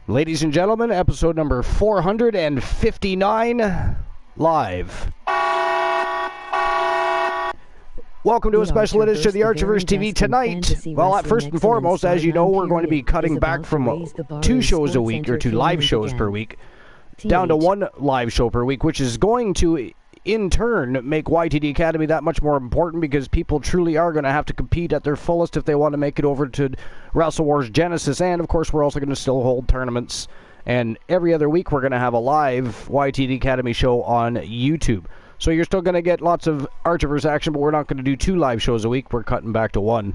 Ladies and gentlemen, episode number 459, live. Welcome to a special edition of the Archiverse TV tonight. Well, first and foremost, as you know, we're going to be cutting back from 2 shows a week, or 2 live shows per week, down to 1 live show per week, which is going to, in turn, make YTD Academy that much more important because people truly are going to have to compete at their fullest if they want to make it over to Wrestle Wars Genesis. And, of course, we're also going to still hold tournaments. And every other week, we're going to have a live YTD Academy show on YouTube. So you're still going to get lots of Archiverse action, but we're not going to do 2 live shows a week. We're cutting back to 1.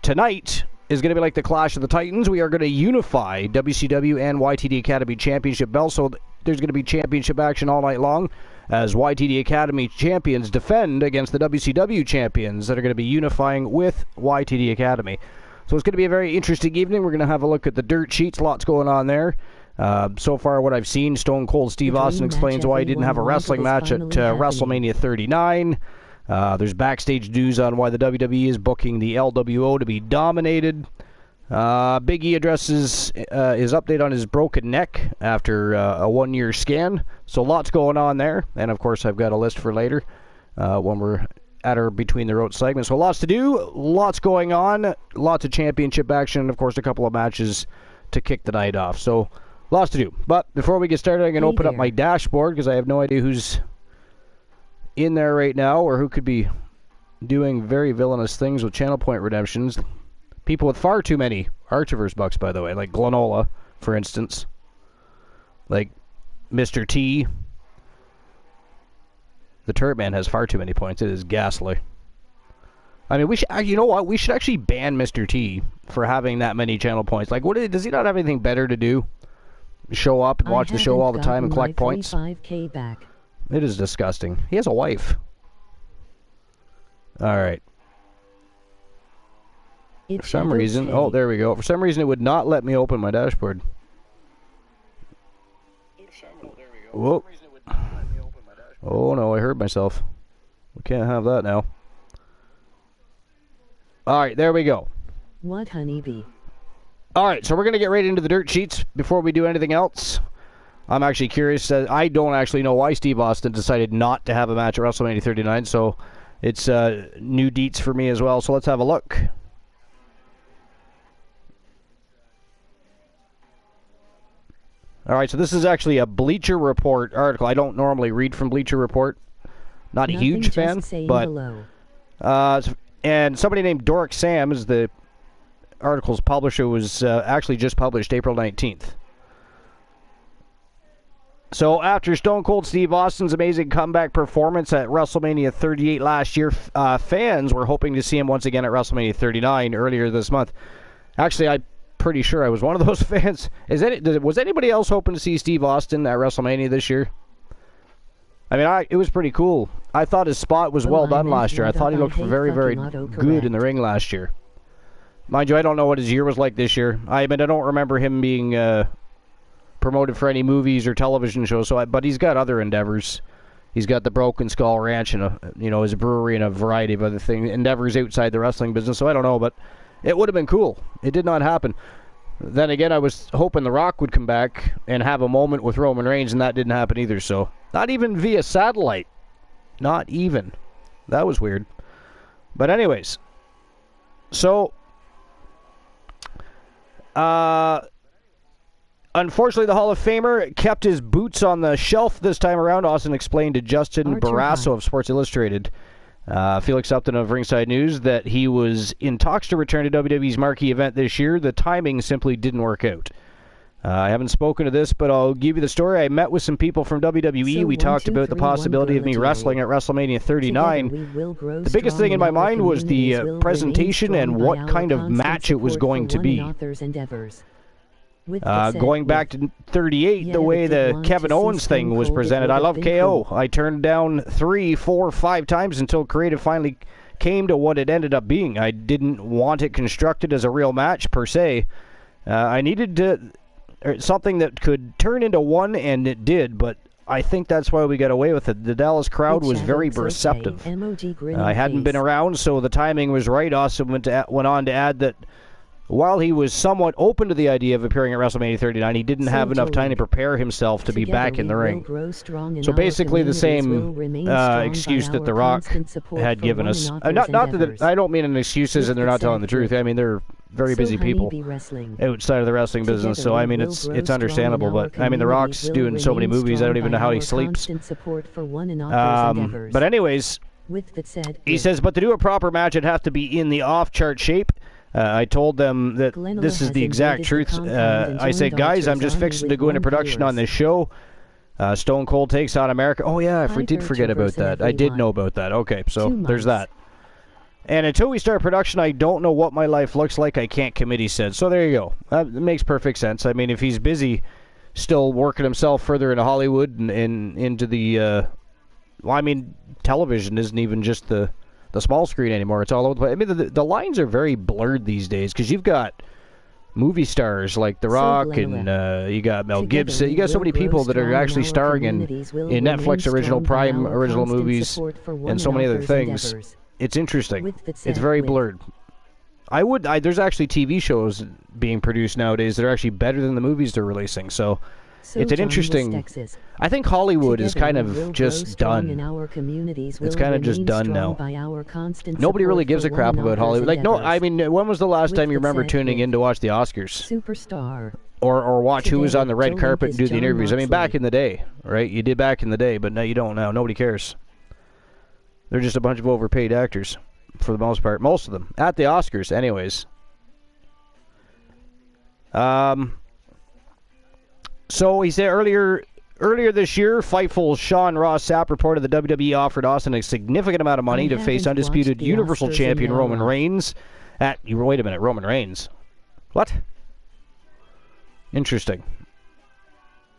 Tonight is going to be like the Clash of the Titans. We are going to unify WCW and YTD Academy Championship belts. So there's going to be championship action all night long as YTD Academy champions defend against the WCW champions that are going to be unifying with YTD Academy. So it's going to be a very interesting evening. We're going to have a look at the dirt sheets. Lots going on there. So far, what I've seen, Stone Cold Steve Austin explains why he didn't have a wrestling match at WrestleMania 39. There's backstage news on why the WWE is booking the LWO to be dominated. Big E addresses his update on his broken neck after a 1-year scan. So lots going on there. And, of course, I've got a list for later when we're at our Between the Ropes segment. So lots to do, lots going on, lots of championship action, and, of course, a couple of matches to kick the night off. So lots to do. But before we get started, I'm going to open up my dashboard because I have no idea who's in there right now or who could be doing very villainous things with channel point redemptions. People with far too many Archiverse bucks, by the way, like Glenola, for instance. Like Mr. T. The Turret Man has far too many points. It is ghastly. I mean, we should, you know what? We should actually ban Mr. T for having that many channel points. Like, does he not have anything better to do? Show up and watch the show all the time and collect points? Back. It is disgusting. He has a wife. All right. For some reason, oh, there we go. For some reason, it would not let me open my dashboard. Whoa. Oh, no, I heard myself. We can't have that now. All right, there we go. What, honeybee? All right, so we're going to get right into the dirt sheets before we do anything else. I'm actually curious. I don't actually know why Steve Austin decided not to have a match at WrestleMania 39, so it's new deets for me as well. So let's have a look. All right, so this is actually a Bleacher Report article. I don't normally read from Bleacher Report. Not a huge fan, but and somebody named Doric Sam is the article's publisher. Was actually just published April 19th. So after Stone Cold Steve Austin's amazing comeback performance at WrestleMania 38 last year, fans were hoping to see him once again at WrestleMania 39 earlier this month. Actually, I'm pretty sure I was one of those fans. Was anybody else hoping to see Steve Austin at WrestleMania this year? I mean, it was pretty cool. I thought his spot was well done last year. I thought he looked very, very good in the ring last year. Mind you, I don't know what his year was like this year. I mean, I don't remember him being promoted for any movies or television shows. But he's got other endeavors. He's got the Broken Skull Ranch and his brewery and a variety of other endeavors outside the wrestling business. So I don't know, but it would have been cool. It did not happen. Then again, I was hoping The Rock would come back and have a moment with Roman Reigns, and that didn't happen either. So not even via satellite. Not even. That was weird. But anyways, so unfortunately, the Hall of Famer kept his boots on the shelf this time around. Austin explained to Justin Barrasso of Sports Illustrated, Felix Upton of Ringside News, that he was in talks to return to WWE's marquee event this year. The timing simply didn't work out. I haven't spoken to this, but I'll give you the story. I met with some people from WWE. We talked about the possibility of me wrestling at WrestleMania 39. The biggest thing in my mind was the presentation and what kind of match it was going to be. Going back to 38, the way the Kevin Owens thing was presented, I love KO. I turned down 3, 4, 5 times until creative finally came to what it ended up being. I didn't want it constructed as a real match per se. I needed something that could turn into one, and it did, but I think that's why we got away with it. The Dallas crowd was very receptive. I hadn't been around, so the timing was right. Austin went on to add that while he was somewhat open to the idea of appearing at WrestleMania 39, he didn't have enough time to prepare himself to be back in the ring. So basically the same excuse that The Rock had given us. Not that I don't mean an excuses and they're not telling the truth. I mean, they're very busy people outside of the wrestling business, so I mean, it's understandable. But I mean, The Rock's doing so many movies, I don't even know how he sleeps. But anyways, he says, but to do a proper match, it'd have to be in the off-chart shape. I told them that this is the exact truth. I said, guys, I'm just fixing to go into production on this show. Stone Cold takes on America. Oh, yeah, we did forget about that. I did know about that. Okay, so there's that. And until we start production, I don't know what my life looks like. I can't commit, he said. So there you go. That makes perfect sense. I mean, if he's busy still working himself further into Hollywood and into the... well, I mean, television isn't even just the small screen anymore. It's all over the place. I mean, the lines are very blurred these days because you've got movie stars like The Rock and you got Mel Gibson. You got so many people that are actually starring in Netflix original, Prime original movies, and so many other things. It's interesting. It's very blurred. There's actually TV shows being produced nowadays that are actually better than the movies they're releasing. So it's an interesting... I think Hollywood is kind of just done. It's kind of just done now. Nobody really gives a crap about Hollywood. Like, no, I mean, when was the last time you remember tuning in to watch the Oscars? Or watch who was on the red carpet and do the interviews? I mean, back in the day, right? You did back in the day, but now you don't now. Nobody cares. They're just a bunch of overpaid actors, for the most part. Most of them. At the Oscars, anyways. So he said earlier this year, Fightful's Sean Ross Sapp reported the WWE offered Austin a significant amount of money to face undisputed Universal Champion Roman Reigns at... Wait a minute, Roman Reigns? What? Interesting.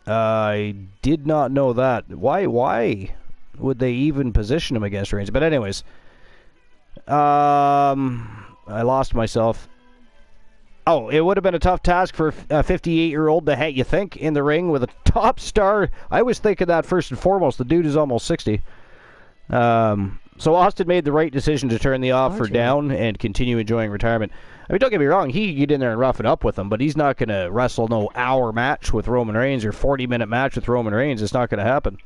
I did not know that. Why would they even position him against Reigns? But anyways, I lost myself. Oh, it would have been a tough task for a 58-year-old to you think, in the ring with a top star. I was thinking that first and foremost. The dude is almost 60. So Austin made the right decision to turn the offer down and continue enjoying retirement. I mean, don't get me wrong. He could get in there and rough it up with him, but he's not going to wrestle no hour match with Roman Reigns or 40-minute match with Roman Reigns. It's not going to happen.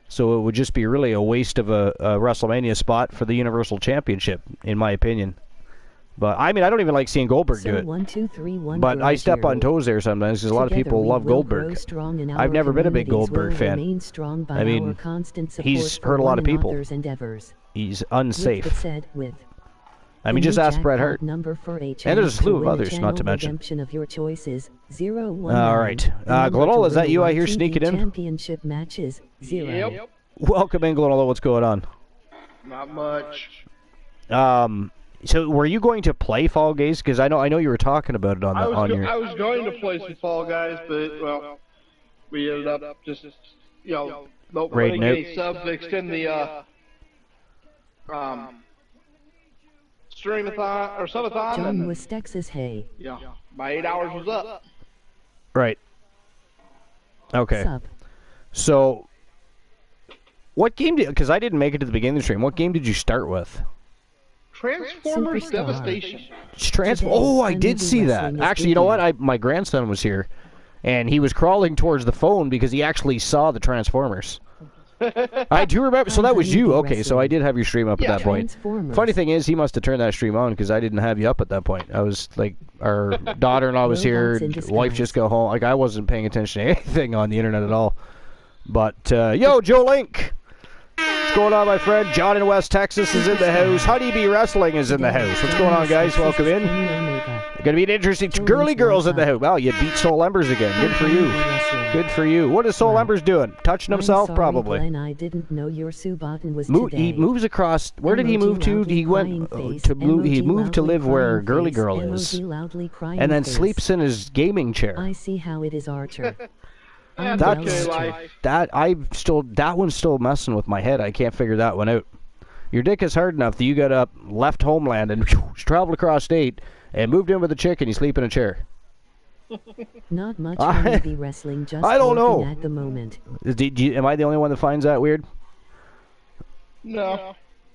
So it would just be really a waste of a WrestleMania spot for the Universal Championship, in my opinion. But, I mean, I don't even like seeing Goldberg do it. 1, 2, 3, 1, but I step on toes there sometimes because a lot of people love Goldberg. I've never been a big Goldberg fan. I mean, he's hurt a lot of people. He's unsafe. I mean, just ask Bret Hart. And there's a slew of others, not to mention. All right. Glenola, is that you I hear sneaking in? Yep. Welcome in, Glenola. What's going on? Not much. So, were you going to play Fall Guys? Because I know you were talking about it I was going to play some Fall Guys, but well, we ended up just not putting any subs to extend the stream-a-thon or subathon. John was Texas. Hey. Yeah, my 8 hours was up. Right. Okay. So, what game did? Because I didn't make it to the beginning of the stream. What game did you start with? Transformers Devastation. Oh, I did see that. Actually, you know what? My grandson was here, and he was crawling towards the phone because he actually saw the Transformers. I do remember. So that was you. Okay, so I did have your stream up at that point. Funny thing is, he must have turned that stream on because I didn't have you up at that point. I was like, our daughter-in-law was here, wife just got home. Like, I wasn't paying attention to anything on the internet at all. But, yo, Joe Link! What's going on, my friend? John in West Texas is in the house. Honeybee Wrestling is in the house. What's going on, guys? Welcome in. Going to be an interesting... Girly Girls in the house. Well, you beat Soul Embers again. Good for you. Good for you. What is Soul Embers doing? Touching himself? Probably. I didn't know your Subotten was He moves across... Where did he move to? He went he moved to live where Girly Girl is. And then sleeps in his gaming chair. I see how it is, Archer. That one's still messing with my head. I can't figure that one out. Your dick is hard enough that you got up, left homeland, and traveled across state, and moved in with a chick, and you sleep in a chair. Not much honeybee wrestling. Just I don't know. At the moment. Am I the only one that finds that weird? No.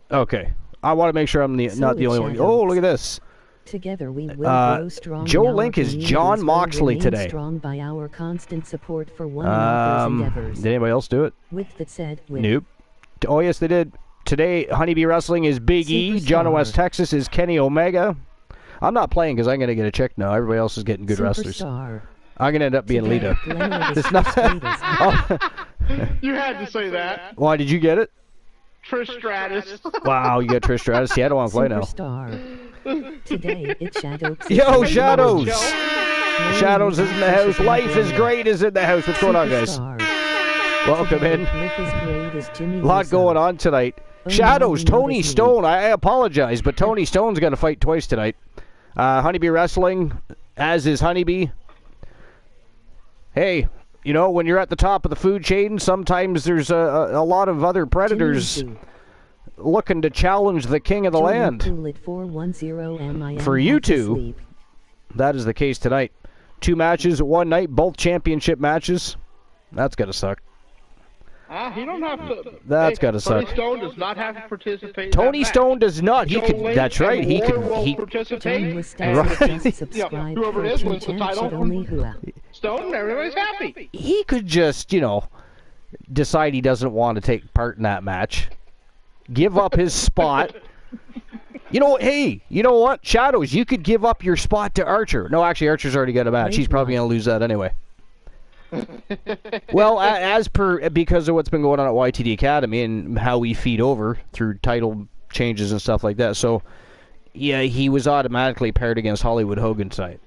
Okay. I want to make sure I'm not the only one. Oh, look at this. Together we will grow strong. Joe Link is John Moxley today. Strong by our constant support for one another's endeavors. Did anybody else do it? With that said, nope. Oh yes, they did. Today, Honeybee Wrestling is Big E. John in West Texas is Kenny Omega. I'm not playing because I'm going to get a check now. Everybody else is getting good wrestlers. I'm going to end up being Lita. It's not. You had to say that. Why did you get it? Trish Stratus. Wow, you got Trish Stratus. See, I don't want to play now. Today it's Shadows. Yo, Shadows! Shadows is in the house. Life is great is in the house. What's going on, guys? Welcome in. A lot going on tonight. Shadows, Tony Stone. I apologize, but Tony Stone's going to fight twice tonight. Honeybee Wrestling, as is Honeybee. Hey, you know, when you're at the top of the food chain, sometimes there's a lot of other predators looking to challenge the king of the land. For you two, that is the case tonight. 2 matches, 1 night, both championship matches. That's got to suck. He don't have to. That's got to suck. Tony Stone does not have to participate. Tony Stone does not. He could. That's right. He could. He participate. Right. Whoever it is wins the title. Stone, everybody's happy. He could just, you know, decide he doesn't want to take part in that match, give up his spot. You know, hey, you know what, Shadows? You could give up your spot to Archer. No, actually, Archer's already got a match. He's probably going to lose that anyway. Well, because of what's been going on at YTD Academy and how we feed over through title changes and stuff like that. So, yeah, he was automatically paired against Hollywood Hogan tonight.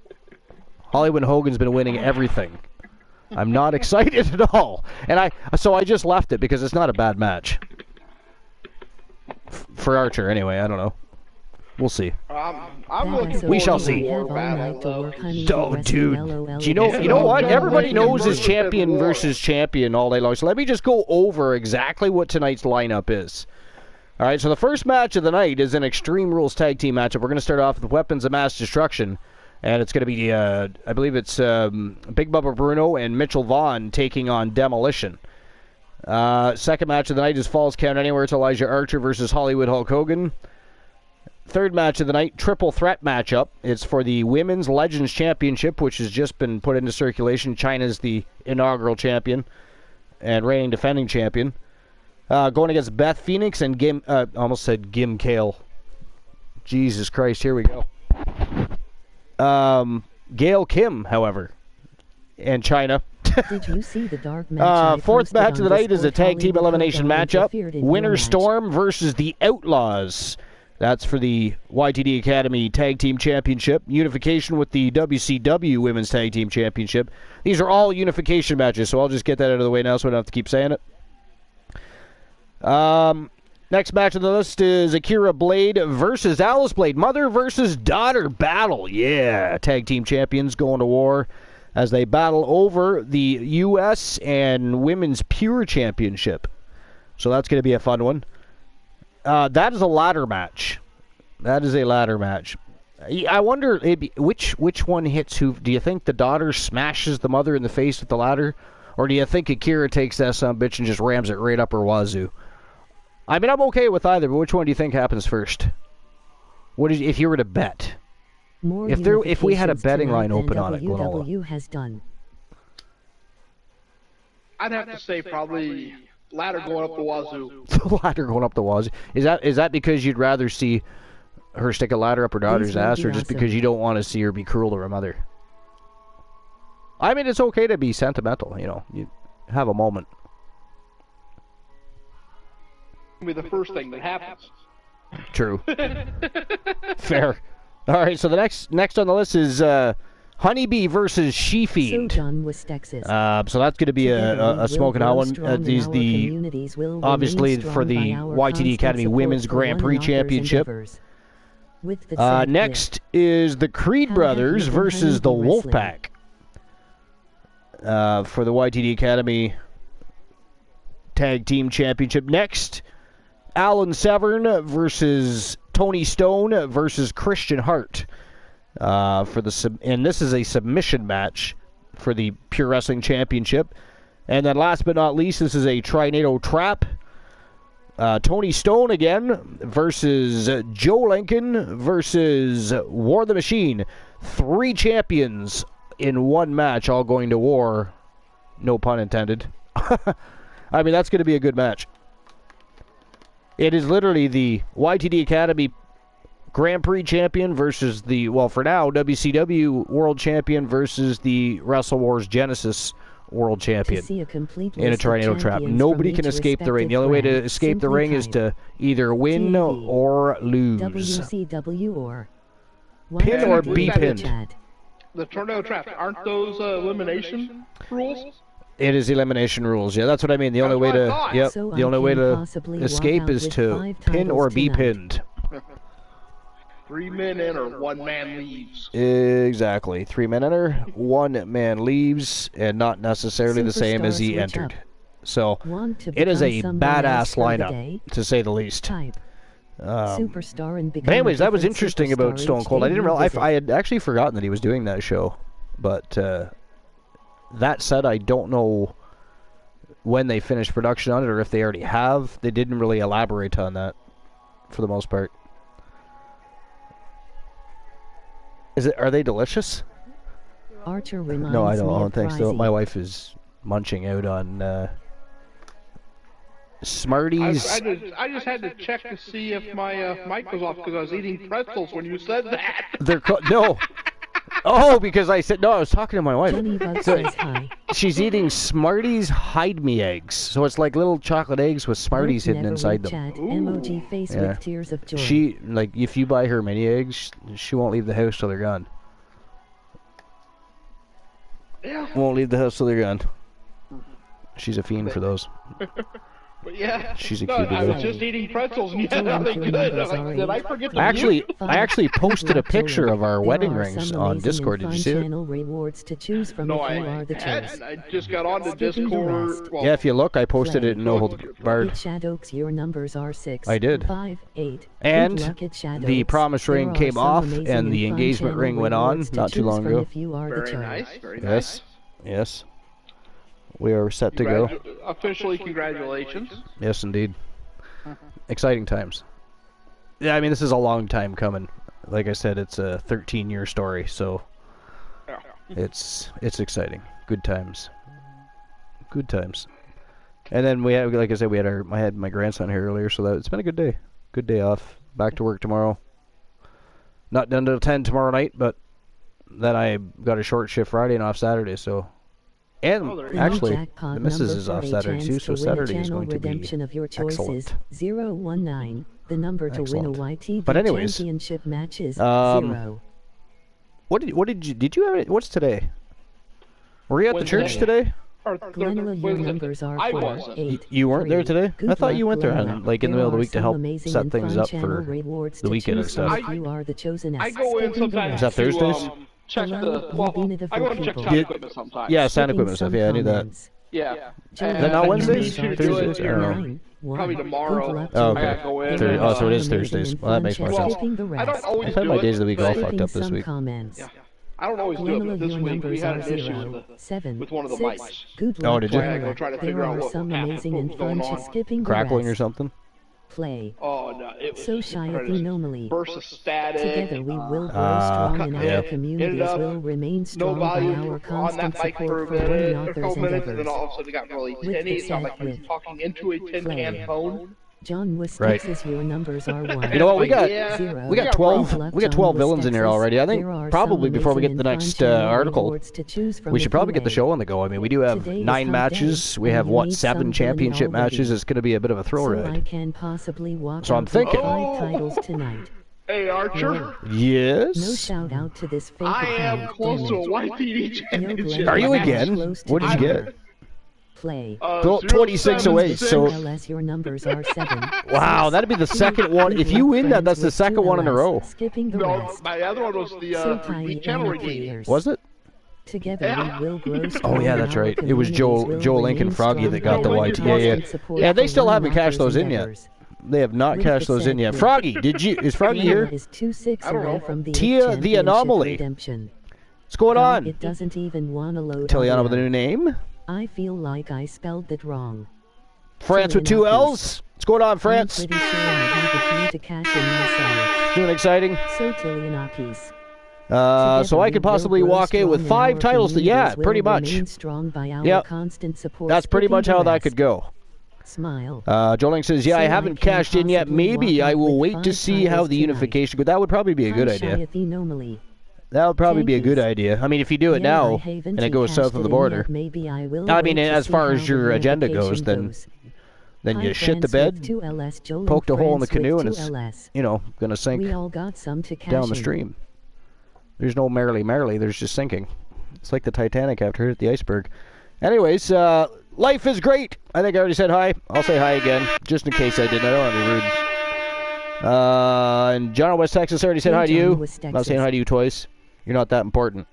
Hollywood Hogan's been winning everything. I'm not excited at all. And I just left it because it's not a bad match. For Archer, anyway. I don't know. We'll see. I'm looking we shall see. Oh, dude. You know what? Everybody knows is champion versus champion all day long. So let me just go over exactly what tonight's lineup is. All right, so the first match of the night is an Extreme Rules tag team matchup. We're going to start off with Weapons of Mass Destruction. And it's going to be, I believe it's Big Bubba Bruno and Mitchell Vaughn taking on Demolition. Second match of the night is Falls Count Anywhere. It's Elijah Archer versus Hollywood Hulk Hogan. Third match of the night, triple threat matchup. It's for the Women's Legends Championship, which has just been put into circulation. China's the inaugural champion and reigning defending champion. Going against Beth Phoenix and almost said Gim Kale. Jesus Christ, here we go. Gail Kim, however, and China. Did you see the dark match? Fourth match of the night is a tag team elimination matchup. Winter Storm versus the Outlaws. That's for the YTD Academy Tag Team Championship. Unification with the WCW Women's Tag Team Championship. These are all unification matches, so I'll just get that out of the way now so I don't have to keep saying it. Next match on the list is Akira Blade versus Alice Blade. Mother versus daughter battle. Yeah, tag team champions going to war as they battle over the U.S. and Women's Pure Championship. So that's going to be a fun one. That is a ladder match. That is a ladder match. I wonder which one hits who. Do you think the daughter smashes the mother in the face with the ladder? Or do you think Akira takes that son of a bitch and just rams it right up her wazoo? I mean, I'm okay with either, but which one do you think happens first? If you were to bet? If we had a betting line open on it, WW has done. I'd have to say probably ladder going up the wazoo. The ladder going up the wazoo. Is that because you'd rather see her stick a ladder up her daughter's ass, or just because you don't want to see her be cruel to her mother? I mean, it's okay to be sentimental, you know. You have a moment. Be the first thing that happens. True. Fair. All right, so the next on the list is Honeybee versus She-Fiend. So that's going to be a smoking hot one. These obviously for the YTD Academy Women's Grand Prix Championship. Next is the Creed Brothers versus the Wolfpack for the YTD Academy Tag Team Championship. Next, Alan Severn versus Tony Stone versus Christian Hart and this is a submission match for the Pure Wrestling Championship. And then last but not least, this is a Trinado Trap Tony Stone again versus Joe Lincoln versus War the Machine. 3 champions in one match, all going to war. No pun intended. I mean, that's going to be a good match. It is literally the YTD Academy Grand Prix champion versus the, well, for now, WCW World Champion versus the Wrestle Wars Genesis World Champion in a tornado trap. Nobody can escape the ring. The only way to escape the ring is to either win or lose. WCW or pin or be pinned. The tornado trap, aren't those elimination rules? It is elimination rules. Yeah, that's what I mean. The only way to the only way to escape is to pin or be pinned. 3 men enter, 1 man leaves. Exactly. 3 men enter, 1 man leaves, and not necessarily the same as he entered. So it is a badass lineup, to say the least. But anyways, that was interesting about Stone Cold. I didn't realize, I had actually forgotten that he was doing that show. But that said, I don't know when they finished production on it or if they already have. They didn't really elaborate on that for the most part. Are they delicious? Archer no, I don't think so. My wife is munching out on Smarties. I just had to check to see if my mic was off because I was eating pretzels when you said that. They're no. Oh, because I said no. I was talking to my wife. So, she's eating Smarties Hide Me eggs. So it's like little chocolate eggs with Smarties hidden inside them. Emoji face with tears of joy. She, like, if you buy her mini eggs, she won't leave the house till they're gone. Yeah. Won't leave the house till they're gone. She's a fiend for those. But yeah, she's a cutie. I was just eating pretzels and you had nothing good. Did I forget to I actually posted a picture of our wedding rings on Discord. Did you see it? Rewards to choose from no, I just got on the Discord. Yeah, if you look, I posted it in No Holds Barred. Shadows, your numbers are 6. I did. 5, 8. And the promise ring came off, and the engagement ring went on not too long ago. Very nice. Very nice. Yes. We are set to go. Officially, congratulations. Yes, indeed. Exciting times. Yeah, I mean, this is a long time coming. Like I said, it's a 13-year story, so it's exciting. Good times. Good times. And then we had, like I said, I had my grandson here earlier, so it's been a good day. Good day off. Back to work tomorrow. Not done till 10 tomorrow night, but then I got a short shift Friday and off Saturday, so. And actually, the missus is off Saturday too, so Saturday is going to be excellent. 019. The number to win a YTV but anyways, championship match is 0. Did you have it? What's today? Were you at the church today? Glenna, your numbers are 4, 8. You weren't there today? I thought you went there, like in the middle of the week to help set things up for the weekend and stuff. You are the chosen. I go in sometimes. Is that Thursdays? Check I go to check sound equipment sometimes. Yeah, sound equipment stuff. Yeah, I knew that. Yeah. Is that not Wednesdays? Thursdays? I don't know. Probably tomorrow. Oh, okay. I gotta go in. So it is Thursdays. Well, that makes more sense. I don't always I thought my days of the week all fucked up this week. Yeah. I don't always do it, but this week we had an issue with one of the mics. Oh, did you? I go try to figure out what was going on. Crackling or something? Play. Oh no, it was so shy of anomaly. Burst of static. Together we will grow strong and our communities will remain strong by our constant support for one another's endeavors. And then all of a sudden it got really tinny. It sounded like I was talking into a tin can phone. John Wisconsin's your numbers are 1. You know what? We got 12 villains in here already. I think probably before we get to the next article, we should probably get the show on the go. I mean, we do have 9 matches. We have 7 championship matches. It's going to be a bit of a throw ride. So I'm thinking. Hey, Archer. Yes. No shout out to this fake I am close to a YPD championship. Are you again? What did you get? Play. 26 away, so your numbers are 7. Wow, that'd be the second one. If you win that, that's the second one in a row. No, my other one was the channel redeem. Was it? Together we will grow. Oh yeah, that's right. It was Joe Lincoln Froggy that got the white. Yeah, they still haven't cashed those in yet. They have not cashed those in yet. Froggy, is Froggy here? I don't know. Tia the Anomaly. What's going on? It doesn't even want to load. Tiliana with a new name. I feel like I spelled that wrong. France with 2 L's. What's going on, France? I'm pretty sure I have a few to cash in myself. Doing exciting. So Tilianakis. So I could possibly walk in with 5 titles. Yeah, pretty much. Yeah, that's pretty much how that could go. Smile. Joling says, yeah, I haven't cashed in yet. Maybe I will wait to see how the unification goes. That would probably be a good idea. That would probably be a good idea. I mean, if you do it now and it goes south of the border. I mean, as far as your agenda goes, then you shit the bed, poked a hole in the canoe, and it's, you know, going to sink down the stream. There's no merrily, there's just sinking. It's like the Titanic after it hit the iceberg. Anyways, life is great. I think I already said hi. I'll say hi again, just in case I didn't. I don't want to be rude. And John in West Texas already said hi to you. I'm not saying hi to you twice. You're not that important.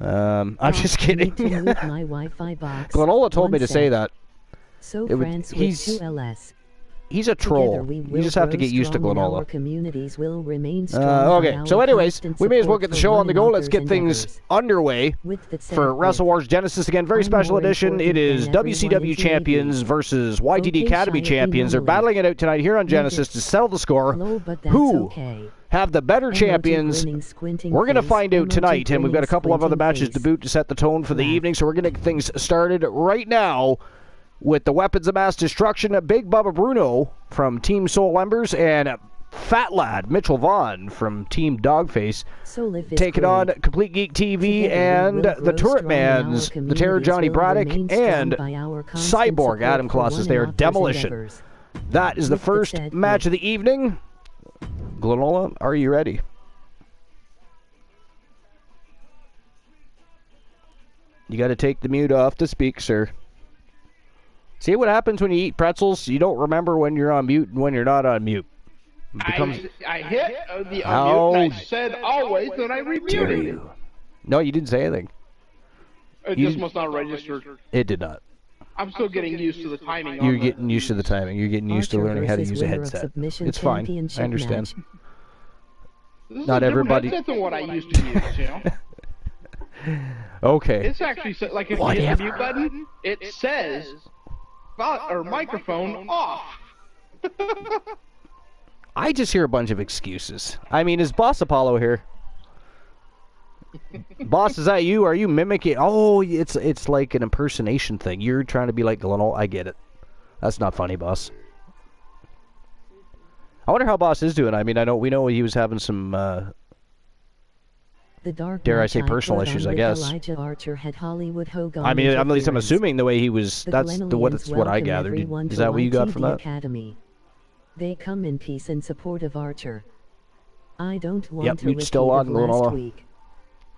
I'm just kidding. Glenola told me to say that. He's a troll. You just have to get used to Glenola. Okay, so anyways, we may as well get the show on the go. Let's get things underway for Wrestle Wars Genesis again. Very special edition. It is WCW champions versus YTD Academy champions. They're battling it out tonight here on Genesis to settle the score. Who have the better champions? We're going to find out tonight, and we've got a couple of other matches to boot to set the tone for the evening, so we're going to get things started right now with the Weapons of Mass Destruction, Big Bubba Bruno from Team Soul Embers, and Fat Lad Mitchell Vaughn from Team Dogface, taking on Complete Geek TV and the Turret Mans, the Terror Johnny Braddock, and Cyborg Adam Colossus. They are Demolition. That is the first match of the evening. Glenola, are you ready? You got to take the mute off to speak, sir. See what happens when you eat pretzels? You don't remember when you're on mute and when you're not on mute. I hit the unmute and I said always that I remuted it. No, you didn't say anything. It just must not register. It did not. I'm still getting used to the timing. You're getting used to the timing. You're getting used to learning how to use a headset. It's fine. I understand. Not everybody. This is a different headset than what I used to use, you know? Okay. It's actually, like, if you hit the mute button, it says microphone off. I just hear a bunch of excuses. I mean, is Boss Apollo here? Boss, is that you? Are you mimicking? Oh, it's like an impersonation thing. You're trying to be like Glenola. I get it. That's not funny, Boss. I wonder how Boss is doing. I mean, we know he was having some dare I say personal issues, I guess. I mean, at least I'm assuming the way he was, that's what I gathered. Is that what you got from that? Academy. They come in peace and support of Archer. I don't want to repeat of last week.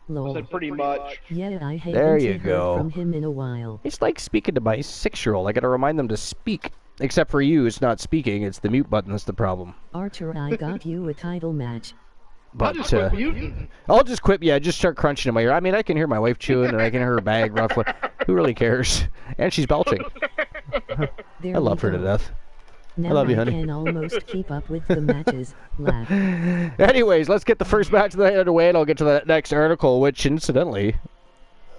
I said pretty much. Yeah, I haven't heard from him in a while. It's like speaking to my 6-year-old. I gotta remind them to speak. Except for you, it's not speaking, it's the mute button that's the problem. Archer, I got you a title match. But I'll just quit. Yeah, just start crunching in my ear. I mean, I can hear my wife chewing, and I can hear her bag ruffling. Who really cares? And she's belching. I love her to death. Now I love you, honey. I can almost keep up with the matches. Laugh. Anyways, let's get the first match of the night underway, and I'll get to the next article, which, incidentally,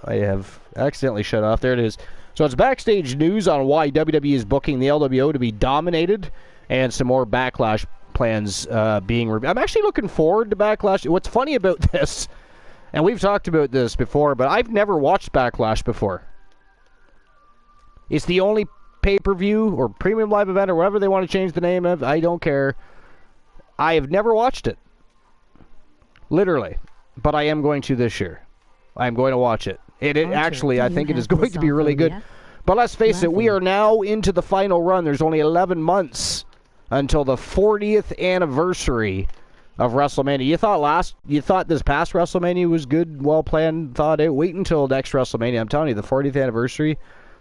I have accidentally shut off. There it is. So it's backstage news on why WWE is booking the LWO to be dominated, and some more Backlash plans being reviewed. I'm actually looking forward to Backlash. What's funny about this, and we've talked about this before, but I've never watched Backlash before. It's the only pay-per-view or premium live event or whatever they want to change the name of. I don't care. I have never watched it. Literally. But I am going to this year. I'm going to watch it. It actually, I think it is going to be really good. But let's face it, we are now into the final run. There's only 11 months until the 40th anniversary of WrestleMania. You thought this past WrestleMania was good, well planned, thought it. Wait until next WrestleMania. I'm telling you, the 40th anniversary,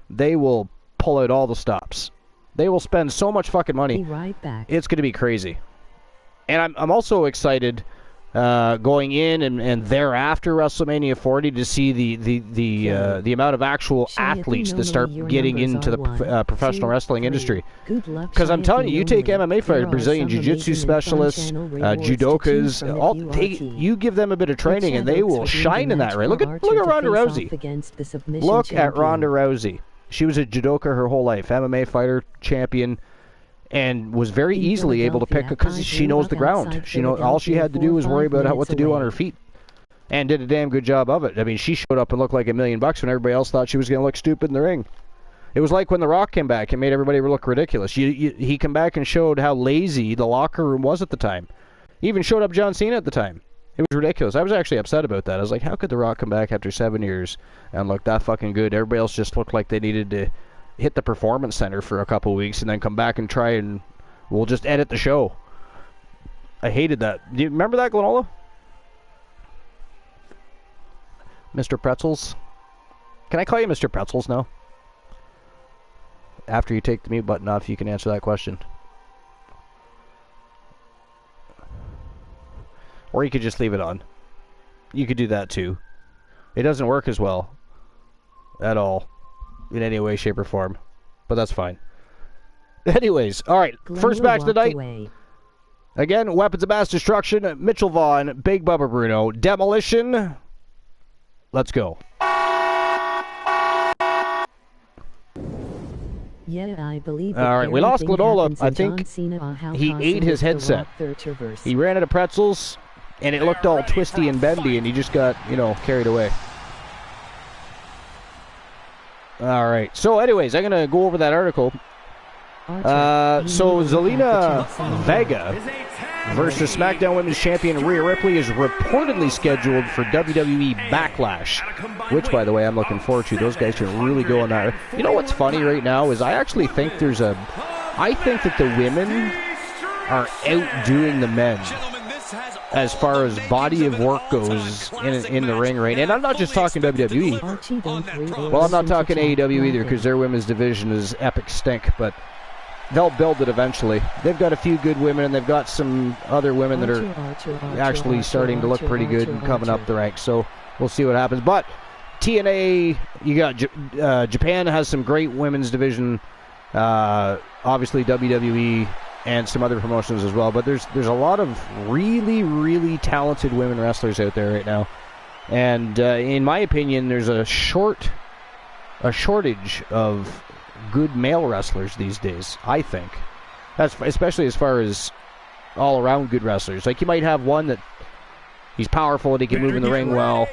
they will pull out all the stops. They will spend so much fucking money. Be right back. It's going to be crazy. And I'm also excited going in and thereafter WrestleMania 40 to see the amount of actual athletes that start getting into the professional wrestling industry. Because I'm telling you, you take MMA fighters, Brazilian Jiu-Jitsu specialists, judokas, you give them a bit of training and they will shine in that ring. Look at Ronda Rousey. Look at Ronda Rousey. She was a judoka her whole life, MMA fighter, champion, and was very easily able to pick because she knows the ground. All she had to do was worry about what to do on her feet, and did a damn good job of it. I mean, she showed up and looked like $1 million when everybody else thought she was going to look stupid in the ring. It was like when The Rock came back and made everybody look ridiculous. He came back and showed how lazy the locker room was at the time. He even showed up John Cena at the time. It was ridiculous. I was actually upset about that. I was like, how could The Rock come back after 7 years and look that fucking good? Everybody else just looked like they needed to hit the performance center for a couple of weeks and then come back and try and we'll just edit the show. I hated that. Do you remember that, Glenola? Mr. Pretzels? Can I call you Mr. Pretzels now? After you take the mute button off, you can answer that question. Or you could just leave it on. You could do that too. It doesn't work as well. At all. In any way, shape, or form. But that's fine. Anyways, alright. First match of the night. Again, Weapons of Mass Destruction. Mitchell Vaughn, Big Bubba Bruno. Demolition. Let's go. Yeah, I believe. All right, we lost Glenola. I think he ate his headset. He ran out of pretzels, and it looked all twisty and bendy, and he just got, carried away. All right. So, anyways, I'm gonna go over that article. So Zelina Vega versus SmackDown Women's Champion Rhea Ripley is reportedly scheduled for WWE Backlash, which, by the way, I'm looking forward to. Those guys can really go on that. You know what's funny right now is I actually think I think that the women are outdoing the men as far as body of work goes in the ring right now. And I'm not just talking WWE. Well, I'm not talking AEW either because their women's division is epic stink, but they'll build it eventually. They've got a few good women, and they've got some other women that are actually starting to look pretty good and coming up the ranks. So we'll see what happens. But TNA, you got Japan has some great women's division. Obviously WWE and some other promotions as well. But there's a lot of really, really talented women wrestlers out there right now. And in my opinion, there's a shortage of good male wrestlers these days, I think. That's especially as far as all-around good wrestlers. Like, you might have one that he's powerful and he can move in the ring well,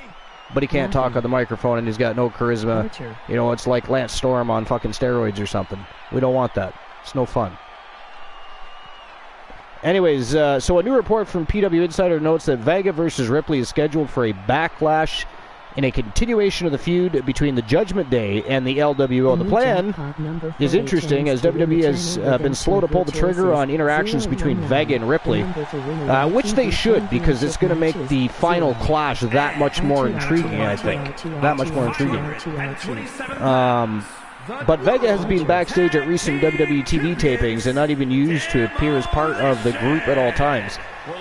but he can't talk on the microphone and he's got no charisma. It's like Lance Storm on fucking steroids or something. We don't want that. It's no fun. Anyways, so a new report from PW Insider notes that Vega versus Ripley is scheduled for a Backlash in a continuation of the feud between the Judgment Day and the LWO. The plan is interesting, as WWE has been slow to pull the trigger on interactions between Vega and Ripley, which they should, because it's going to make the final clash that much more intriguing, I think. That much more intriguing. But Vega has been backstage at recent WWE TV tapings and not even used to appear as part of the group at all times.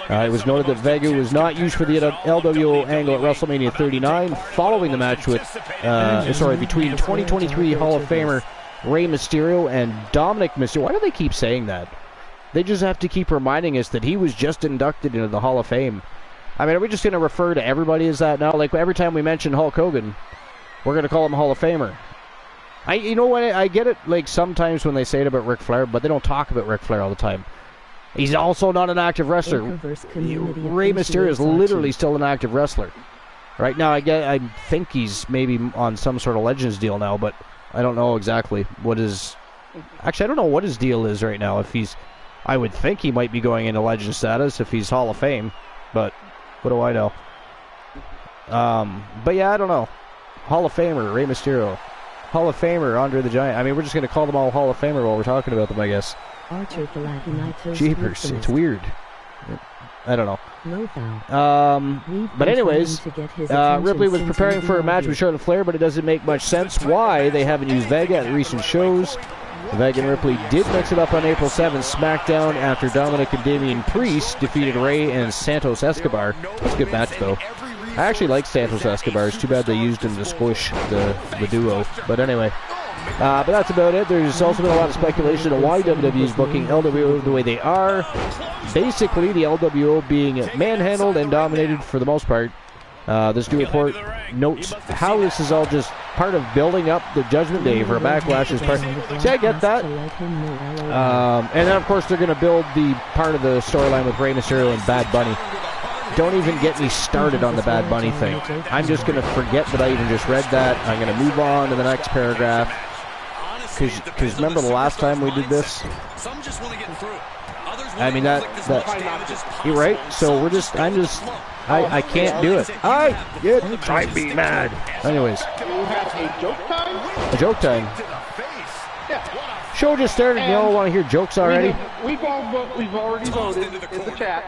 It was noted that Vega was not used for the LWO angle at WrestleMania 39, following the match with, between 2023 Hall of Famer Rey Mysterio and Dominic Mysterio. Why do they keep saying that? They just have to keep reminding us that he was just inducted into the Hall of Fame. I mean, are we just going to refer to everybody as that now? Like, every time we mention Hulk Hogan, we're going to call him Hall of Famer. You know what? I get it, like, sometimes when they say it about Ric Flair, but they don't talk about Ric Flair all the time. He's also not an active wrestler. Rey Mysterio is literally still an active wrestler. Right now, I think he's maybe on some sort of Legends deal now, but I don't know exactly what his... Actually, I don't know what his deal is right now. I would think he might be going into Legend status if he's Hall of Fame, but what do I know? But yeah, I don't know. Hall of Famer, Rey Mysterio. Hall of Famer, Andre the Giant. I mean, we're just going to call them all Hall of Famer while we're talking about them, I guess. Jeepers, it's weird. I don't know. But anyways, Ripley was preparing for a match with Charlotte Flair, but it doesn't make much sense why they haven't used Vega at recent shows. Vega and Ripley did mix it up on April 7th SmackDown after Dominic and Damian Priest defeated Rey and Santos Escobar. It's a good match, though. I actually like Santos Escobar. It's too bad they used him to squish the duo. But anyway, but that's about it. There's also been a lot of speculation on why WWE is booking LWO the way they are. Basically, the LWO being manhandled and dominated for the most part. This new report notes how this is all just part of building up the Judgment Day for Backlash is part. See, I get that. And then, of course, they're going to build the part of the storyline with Rey Mysterio and Bad Bunny. Don't even get me started on the Bad Bunny thing. I'm just going to forget that I even just read that. I'm going to move on to the next paragraph. Because remember the last time we did this? I mean, you're right. So I can't do it. I'd be mad. Anyways. A joke time? Yeah. Show just started. You all want to hear jokes already? We've already voted in the chat.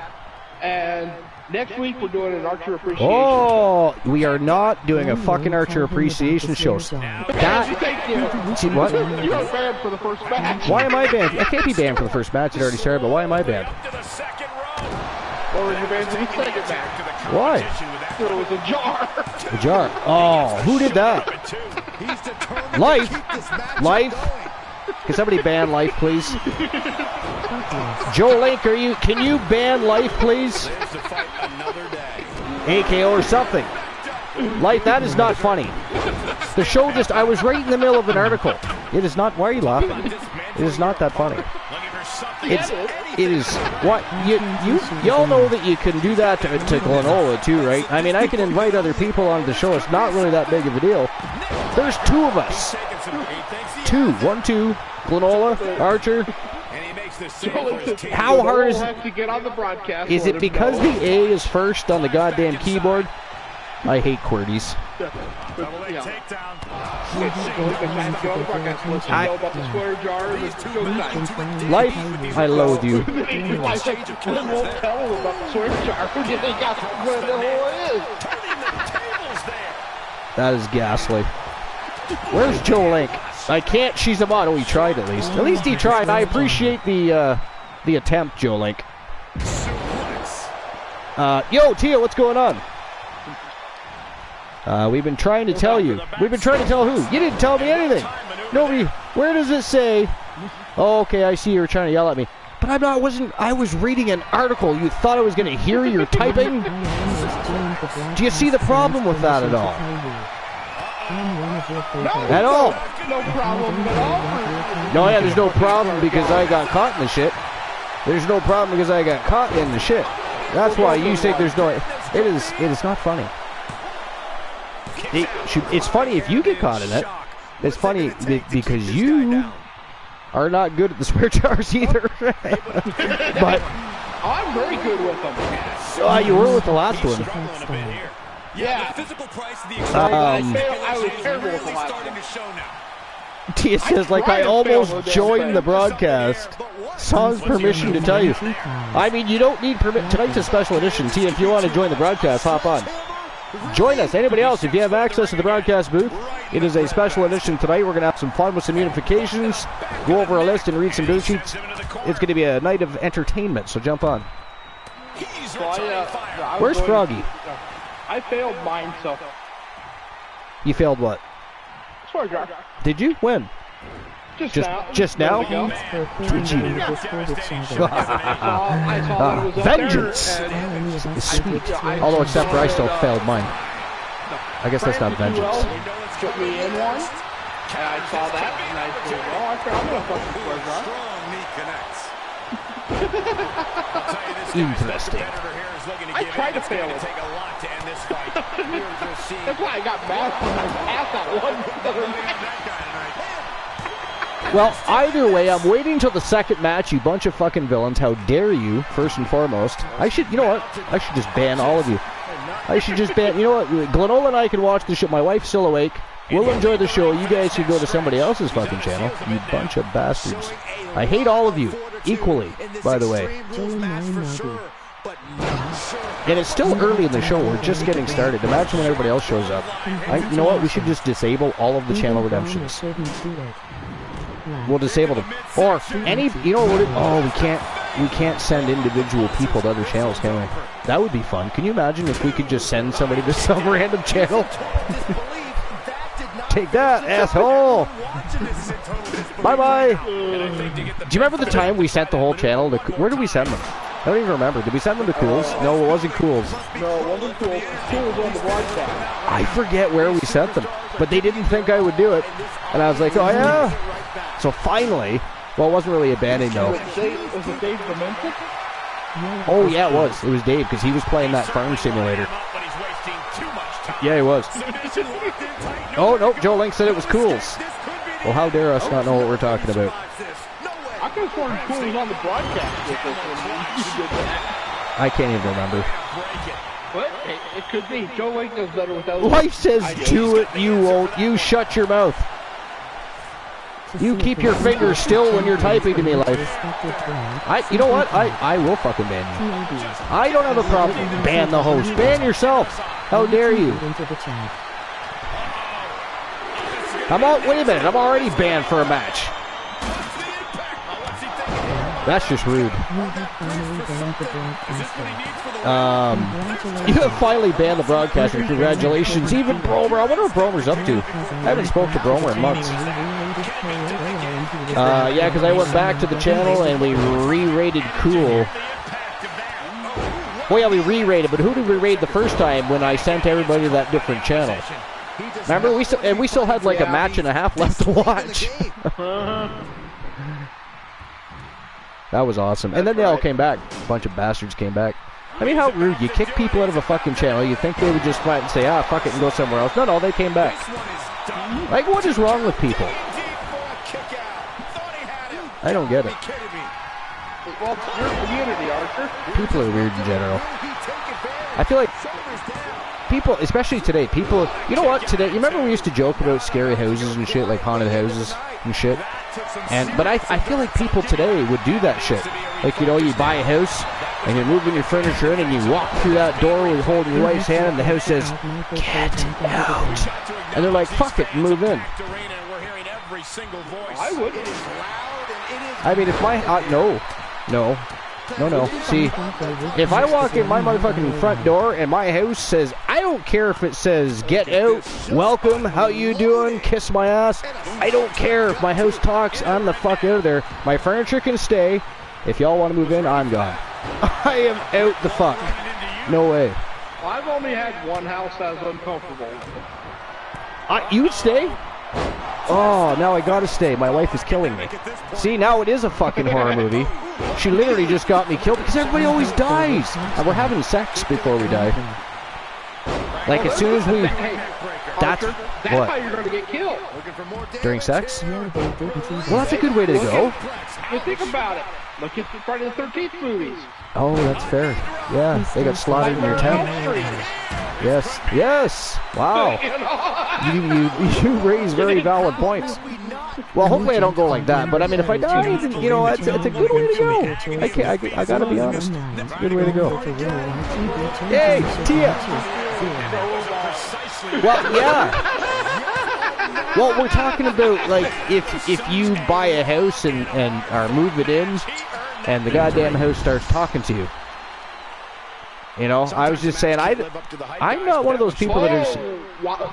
And next week we're doing an Archer Appreciation Show. Oh, we are not doing a fucking Archer Appreciation Show. See what? You are banned for the first match. Why am I banned? I can't be banned for the first match. It already started, but why am I banned? Or was you banned for the second match? Why? There was a jar. A jar. Oh, who did that? Life. Can somebody ban Life, please? Joe Link, can you ban Life, please? AKO or something. Life, that is not funny. The show I was right in the middle of an article. It is not, why are you laughing? It is not that funny. It is, what, y'all know that you can do that to Glenola too, right? I mean, I can invite other people onto the show. It's not really that big of a deal. There's two of us. Two, Glenola, Archer. How hard is it to get on the broadcast? Is it because the A is first on the goddamn keyboard? I hate QWERTYs. Life, I loathe you. That is ghastly. Where's Joe Link? I can't. She's a mod. Oh, he tried at least. At least he tried. I appreciate the attempt, Joe Link. Yo, Tia, what's going on? We've been trying to tell you. We've been trying to tell who? You didn't tell me anything. Nobody. Where does it say? Oh, okay, I see you were trying to yell at me. But I was reading an article. You thought I was going to hear your typing? Do you see the problem with that at all? At all? No problem at all. No, yeah, there's no problem because I got caught in the shit. There's no problem because I got caught in the shit. That's why you say there's no... It is not funny. It's funny if you get caught in it. It's funny because you are not good at the swear jars either. But I'm very good with them. You were with the last one. Yeah. I was terrible with the last one. Tia says, like, I almost joined the broadcast. Sans permission to tell you. I mean, you don't need permit. Tonight's a special edition. Tia, if you want to join the broadcast, hop on. Join us. Anybody else, if you have access to the broadcast booth, it is a special edition tonight. We're going to have some fun with some unifications, go over a list and read some booth sheets. It's going to be a night of entertainment, so jump on. Where's Froggy? I failed mine, so... You failed what? Swear jar. Did you? When? Just now? Did you? Vengeance! Sweet. Although, except for I still failed mine. I guess that's not vengeance. Put me in one, and I saw that, and I said, well, I'm going to fucking swear jar. Interesting. I tried to fail it. That's why I got mad when I passed that one. Well, either way, I'm waiting till the second match, you bunch of fucking villains. How dare you, first and foremost. You know what? I should just ban all of you. I should just ban, you know what? Glenola and I can watch the show. My wife's still awake. We'll enjoy the show. You guys should go to somebody else's fucking channel. You bunch of bastards. I hate all of you. Equally, by the way. And it's still early in the show. We're just getting started. Imagine when everybody else shows up. You know what? We should just disable all of the channel redemptions. We'll disable them. Or any, you know what? Oh, we can't send individual people to other channels, can we? That would be fun. Can you imagine if we could just send somebody to some random channel? Take that, asshole! Bye-bye! Do you remember the time we sent the whole channel to... Where did we send them? I don't even remember. Did we send them to Cools? No, it wasn't Cools. No, it wasn't Cools. Cools on the broadcast. I forget where we sent them. but they didn't think I would do it. And I was like, oh, yeah? So finally, well, it wasn't really a banding, though. Was it Dave Demented? Oh, yeah, it was. It was Dave, because he was playing that farm simulator. Yeah, he was. Oh, nope, Joe Link said it was Cools. Well, how dare us not know what we're talking about. I could have sworn Cools was on the broadcast with us when you did that. I can't even remember. What? It could be. Joe Link does better without... Life says do it, you won't. You shut your mouth. You keep your fingers still when you're typing to me, Life. You know what? I will fucking ban you. I don't have a problem. Ban the host. Ban yourself. How dare you? Wait a minute. I'm already banned for a match. That's just rude. You have finally banned the broadcaster. Congratulations. Even Bromer. I wonder what Bromer's up to. I haven't spoken to Bromer in months. Yeah, because I went back to the channel and we re-rated Cool. Well, yeah, we re-rated, but who did we raid the first time when I sent everybody to that different channel? Remember, we still had like a match and a half left to watch. That was awesome. And then they all came back. A bunch of bastards came back. I mean, how rude. You kick people out of a fucking channel. You think they would just fight and say, ah, fuck it, and go somewhere else. No, they came back. Like, what is wrong with people? I don't get it. Well, it's your community, Archer. People are weird in general. I feel like people, especially today, people, you know what, today, you remember we used to joke about scary houses and shit, like haunted houses and shit? But I feel like people today would do that shit. Like, you know, you buy a house, and you're moving your furniture in, and you walk through that door with holding your wife's hand, and the house says, get out. And they're like, fuck it, move in. I would. I mean, if my, no. See, if I walk in my motherfucking front door and my house says, I don't care if it says, get out, welcome, how you doing, kiss my ass. I don't care if my house talks, I'm the fuck out of there. My furniture can stay. If y'all want to move in, I'm gone. I am out the fuck. No way. Well, I've only had one house that was uncomfortable. You would stay? Oh, now I gotta stay. My wife is killing me. See, now it is a fucking horror movie. She literally just got me killed because everybody always dies. And we're having sex before we die. Like, as soon as we... That's what? How you're going to get killed. During sex? Well, that's a good way to go. Well, think about it. Look at the Friday the 13th movies. Oh, that's fair. Yeah, they got slaughtered in your tent. Yes. Wow. You raise very valid points. Well, hopefully I don't go like that. But I mean, if I die, then, you know, it's a good way to go. I gotta be honest. It's a good way to go. Hey, Tia. Well, yeah. Well, we're talking about, like, if you buy a house and or move it in, and the goddamn house starts talking to you. You know, I was just saying, I'm not one of those people that is...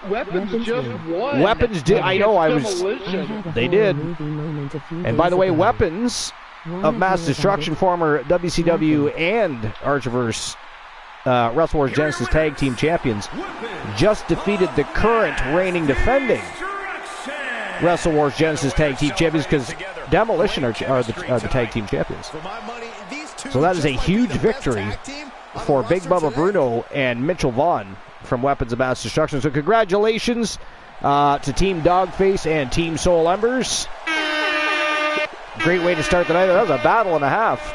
Weapons just won. Weapons did, I know, they did. And by the way, Weapons of Mass Destruction, former WCW and Archerverse Wrestle Wars Genesis Tag Team Champions, just defeated the current reigning defending Wrestle Wars Genesis Tag Team Champions, because Demolition are the Tag Team Champions. So that is a huge victory for Big Bubba Bruno and Mitchell Vaughn from Weapons of Mass Destruction. So congratulations to Team Dogface and Team Soul Embers. Great way to start the night. That was a battle and a half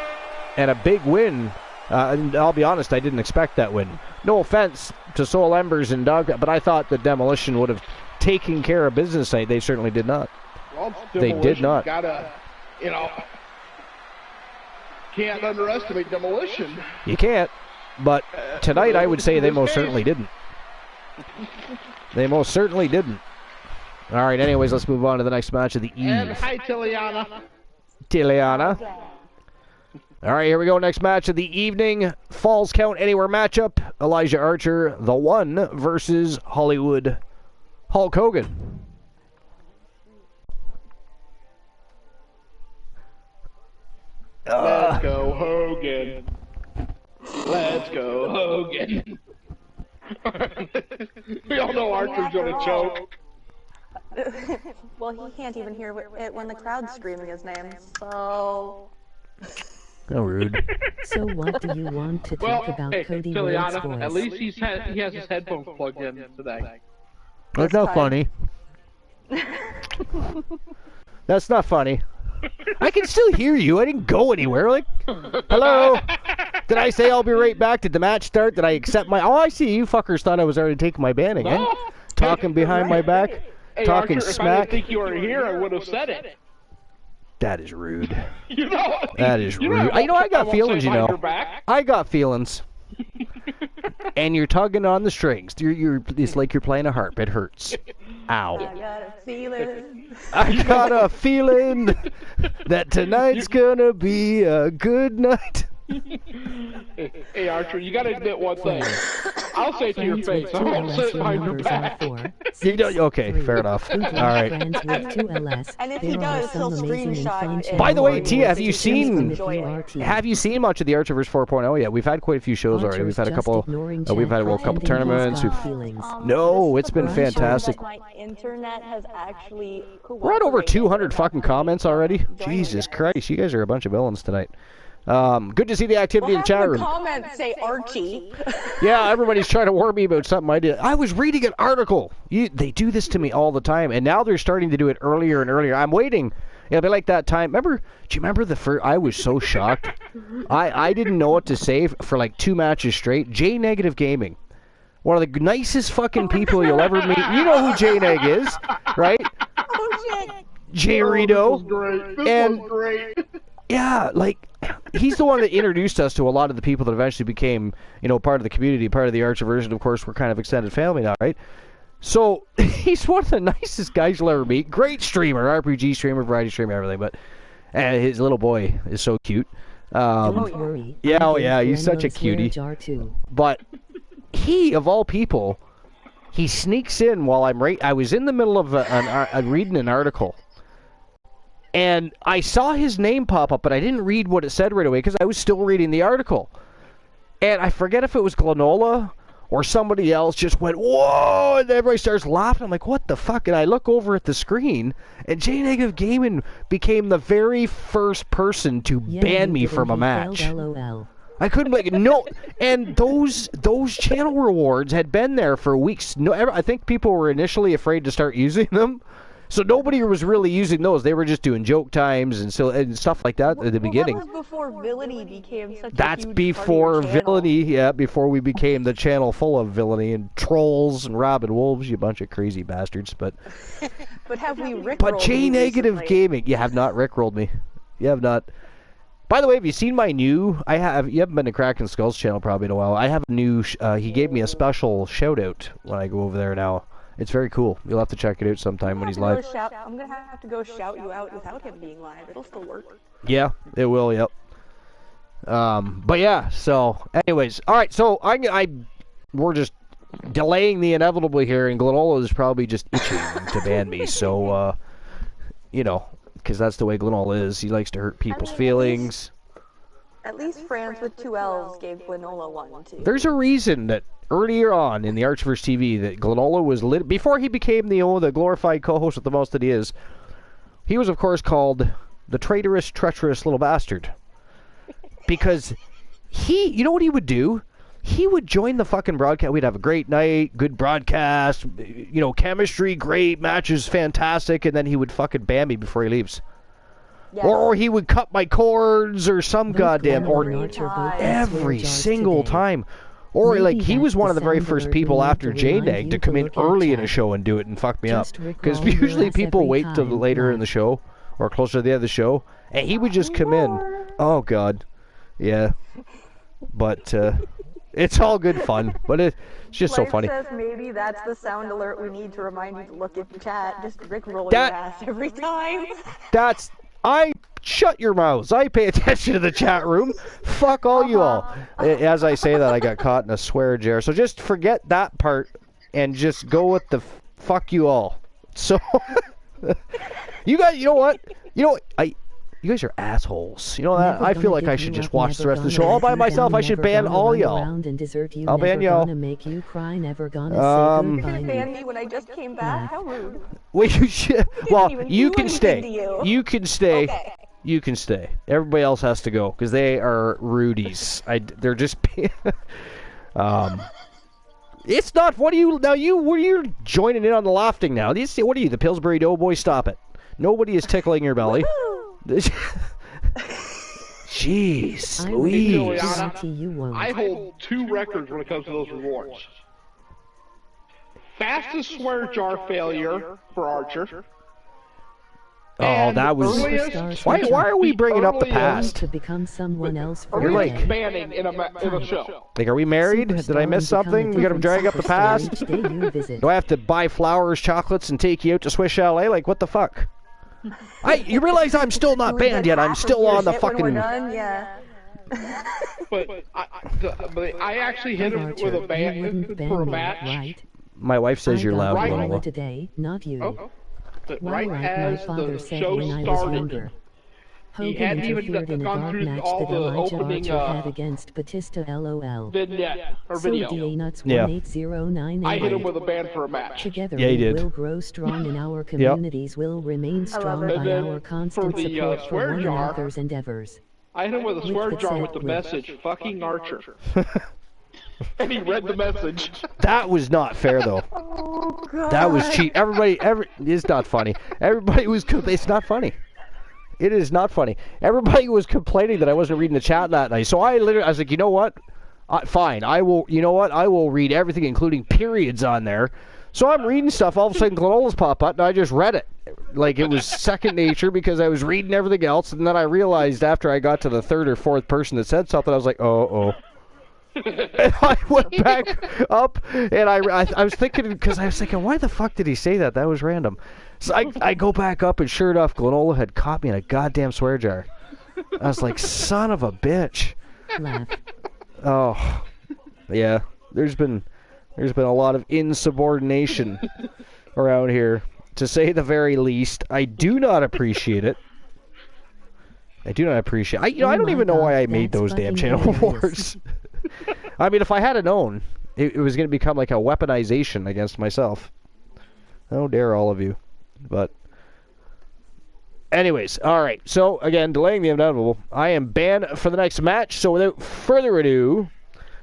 and a big win. And I'll be honest, I didn't expect that win. No offense to Soul Embers and Dog, but I thought that Demolition would have taken care of business. They certainly did not. Well, they did not. Gotta, you know, can't underestimate Demolition. You can't. But tonight, I would say they most certainly didn't. They most certainly didn't. All right, anyways, let's move on to the next match of the eve. And hi, Tiliana. All right, here we go. Next match of the evening. Falls Count Anywhere matchup. Elijah Archer, the One, versus Hollywood Hulk Hogan. Let's go, Hogan. Let's go, Hogan. We all know Archer's gonna choke. Well, he can't even hear it when the crowd's screaming his name, so... How rude. So what do you want to talk about Cody Rhodes' voice? At least he has his headphones plugged in today. That's not funny. That's not funny. I can still hear you. I didn't go anywhere. Like, hello? Did I say I'll be right back? Did the match start? Did I accept my... Oh, I see. You fuckers thought I was already taking my banning, eh? Talking behind my back. Hey, talking Archer, smack. If I didn't think you were here, I would have said it. That is rude. You know, that is rude. I got feelings, you know. I got feelings. And you're tugging on the strings. It's like you're playing a harp. It hurts. Ow. I got a feeling. I got a feeling that tonight's gonna be a good night. Hey Archer, you gotta admit one thing. I'll say it to your face. I won't say it behind your back. Okay, fair enough. All right. And if he does, he'll screenshot it. By the way, Tia, have you seen much of the Archerverse 4.0 yet? We've had quite a few shows already. We've had a couple. We've had a couple tournaments. No, it's been fantastic. My internet has actually. We're at over 200 fucking comments already. Jesus Christ, you guys are a bunch of villains tonight. Good to see the activity in the chat room. Comments say Archie. Yeah, everybody's trying to warn me about something I did. I was reading an article. They do this to me all the time, and now they're starting to do it earlier and earlier. I'm waiting. It'll be like that time. Do you remember the first? I was so shocked. I didn't know what to say for like 2 matches straight. J Negative Gaming. One of the nicest fucking people you'll ever meet. You know who J Neg is, right? Oh, shit. J Rito. This was great. Yeah, like, he's the one that introduced us to a lot of the people that eventually became, part of the community, part of the Archerverse, and of course, we're kind of extended family now, right? So, he's one of the nicest guys you'll ever meet. Great streamer, RPG streamer, variety streamer, everything, but his little boy is so cute. Don't worry. Yeah, he's such a cutie. But he, of all people, he sneaks in while I was in the middle of reading an article. And I saw his name pop up, but I didn't read what it said right away because I was still reading the article. And I forget if it was Glenola or somebody else just went, whoa, and everybody starts laughing. I'm like, what the fuck? And I look over at the screen, and J Negative Gaming became the very first person to ban me from a match. I couldn't no, and those channel rewards had been there for weeks. I think people were initially afraid to start using them. So nobody was really using those. They were just doing joke times and stuff like that at the beginning. That was before Villainy became such That's a huge before part of your Villainy, yeah, before we became the channel full of villainy and trolls and rabid wolves, you bunch of crazy bastards. But But have we rickrolled But J Negative recently? Gaming, you have not rickrolled me. You have not. By the way, have you seen my new? You haven't been to Kraken Skulls channel probably in a while. I have a new. He gave me a special shout out when I go over there now. It's very cool. You'll have to check it out sometime when he's live. I'm gonna have to go shout you out without him being live. It'll still work. Yeah, it will. Yep. But yeah. So, anyways, all right. So we're just delaying the inevitable here, and Glenola is probably just itching to ban me. So, because that's the way Glenola is. He likes to hurt people's feelings. At least France with 2 L's gave Glenola 1 too. There's a reason that earlier on in the Archerverse TV that Glenola was before he became the glorified co-host with the most that he is. He was of course called the traitorous, treacherous little bastard because you know what he would do? He would join the fucking broadcast. We'd have a great night, good broadcast, chemistry, great matches, fantastic, and then he would fucking ban me before he leaves. Yes. Or he would cut my cords or some goddamn every single time. Or he was one of the very first people after J-Neg to come in early in a show and do it and fuck me up. Because usually people wait till later in the show or closer to the end of the show, and he would just come in. Oh god, yeah. But it's all good fun. But it's just so funny. Says maybe that's the sound alert we need to remind you to look at the chat. Just rickroll your ass every time. Shut your mouths. I pay attention to the chat room. Fuck all you all. As I say that, I got caught in a swear jar. So just forget that part and just go with the fuck you all. So, you guys, you know what? You guys are assholes. You know that? I feel like I should just watch the rest of the show all by myself. I should ban all y'all. I'll ban y'all. You can ban me when I just came back. How rude. Well, you should. Well, you can stay. You. You can stay. Okay. You can stay. Everybody else has to go because they are rudies. They're just. It's not. What are you now? You're joining in on the laughing now. What are you, the Pillsbury Doughboy? Stop it. Nobody is tickling your belly. Jeez, Louise. I hold 2 records when it comes to those rewards. Fastest swear jar failure for Archer. Oh, that was. Why are we bringing up the past? To become someone else. You're like banning in a show. Like, are we married? Did I miss something? We gotta drag up the past. Do I have to buy flowers, chocolates, and take you out to Swiss Chalet? Like, what the fuck? You realize I'm still not banned yet. I'm still on the fucking. When we're done, yeah. but I actually hit him with a ban for a match. Right? My wife says you're loud, right Lola. Today, not you. Right my as father the said show when I was started, younger. he Hogan hadn't even interfered in a gone dark through match all that the Elijah opening Archer had against Batista LOL. vignette or So video. DA-Nuts Yeah. 18098. I hit him with a ban for a match. Together Yeah, he we did. will grow strong and our communities will remain strong it. by And then our constant for the, support for swear one jar, another's endeavors. I hit him with a swear the jar set with the with- message, fucking Archer. And he read the message. That was not fair, though. Oh, God. That was cheap. It's not funny. Everybody was. It's not funny. It is not funny. Everybody was complaining that I wasn't reading the chat that night. So I was like, you know what? Fine. I will. You know what? I will read everything, including periods on there. So I'm reading stuff. All of a sudden, Glenola's pop up, and I just read it. Like it was second nature because I was reading everything else, and then I realized after I got to the 3rd or 4th person that said something, I was like, oh. And I went back up, and I was thinking, because I was thinking, why the fuck did he say that? That was random. So I go back up, and sure enough, Glenola had caught me in a goddamn swear jar. I was like, son of a bitch. Laugh. Oh, yeah. There's been a lot of insubordination around here, to say the very least. I do not appreciate it. I do not appreciate. I don't even know why I made those damn channel wars. I mean, if I had known, it was going to become like a weaponization against myself. Oh, dare all of you. But, anyways, all right. So, again, delaying the inevitable. I am banned for the next match. So, without further ado,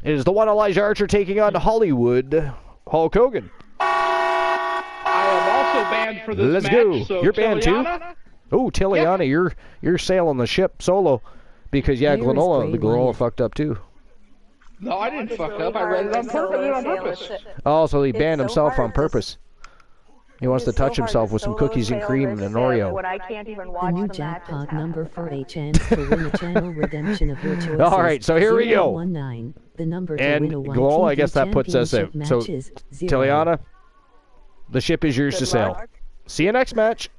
it is the one Elijah Archer taking on Hollywood Hulk Hogan. I am also banned for this Let's match. go. So You're banned too? Tiliana? Oh, Tiliana, you're sailing the ship solo. Because, yeah, There is Glenola Bray Wyatt. fucked up too. No, I didn't fuck up. I read it on purpose. Oh, so he It's banned so himself hard on to purpose. He wants to touch himself with some cookies and cream and an Oreo. When I can't even The watch new the jackpot matches number half the for time. a chance to win a channel redemption of your choices. All right, so here we go. 019, the number to And win a Glenola, I guess that puts us out. championship So, match is 0. Tiliana, the ship is yours to Good sail. luck. See you next match.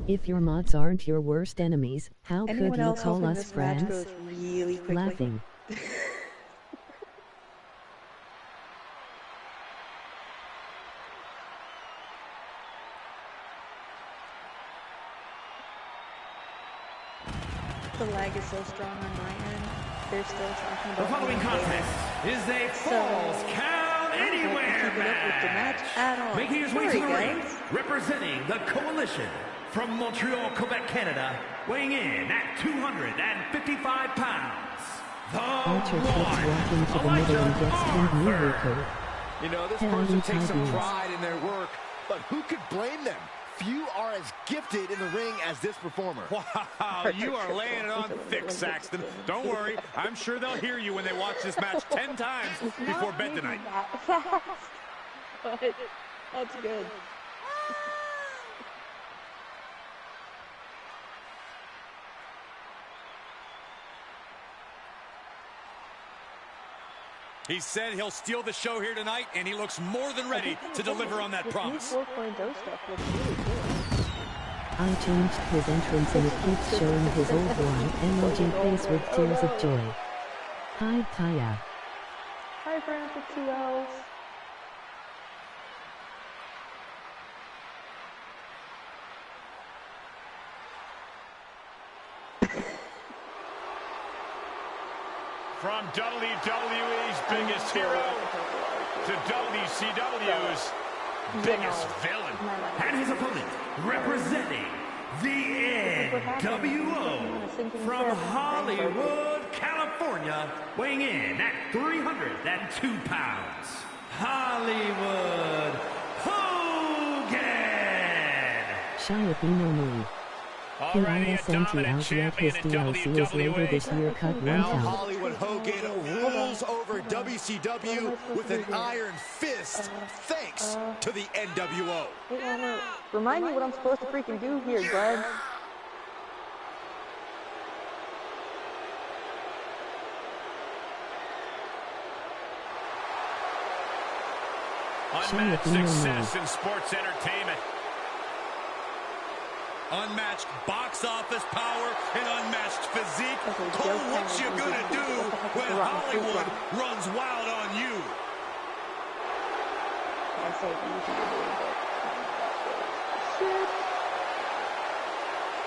If your mods aren't your worst enemies, how Anyone could you else call hoping us this match friends? goes really quickly? Laughing. The lag is so strong on my end. They're still talking about The following contest is a Falls Count Anywhere keep it up with the match at all. Making his way to Sorry, the ring, guys. representing the Coalition from Montreal, Quebec, Canada, weighing in at 255 pounds. The Archer keeps walking to the middle and gets pinned near Rico. You know, this Hey, person I'm takes some Tiberius. pride in their work, but who could blame them? Few are as gifted in the ring as this performer. Wow, you are laying it on thick, Saxton. Don't worry, I'm sure they'll hear you when they watch this match 10 times before bed tonight. That fast. But that's good. He said he'll steal the show here tonight, and he looks more than ready to deliver on that This promise. new 4.0 stuff looks really good. I changed his entrance and it keeps showing his old one emoji face with tears of joy. Hi, Kaya. Hi, friends with 2 L's. From WWE's biggest hero to WCW's biggest villain. And his opponent, representing the NWO from Hollywood, California, weighing in at 302 pounds, Hollywood Hogan! Shiathino PISNT out yet his DLC is later this year. Cut one Now count. Hollywood Hogan rules over WCW with an iron fist thanks to the NWO. Hey, remind me what I'm supposed to freaking do here, Glad. Unmatched success in sports entertainment. Unmatched box office power and unmatched physique. Cole, what you gonna do when Hollywood runs wild on you?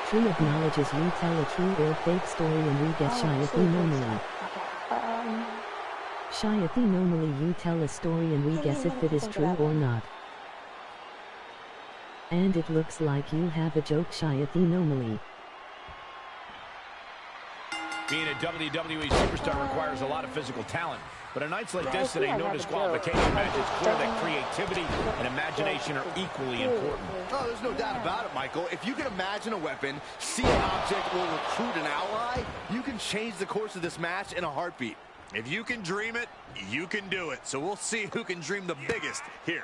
True acknowledges we tell a true or fake story and we get Shiathino. Shiathino, you tell a story and we guess if it is true or not. And it looks like you have a joke, Shiathino. Being a WWE superstar requires a lot of physical talent. But on nights like this, in a no disqualification match, it's clear that creativity and imagination are equally important. Oh, there's no doubt about it, Michael. If you can imagine a weapon, see an object, or recruit an ally, you can change the course of this match in a heartbeat. If you can dream it, you can do it. So we'll see who can dream the biggest here.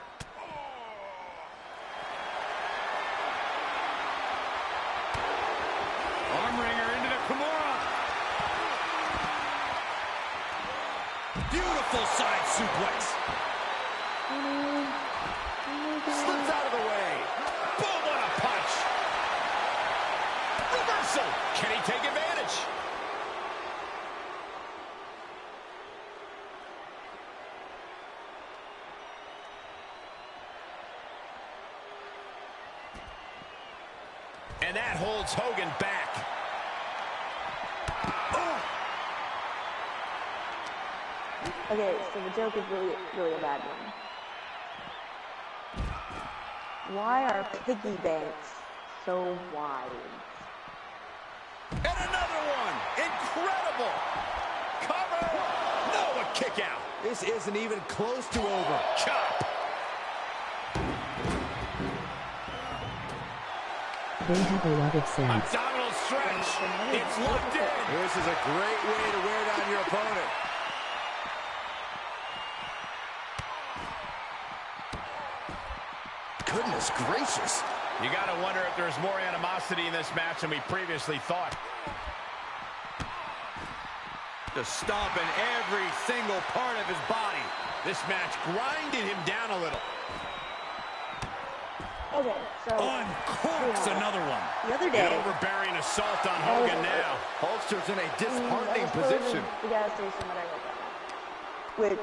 Armringer into the Kimura. Beautiful side suplex. Slips out of the way. Boom, what a punch. Reversal. Can he take advantage? And that holds Hogan back. Oh. Okay, so the joke is really a bad one. Why are piggy banks so wide? And another one. Incredible. Cover. No, a kick out. This isn't even close to over. Chop. They have a lot of sense. Abdominal stretch. It's locked in. This is a great way to wear down your opponent. Goodness gracious. You got to wonder if there's more animosity in this match than we previously thought. Just stomping every single part of his body. This match grinded him down a little. Okay, so Uncorks another one. the other An day, overbearing assault on Hogan now. Hulkster's in a disheartening I was position. in the gas station that I work at, which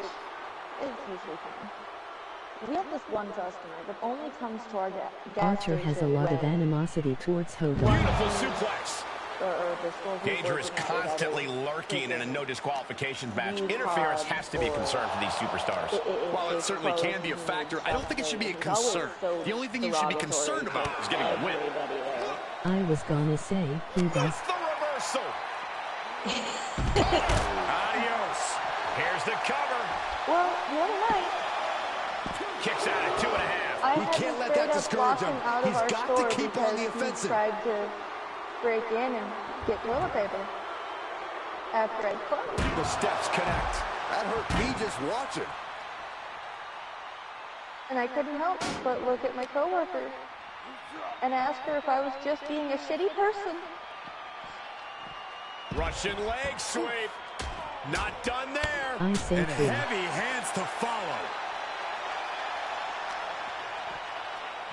is usually fine. We have this one customer that only comes to our gas Archer station has a lot of when animosity towards Hogan. Beautiful suplex. Danger is constantly lurking in a no disqualifications match. Interference has to be a concern for these superstars. While it certainly can be a factor, I don't think it should be a concern. The only thing you should be concerned about is getting a win. I was gonna say, he does. That's the reversal. Adios. Here's the cover. Well, the other night, Kicks out at 2.5. We can't let that discourage him. He's got to keep on the offensive. He tried to break in and get toilet paper after I closed. The steps connect. That hurt me just watching. And I couldn't help but look at my coworker and ask her if I was just being a shitty person. Russian leg sweep. Not done there. I say And true. heavy hands to follow.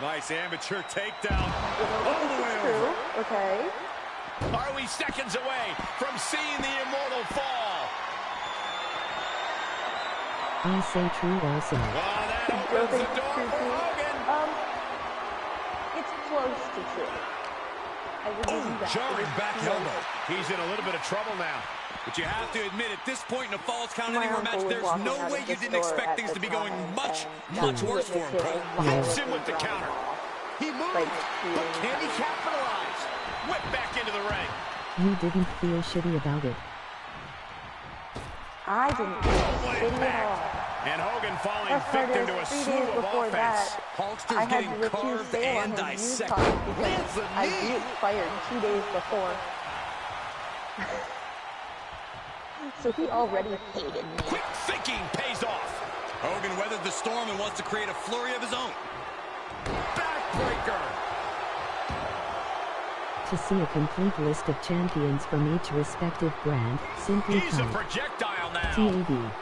Nice amateur takedown. All the way True, over. okay. Are we seconds away from seeing the immortal fall? I say true also. Well, that opens the door for Hogan. It's close to true. I would give you that. Jarring back elbow. He's in a little bit of trouble now. But you have to admit, at this point in a Falls Count Anywhere match, there's no way you didn't expect things to be going much worse for him, Cole. Hits him with the counter. He moved, but can he capitalize? Whip back into the ring. You didn't feel shitty about it. I didn't feel shitty at all. And Hogan falling victim to a slew of offense. Hulkster's getting carved and dissected. I beat fired 2 days before. So he already hated me. Quick thinking pays off. Hogan weathered the storm and wants to create a flurry of his own. Backbreaker. To see a complete list of champions from each respective brand, simply He's a type projectile now. TAB,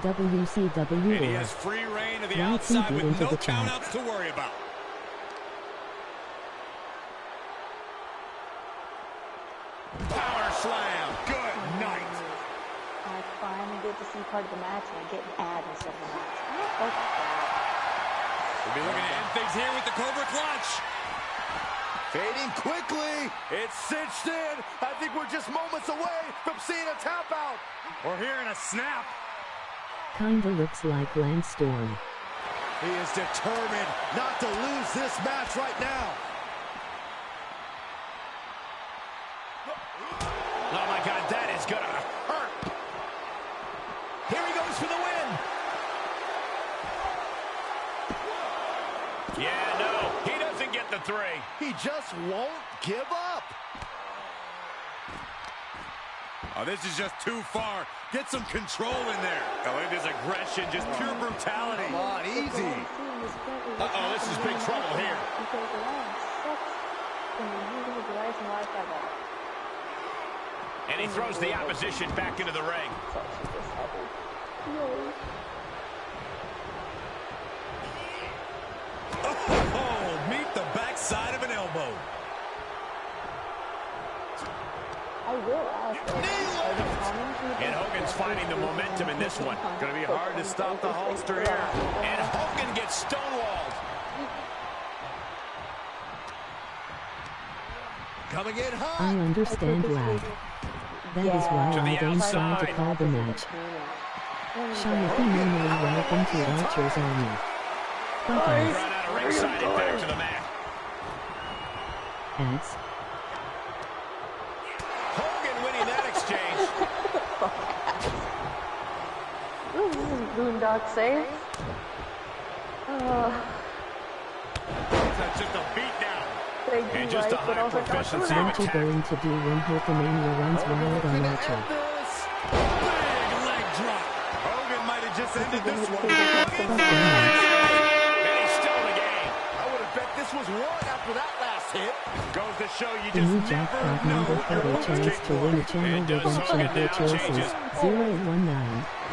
WCW, And he has free reign of the outside with no countouts to worry about. Power slam. Good night. I finally get to see part of the match and I get mad instead of the match. I don't like that. We'll be looking to end things here with the Cobra Clutch. Fading quickly. It's cinched in. I think we're just moments away from seeing a tap out. We're hearing a snap. Kinda looks like Lance Storm. He is determined not to lose this match right now. Oh my God, that is gonna hurt. Here he goes for the win. Yeah, no, he doesn't get the 3. He just won't give up. Oh, this is just too far. Get some control in there. Oh, look at his aggression, just pure brutality. Come on, easy. Uh-oh, this is big trouble here. And he throws the opposition back into the ring. Oh, meet the backside of an elbow. I will ask. And Hogan's finding the momentum in this one. Going to be hard to stop the Hulkster here. And Hogan gets stonewalled. Coming in hot. I understand lag. That is why I don't try to call the match. Shayati normally welcome to Archer's Army. Bye guys. Run out of ringside and back to the mat. Ads. Hogan winning that exchange. This is Boondock safe. That's just a beatdown. And just a high proficiency What you going to do when Hulkamania runs wild on Archer? Big leg drop. Hogan might have just ended this one. Fuck the match. And he's still in the game. I would have bet this was won after that last hit. Goes to show you The just new never jackpot know number what for your the opponent's chance to capable win a of. channel And does redemption Hogan of their now choices. changes. 019.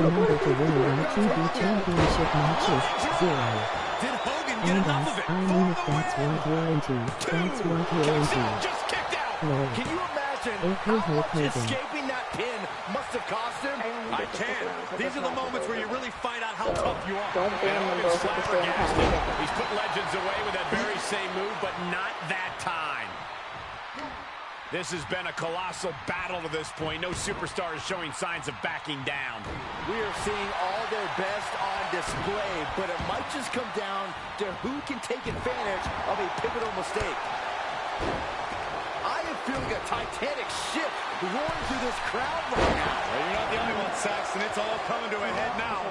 The number to win a Raw TV championship match is 0. Did Hogan get And enough of it? I mean if that's what you're into, that's what you're into. Just kicked out. Lol. Can you imagine Okay, how Hulk much Hogan. escaping that pin must have cost him? I can. These are the moments where you really find out how tough you are. Don't ban them And both at the same flabbergasted. time. He's put legends away with that very same move, but not that time. This has been a colossal battle to this point. No superstar is showing signs of backing down. We are seeing all their best on display, but it might just come down to who can take advantage of a pivotal mistake. I am feeling a titanic ship roaring through this crowd right now. Well, you're not the only one, Saxton. It's all coming to a head now.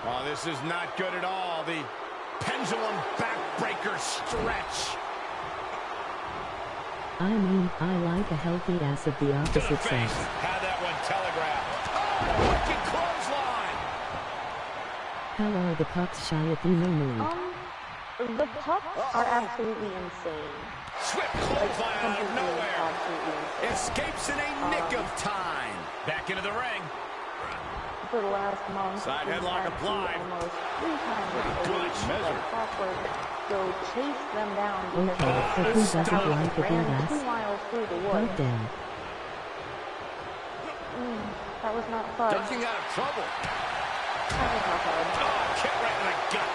Oh, this is not good at all. The pendulum backbreaker stretch. I mean, I like a healthy ass of the To the opposite face. sex. Had that one telegraphed. Oh, wicked clothesline. How are the pucks Shayati normally? The pups are absolutely insane. Swift clothesline out of Completely, nowhere. absolutely insane. Escapes in a nick of time. Back into the ring. For the last month, Side we've headlock had to applied. almost 3 times a Good week, measure. like clockwork, go chase them down because Okay, but who they doesn't like a big ran ass? 2 miles through the God woods. damn. That was not fun. Ducking out of trouble. That was not fun. Oh, kick right in the gut.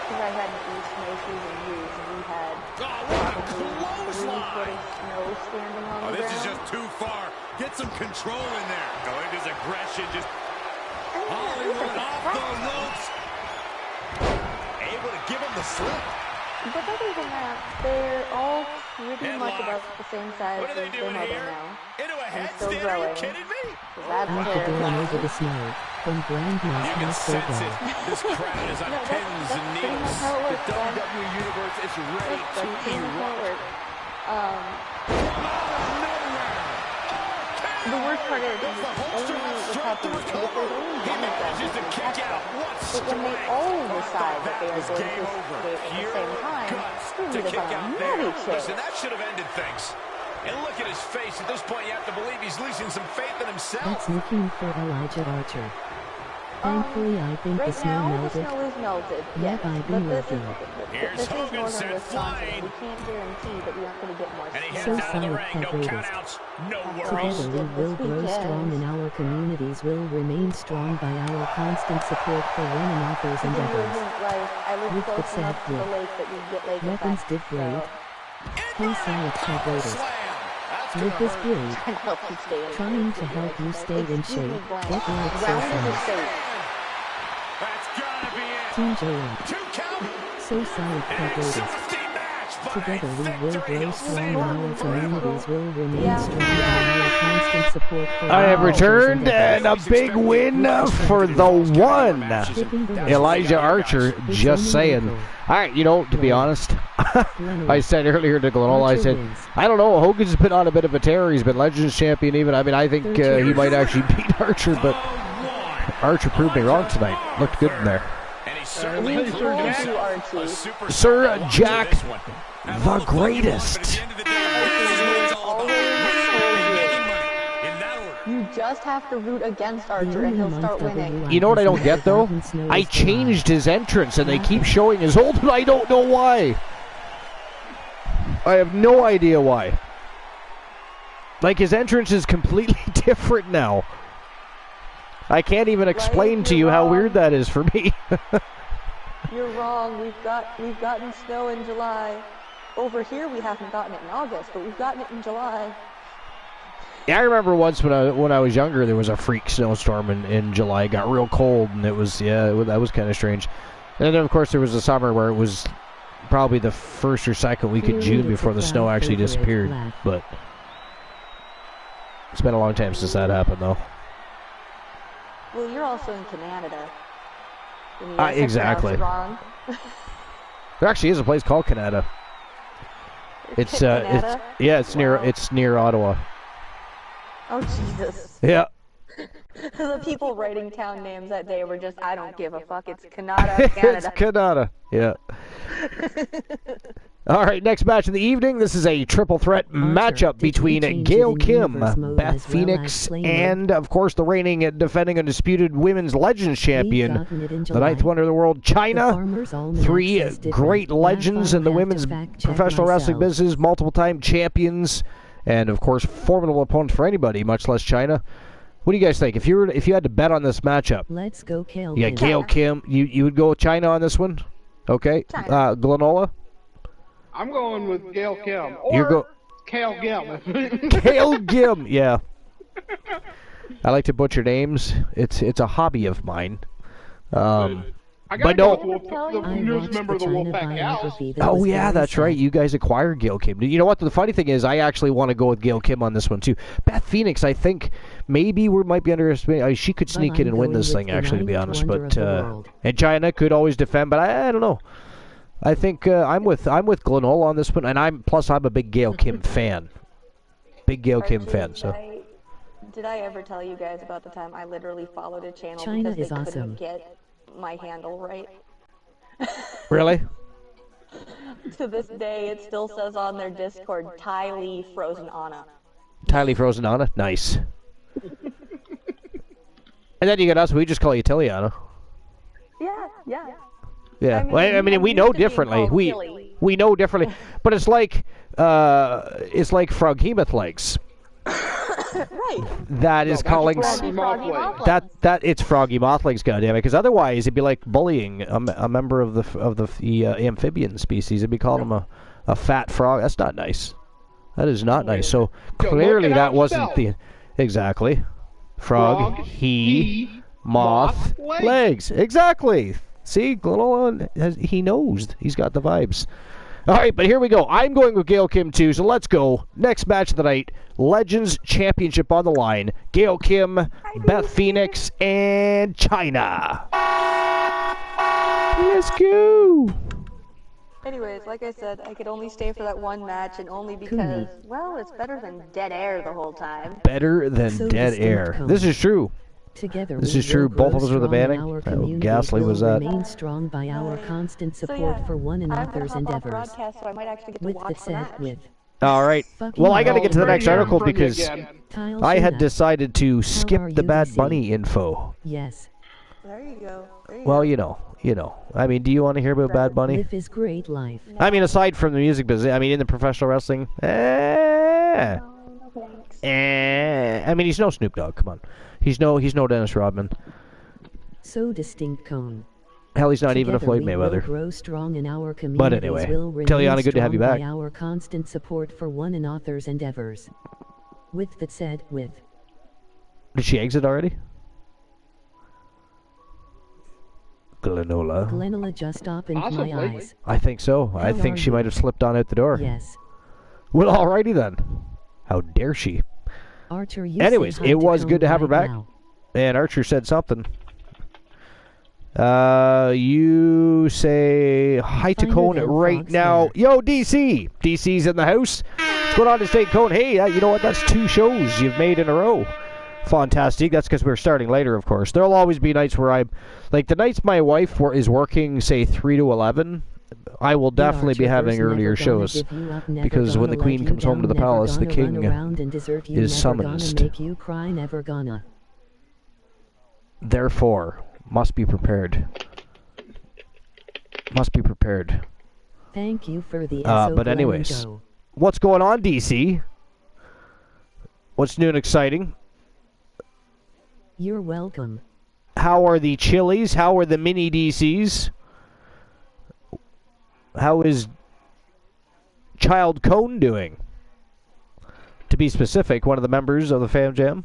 because I hadn't used snowshoes in years, and we had probably 3 foot of snow standing on the ground. This is just too far. Get some control in there. Going his aggression, just Hollywood off the ropes. Able to give him the slip. But other than that, they're all pretty much about the same size as their mother now. Into a And still headstand, are you growing. kidding me? So that's After fair. going over the snow, from grandma's You can house sense they it. go. This crowd is on No, pins that's and pretty much needles. how it The works, Glenn. WWE Universe is ready That's to pretty much how it erupt. works. The worst part is only what's happening is if there's only one of them who can catch them. But when they all decide that they are going to escape at the same time, screw the money Listen, chair. that should have ended things. And look at his face. At this point, you have to believe he's losing some faith in himself. That's looking for Elijah Archer. Thankfully, I think the Right snow now, the melted. snow is melted. Yep, I've been but looking. Here's this is Hogan northern sent Wisconsin. flying. We can't guarantee that we aren't going to get more And he snow. heads So down the solid ring. No Cowboys. countouts. No worries. Together we will grow strong and our communities will remain strong by our constant support for one another's The thing endeavors. isn't, like, I live With the close sad enough to the flip. lake that we get lake Weapons effect, did great. so How solid Cowboys. With this build, trying to help you stay in trying shape. to help you stay in Excuse me, shape. Glenn. Get like so Round is solid. safe. That's gotta be it. Team Joey. 2 count. So solid Cowboys. Exhausting match, but Together we will victory. grow He'll strong save and her our forever. communities will remain Yeah. strong by our constant support for I have one another's returned endeavors. and a big win for the one. Elijah Archer, just saying. All right, you know, to be honest, I said earlier to Glenn, I said, I don't know, Hogan's been on a bit of a tear. He's been Legends champion even. I mean, I think he might actually beat Archer, but Archer proved me wrong tonight. Looked good in there. And he certainly We proved told himself you, a Archie. superstar Sir to Jack, this one. the greatest. But at the end of the day, this is what it's all about. Winning and making money. In that order. You just have to root against The Archer and only he'll month start winning. WI You know what I don't has get, though? gotten snow I is July. changed his entrance, and they keep showing his old, and I don't know why. I have no idea why. Like, his entrance is completely different now. I can't even explain to you how weird that is for me. You're wrong. We've gotten snow in July. Over here, we haven't gotten it in August, but we've gotten it in July. Yeah, I remember once when I was younger, there was a freak snowstorm in July. It got real cold, and that was kind of strange. And then, of course, there was a summer where it was probably the first or second week of June before the snow actually disappeared. But it's been a long time since that happened, though. Well, you're also in Canada. And yes, I Exactly. pronounced it wrong. There actually is a place called Canada. Canada? It's near Ottawa. Oh, Jesus. Yeah. The people writing town names that day were just, I don't give a fuck. It's Canada, Canada. It's Canada. Yeah. All right, next match of the evening. This is a triple threat matchup between Gail Kim, Beth Phoenix, and, of course, the reigning and defending undisputed women's Legends champion, the ninth wonder of the world, Chyna. Three great legends in the women's professional wrestling business, multiple-time champions, and, of course, formidable opponents for anybody, much less Chyna. What do you guys think? If you had to bet on this matchup, Let's go, Gail. yeah, Gail Kim. You would go with Chyna on this one? Okay. Glenola? I'm going with Gail Kim. You're Or Kale Gim. Gail Kim, yeah. I like to butcher names. It's a hobby of mine. I But gotta no. go with the I newest watched member of the Chyna Wolfpack Gals. biography that Oh was yeah, very that's right. sad. You guys acquired Gail Kim. You know what? The funny thing is, I actually want to go with Gail Kim on this one too. Beth Phoenix, I think maybe we might be underestimating. She could sneak in and win this thing, actually, to be honest. But and Chyna could always defend, but I don't know. I think I'm with Glenola on this one, and I'm a big Gail Kim fan. Big Gail Kim fan. So. Did I ever tell you guys about the time I literally followed a channel Chyna because is they awesome. couldn't get my handle right? Really? To this day, it still says on their Discord, Ty Lee Frozen Anna. Tylee Frozen Anna? Nice. And then you got us, we just call you Tiliana. Yeah. Yeah. I mean, we I'm know used to being differently. called We Tilly. we know differently. But it's like Froghemoth legs. Right. that is calling that it's Froggy Mothlegs, goddammit. Because otherwise, it'd be like bullying a member of the amphibian species. It'd be calling him a fat frog. That's not nice. That is not nice. So clearly, that wasn't the exactly frog. He moth legs. Exactly. See, little he knows. He's got the vibes. All right, but here we go. I'm going with Gail Kim, too, so let's go. Next match of the night, Legends Championship on the line. Gail Kim, Beth Phoenix, and Chyna. Let's go. Anyways, like I said, I could only stay for that one match, and only because, well, it's better than dead air the whole time. Better than dead air. This is true. Together this is true. Both of us were the banning. Ghastly was that. Remain strong by our constant support for one another's endeavors. All right. Well, I got to get to the next article because I had decided to skip the Bad Bunny info. Yes. There you go. Well, you know. I mean, do you want to hear about Bad Bunny? Life is great life. I mean, aside from the music business, I mean, in the professional wrestling, I mean, he's no Snoop Dogg. Come on. He's no Dennis Rodman. So distinct cone. Hell, he's not even a Floyd Mayweather. Grow strong in our but anyway, Teliana, good to have you back. By our constant support for one another's endeavors. With that said, Did she exit already? Glenola just opened my eyes. I think so. I think she might have slipped on out the door. Yes. Well, alrighty then. How dare she? Archer, anyways, it was good to have her back. Now. And Archer said something. You say hi to Cone right now. Yo, DC! DC's in the house. What's going on to State Cone? Hey, you know what? That's 2 shows you've made in a row. Fantastic. That's because we're starting later, of course. There'll always be nights where the nights my wife is working, say, 3 to 11, I will definitely be having earlier shows, because when the queen comes home to the palace, the king is summoned. Therefore, must be prepared. Must be prepared. Thank you for the but anyways, what's going on, DC? What's new and exciting? You're welcome. How are the Chili's? How are the mini DCs? How is Child Cone doing? To be specific, one of the members of the Fam Jam.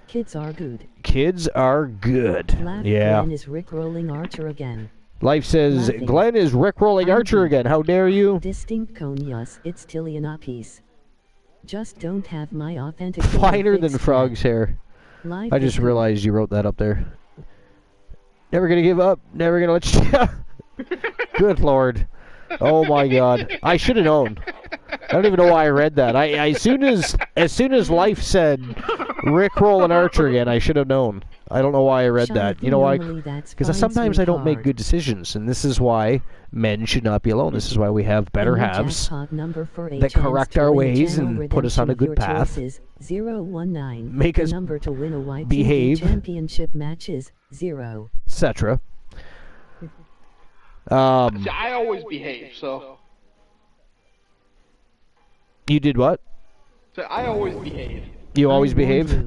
Kids are good. Kids are good. Yeah. Glenn is rickrolling Archer again. Life says, Glenn is rickrolling Archer again. How dare you? Distinct Cone, yes, it's Tiliana piece. Just don't have my authentic. Finer than Frog's hair. Life I just realized you wrote that up there. Never gonna give up. Never gonna let you. Good Lord. Oh my God. I should have known. I don't even know why I read that. As soon as Life said Rickroll and Archer again, I should have known. I don't know why I read that. You know why? Because sometimes I don't make good decisions, and this is why men should not be alone. This is why we have better halves that correct our ways and put us on a good path. 019. Make us number to win a behave. Championship matches 0. Etc. I always behave, so. You did what? So I always behave. You always behave?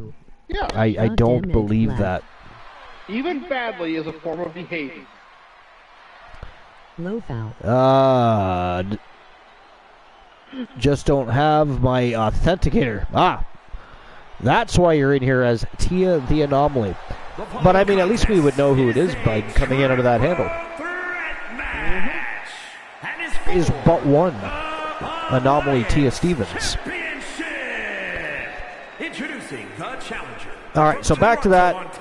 Yeah. I don't believe that. Even badly is a form of behaving. Low foul. Just don't have my authenticator. That's why you're in here as Tia the Anomaly. But I mean, at least we would know who it is by coming in under that handle. Is but one Anomaly Tia Stevens. Introducing the challenger. All right, so back to that.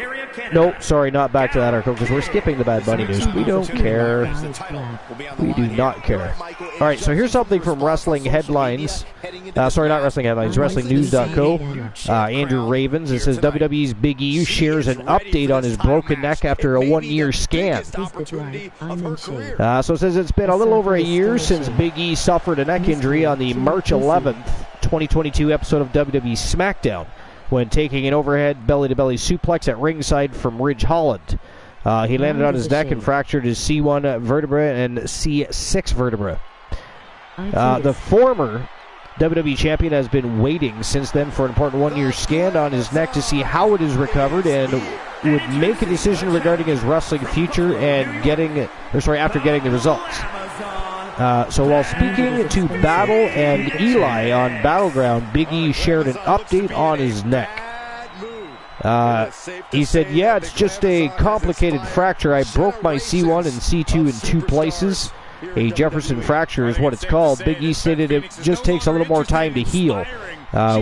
No, sorry, not back to that article, because we're skipping the Bad Bunny news. We don't care. We do not care. All right, so here's something from Wrestling Headlines. Sorry, not Wrestling Headlines, WrestlingNews.co. Andrew Ravens. It says WWE's Big E shares an update on his broken neck after a 1-year scan. So it says it's been a little over a year since Big E suffered a neck injury on the March 11th, 2022 episode of WWE SmackDown, when taking an overhead belly-to-belly suplex at ringside from Ridge Holland. He landed on his neck and fractured his C1 vertebra and C6 vertebra. The former WWE Champion has been waiting since then for an important 1-year scan on his neck to see how it is recovered and would make a decision regarding his wrestling future and after getting the results. So while speaking to Battle and Eli on Battleground, Big E shared an update on his neck. He said, yeah, it's just a complicated fracture. I broke my C1 and C2 in 2 places. A Jefferson fracture is what it's called. Big E stated it just takes a little more time to heal.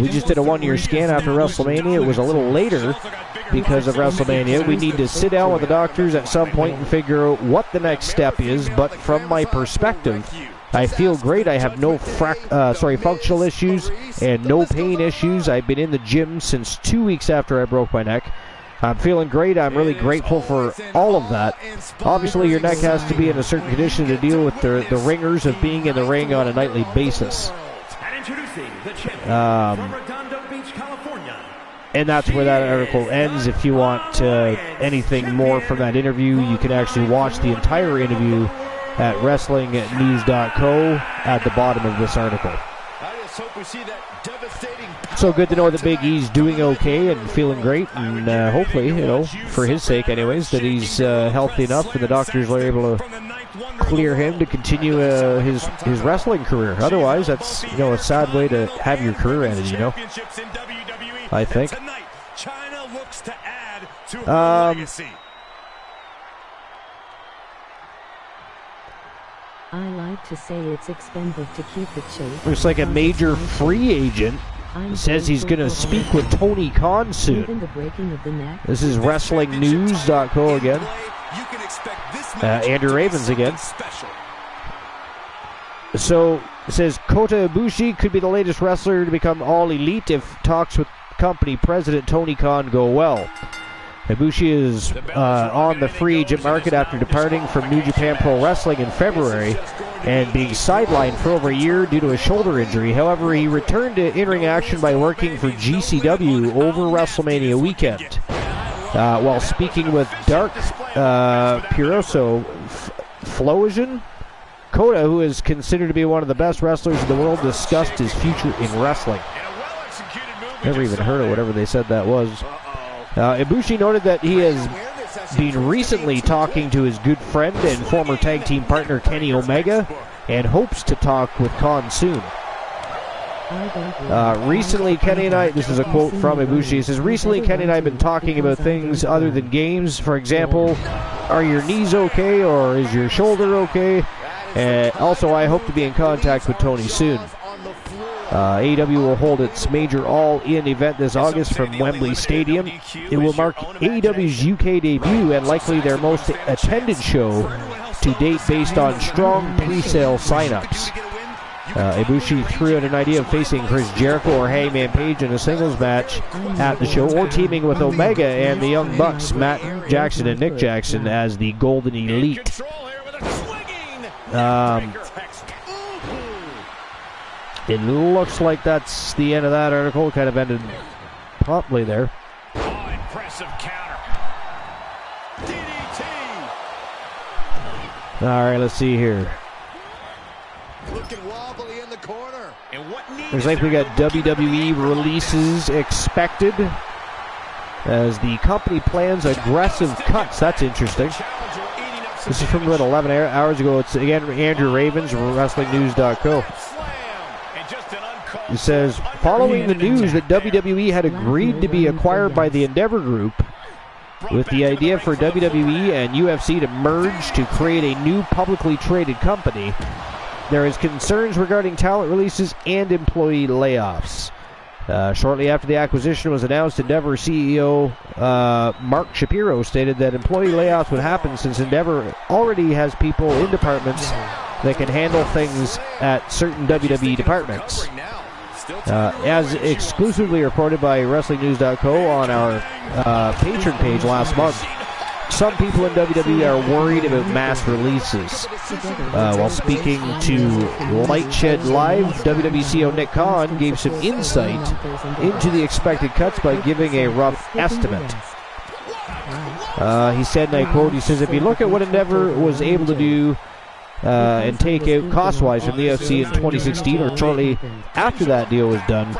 We just did a 1-year scan after WrestleMania. It was a little later because of WrestleMania. We need to sit down with the doctors at some point and figure out what the next step is. But from my perspective, I feel great. I have no functional issues and no pain issues. I've been in the gym since 2 weeks after I broke my neck. I'm feeling great. I'm really grateful for all of that. Obviously, your neck has to be in a certain condition to deal with the ringers of being in the ring on a nightly basis. And that's where that article ends. If you want anything more from that interview, you can actually watch the entire interview at WrestlingNews.co at the bottom of this article. So good to know that Big E's doing okay and feeling great, and hopefully, for his sake anyways, that he's healthy enough and the doctors are able to clear him to continue his wrestling career. Otherwise, that's a sad way to have your career ended, I think. I like to say it's expensive to keep it cheap. Looks like a major free agent says he's going to speak with Tony Khan soon. This is WrestlingNews.co again. Andrew Ravens again. So it says Kota Ibushi could be the latest wrestler to become all elite if talks with company president Tony Khan go well. Ibushi is on the free agent market after departing from New Japan Pro Wrestling in February and being sidelined for over a year due to a shoulder injury. However, he returned to in-ring action by working for GCW over WrestleMania weekend. While speaking with Dark Puroso Flosion, Kota, who is considered to be one of the best wrestlers in the world, discussed his future in wrestling. Never even heard of whatever they said that was. Ibushi noted that he has been recently talking to his good friend and former tag team partner Kenny Omega and hopes to talk with Khan soon. Recently, Kenny and I, this is a quote from Ibushi, he says, recently Kenny and I have been talking about things other than games. For example, are your knees okay or is your shoulder okay? Also, I hope to be in contact with Tony soon. AEW will hold its major all-in event this August from Wembley Stadium. It will mark AEW's UK debut and likely their most attended show to date based on strong pre-sale sign-ups. Ibushi threw out an idea of facing Chris Jericho or Hangman Page in a singles match at the show, or teaming with Omega and the Young Bucks, Matt Jackson and Nick Jackson, as the Golden Elite. It looks like that's the end of that article. Kind of ended promptly there. Oh, impressive counter. DDT. All right, let's see here. Looking wobbly in the corner. And what looks like we got WWE releases expected as the company plans aggressive cuts. That's interesting. This is from about 11 hours ago. It's again Andrew Ravens, WrestlingNews.co. It says, following the news that WWE had agreed to be acquired by the Endeavor Group, with the idea for WWE and UFC to merge to create a new publicly traded company, there is concerns regarding talent releases and employee layoffs. Shortly after the acquisition was announced, Endeavor CEO Mark Shapiro stated that employee layoffs would happen since Endeavor already has people in departments that can handle things at certain WWE departments. As exclusively reported by WrestlingNews.co on our patron page last month, some people in WWE are worried about mass releases. While speaking to Lightshed Live, WWE CEO Nick Khan gave some insight into the expected cuts by giving a rough estimate. He said, and I quote, he says, if you look at what Endeavor was able to do and take out cost-wise from the UFC in 2016, or shortly after that deal was done.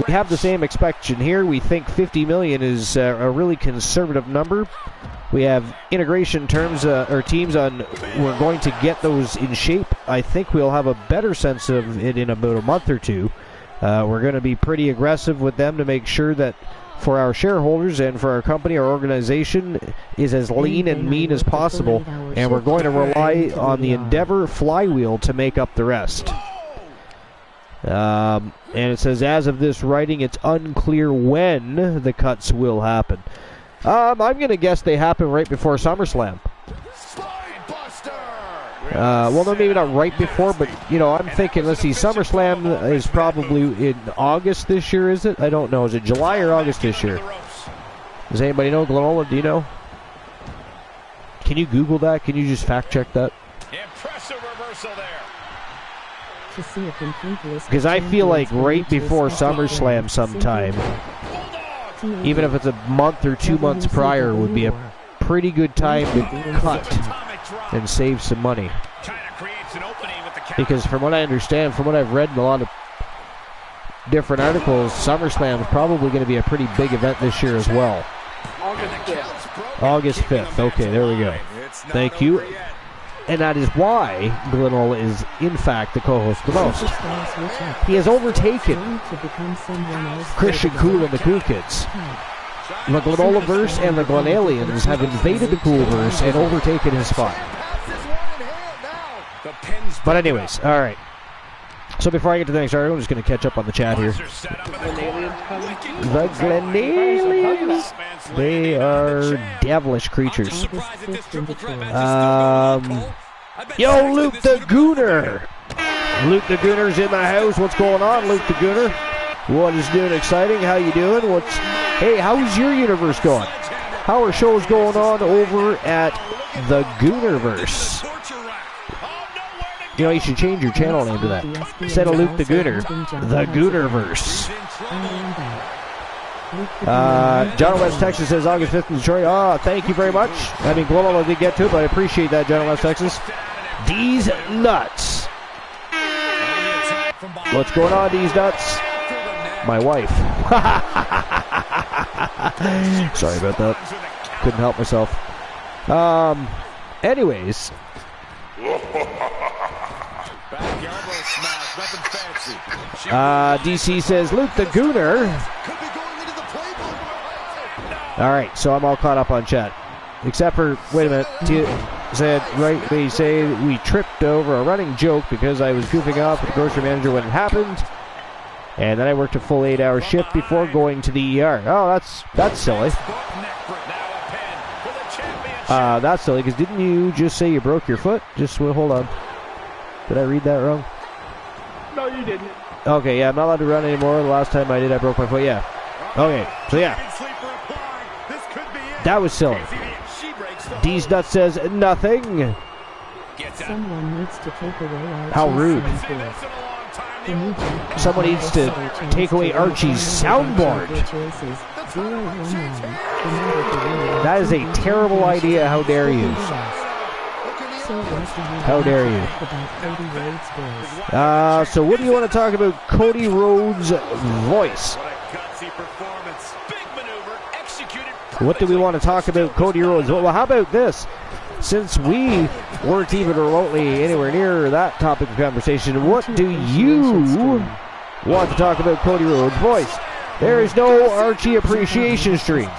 We have the same expectation here. We think $50 million is a really conservative number. We have integration terms or teams on. We're going to get those in shape. I think we'll have a better sense of it in about a month or two. We're going to be pretty aggressive with them to make sure that for our shareholders and for our company, our organization is as lean and mean as possible, and we're going to rely on the Endeavor flywheel to make up the rest. And it says, as of this writing, it's unclear when the cuts will happen. I'm going to guess they happen right before SummerSlam. Well, no, maybe not right before, but, you know, I'm thinking, let's see, SummerSlam is probably in August this year, is it? I don't know. Is it July or August this year? Does anybody know? Glenola, do you know? Can you Google that? Can you just fact check that? Impressive reversal there. Because I feel like right before SummerSlam sometime, even if it's a month or 2 months prior, would be a pretty good time to cut and save some money. Because from what I understand, from what I've read in a lot of different articles, SummerSlam is probably going to be a pretty big event this year as well. August 5th. Okay, there we go. Thank you. And that is why Glenola is, in fact, the co-host the most. He has overtaken Christian Cool and the Cool Kids. The Glenola-verse and the Glenalians have invaded the Cool-verse and overtaken his spot. But anyways, all right. So before I get to the next article, I'm just going to catch up on the chat here. The Glenalians. They are devilish creatures. Yo, Luke the Gooner. Luke the Gooner's in the house. What's going on, Luke the Gooner? What is doing exciting? How you doing? Hey, how's your universe going? How are shows going on over at the Goonerverse? You know, you should change your channel name to that. Instead of Luke the Gooner, the Goonerverse. John West, Texas says August 5th in Detroit. Oh, thank you very much. I mean, Global did get to it, but I appreciate that, John West, Texas. D's Nuts. What's going on, D's Nuts? My wife. Sorry about that. Couldn't help myself. Anyways. DC says Luke the Gooner. Alright, so I'm all caught up on chat. Except for, wait a minute, said, right, they say we tripped over a running joke because I was goofing off with the grocery manager when it happened. And then I worked a full 8-hour shift before going to the ER. Oh, that's silly. That's silly, because didn't you just say you broke your foot? Just, well, hold on. Did I read that wrong? No, you didn't. Okay, yeah, I'm not allowed to run anymore. The last time I did, I broke my foot, yeah. Okay, so yeah. That was silly. D's Nuts says nothing. Someone needs to take away Archie's How rude. soundboard. Someone needs to take away Archie's soundboard. That is a terrible idea. How dare you? How dare you? So what do you want to talk about Cody Rhodes' voice? What do we want to talk about Cody Rhodes? Well, how about this? Since we weren't even remotely anywhere near that topic of conversation, what do you want to talk about Cody Rhodes' voice? There is no Archie appreciation stream.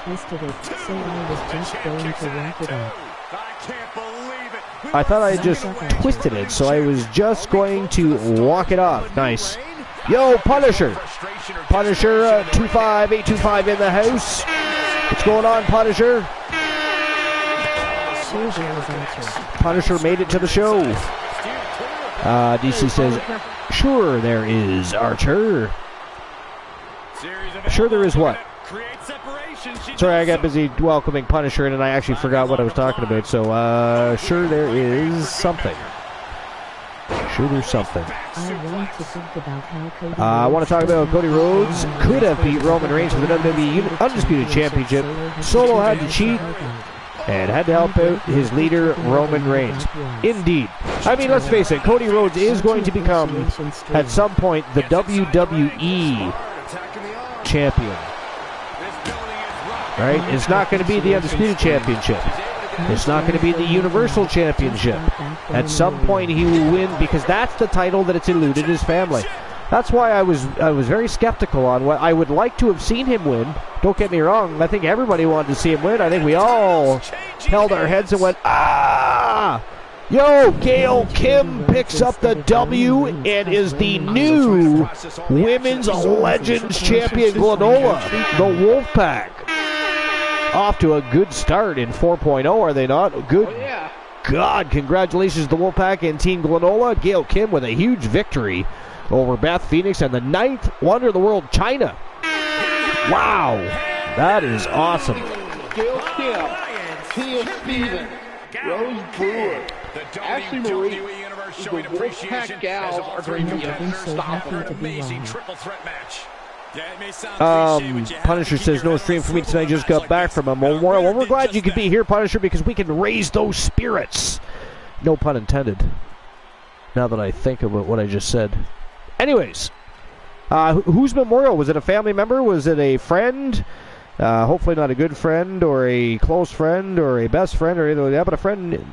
I thought I just twisted it, so I was just going to walk it off. Nice. Yo, Punisher. Punisher 25825 in the house. What's going on, Punisher? Punisher made it to the show. DC says, sure there is, Archer. Sure there is what? Sorry, I got busy welcoming Punisher and I actually forgot what I was talking about. So, sure there is something. Sure there's something. I want to talk about Cody Rhodes could have beat Roman Reigns for the WWE Undisputed Championship. Solo had to cheat and had to help out his leader, Roman Reigns. Indeed. I mean, let's face it, Cody Rhodes is going to become, at some point, the WWE champion. Right? It's not going to be the Undisputed Championship. It's not going to be the Universal Championship. At some point, he will win, because that's the title that it's eluded his family. That's why I was very skeptical on what I would like to have seen him win. Don't get me wrong. I think everybody wanted to see him win. I think we all held our heads and went, ah! Yo, Gail Kim picks up the W and is the new Women's Legends Champion. Glenola, the Wolfpack. Off to a good start in 4.0, are they not? Good. Oh, yeah. God, congratulations to the Wolfpack and Team Glenola. Gail Kim with a huge victory over Beth Phoenix and the 9th wonder of the world, China. Wow, that is awesome. Gail Kim, Tia Stevens, Rose Brewer, Ashley Marie, the Wolfpack gals are going to be unstoppable. Amazing triple threat match. Yeah, it may sound Punisher says, no stream for me tonight, just got back from a memorial. Well, we're glad you could be here, Punisher, because we can raise those spirits. No pun intended. Now that I think about what I just said. Anyways, whose memorial? Was it a family member? Was it a friend? Hopefully not a good friend or a close friend or a best friend or either that, but a friend,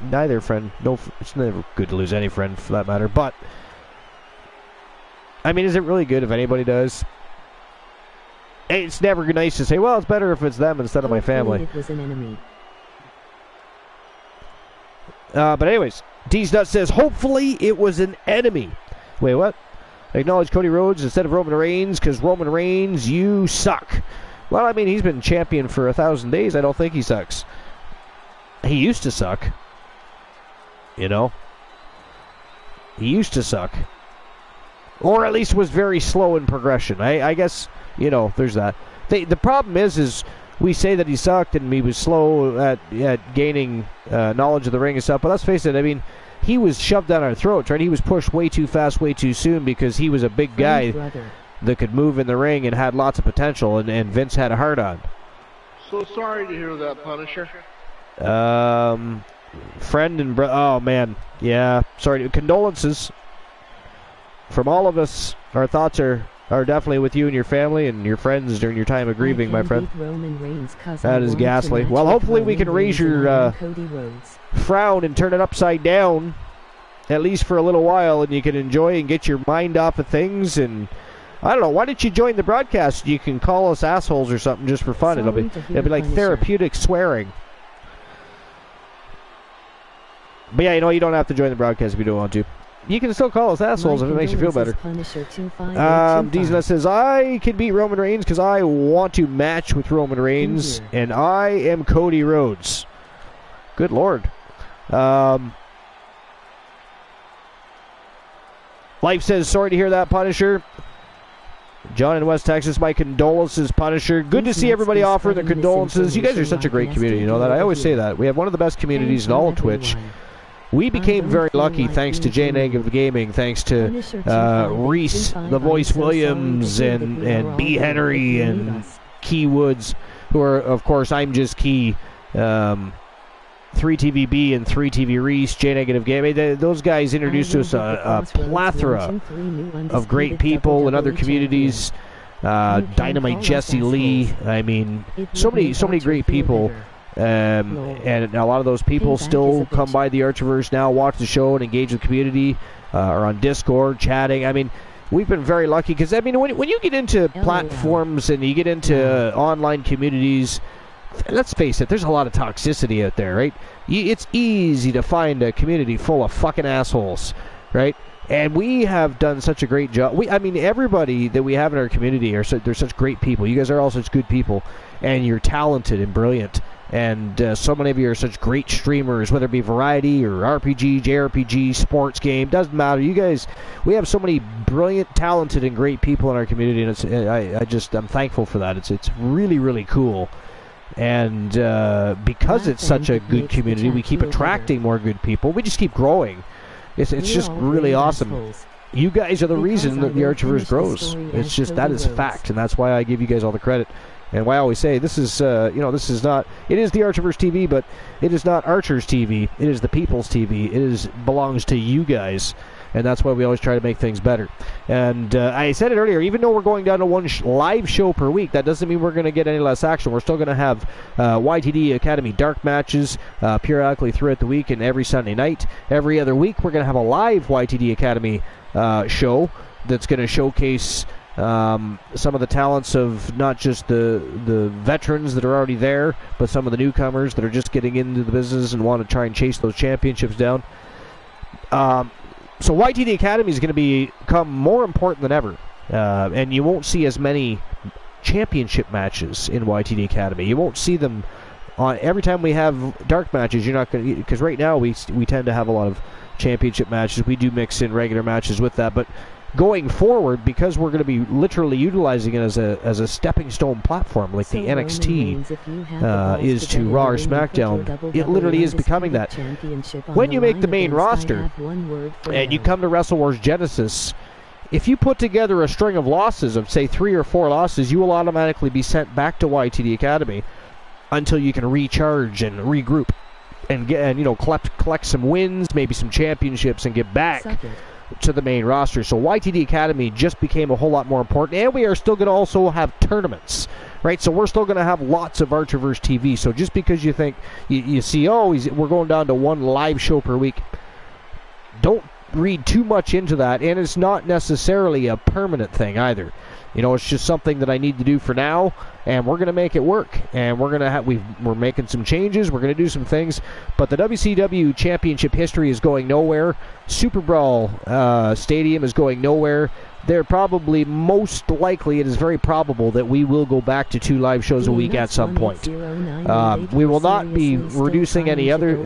neither friend. No, it's never good to lose any friend for that matter, but I mean, is it really good if anybody does? It's never nice to say, well, it's better if it's them instead of my family. It was an enemy. But anyways, D's Nut says, hopefully it was an enemy. Wait, what? Acknowledge Cody Rhodes instead of Roman Reigns, because Roman Reigns, you suck. Well, I mean, he's been champion for 1,000 days. I don't think he sucks. He used to suck. You know? He used to suck. Or at least was very slow in progression. I guess, you know, there's that. The problem is we say that he sucked and he was slow at gaining knowledge of the ring and stuff, but let's face it, I mean, he was shoved down our throats, right? He was pushed way too fast, way too soon, because he was a big guy that could move in the ring and had lots of potential, and Vince had a hard on. So sorry to hear that, Punisher. Friend and oh man, yeah, sorry. Condolences from all of us. Our thoughts are definitely with you and your family and your friends during your time of grieving, my friend. That is ghastly. Well, hopefully we can raise your frown and turn it upside down, at least for a little while, and you can enjoy and get your mind off of things. And I don't know, why don't you join the broadcast? You can call us assholes or something just for fun. It'll be like therapeutic swearing. But yeah, you know, you don't have to join the broadcast if you don't want to. You can still call us assholes if it makes you feel better. Diesel says, I can beat Roman Reigns because I want to match with Roman Reigns, and I am Cody Rhodes. Good Lord. Life says, sorry to hear that, Punisher. John in West Texas, my condolences, Punisher. Good to see everybody offering their condolences. You guys are such a great community, you know that. I always say that. We have one of the best communities in all of Twitch. We became very lucky thanks to J Negative Gaming, thanks to Reese, the Voice Williams, and B. Henry, and Key Woods, who are, of course, I'm Just Key, 3TVB and 3TV Reese, J Negative Gaming. Those guys introduced us a plethora of great people in other communities. Dynamite Jesse Lee. I mean, so many great people. And a lot of those people still come by the Archiverse now, watch the show, and engage with the community, or on Discord, chatting. I mean, we've been very lucky, because, I mean, when you get into platforms and you get into online communities, let's face it, there's a lot of toxicity out there, right? It's easy to find a community full of fucking assholes, right? And we have done such a great job. I mean, everybody that we have in our community, they're such great people. You guys are all such good people, and you're talented and brilliant. And so many of you are such great streamers, whether it be variety or RPG, JRPG, sports game, doesn't matter. You guys, we have so many brilliant, talented, and great people in our community, and I'm thankful for that. It's really, really cool. And because it's such a good community, we keep attracting more good people. We just keep growing. It's just really awesome. You guys are the reason that the Archiverse grows. It's just, that is fact, and that's why I give you guys all the credit. And I always say, this is, this is not, it is the Archerverse TV, but it is not Archer's TV. It is the people's TV. It belongs to you guys. And that's why we always try to make things better. And I said it earlier, even though we're going down to one live show per week, that doesn't mean we're going to get any less action. We're still going to have YTD Academy dark matches periodically throughout the week and every Sunday night. Every other week, we're going to have a live YTD Academy show that's going to showcase some of the talents of not just the veterans that are already there, but some of the newcomers that are just getting into the business and want to try and chase those championships down. So YTD Academy is going to become more important than ever, and you won't see as many championship matches in YTD Academy. You won't see them on every time we have dark matches. You're not going to, because right now we tend to have a lot of championship matches. We do mix in regular matches with that, but going forward, because we're going to be literally utilizing it as a stepping stone platform, like the NXT is to Raw or SmackDown, it literally is becoming that. When you make the main roster and you come to Wrestle Wars Genesis, if you put together a string of losses of, say, 3 or 4 losses, you will automatically be sent back to YTD Academy until you can recharge and regroup and get collect some wins, maybe some championships, and get back to the main roster. So YTD Academy just became a whole lot more important, and we are still going to also have tournaments, right? So we're still going to have lots of Archerverse TV. So just because you think you see, we're going down to one live show per week, don't read too much into that, and it's not necessarily a permanent thing either. It's just something that I need to do for now, and we're going to make it work. And we're making some changes. We're going to do some things. But the WCW Championship history is going nowhere. Super Brawl Stadium is going nowhere. They're probably, most likely, it is very probable that we will go back to 2 live shows a week at some point. We will not be reducing any other.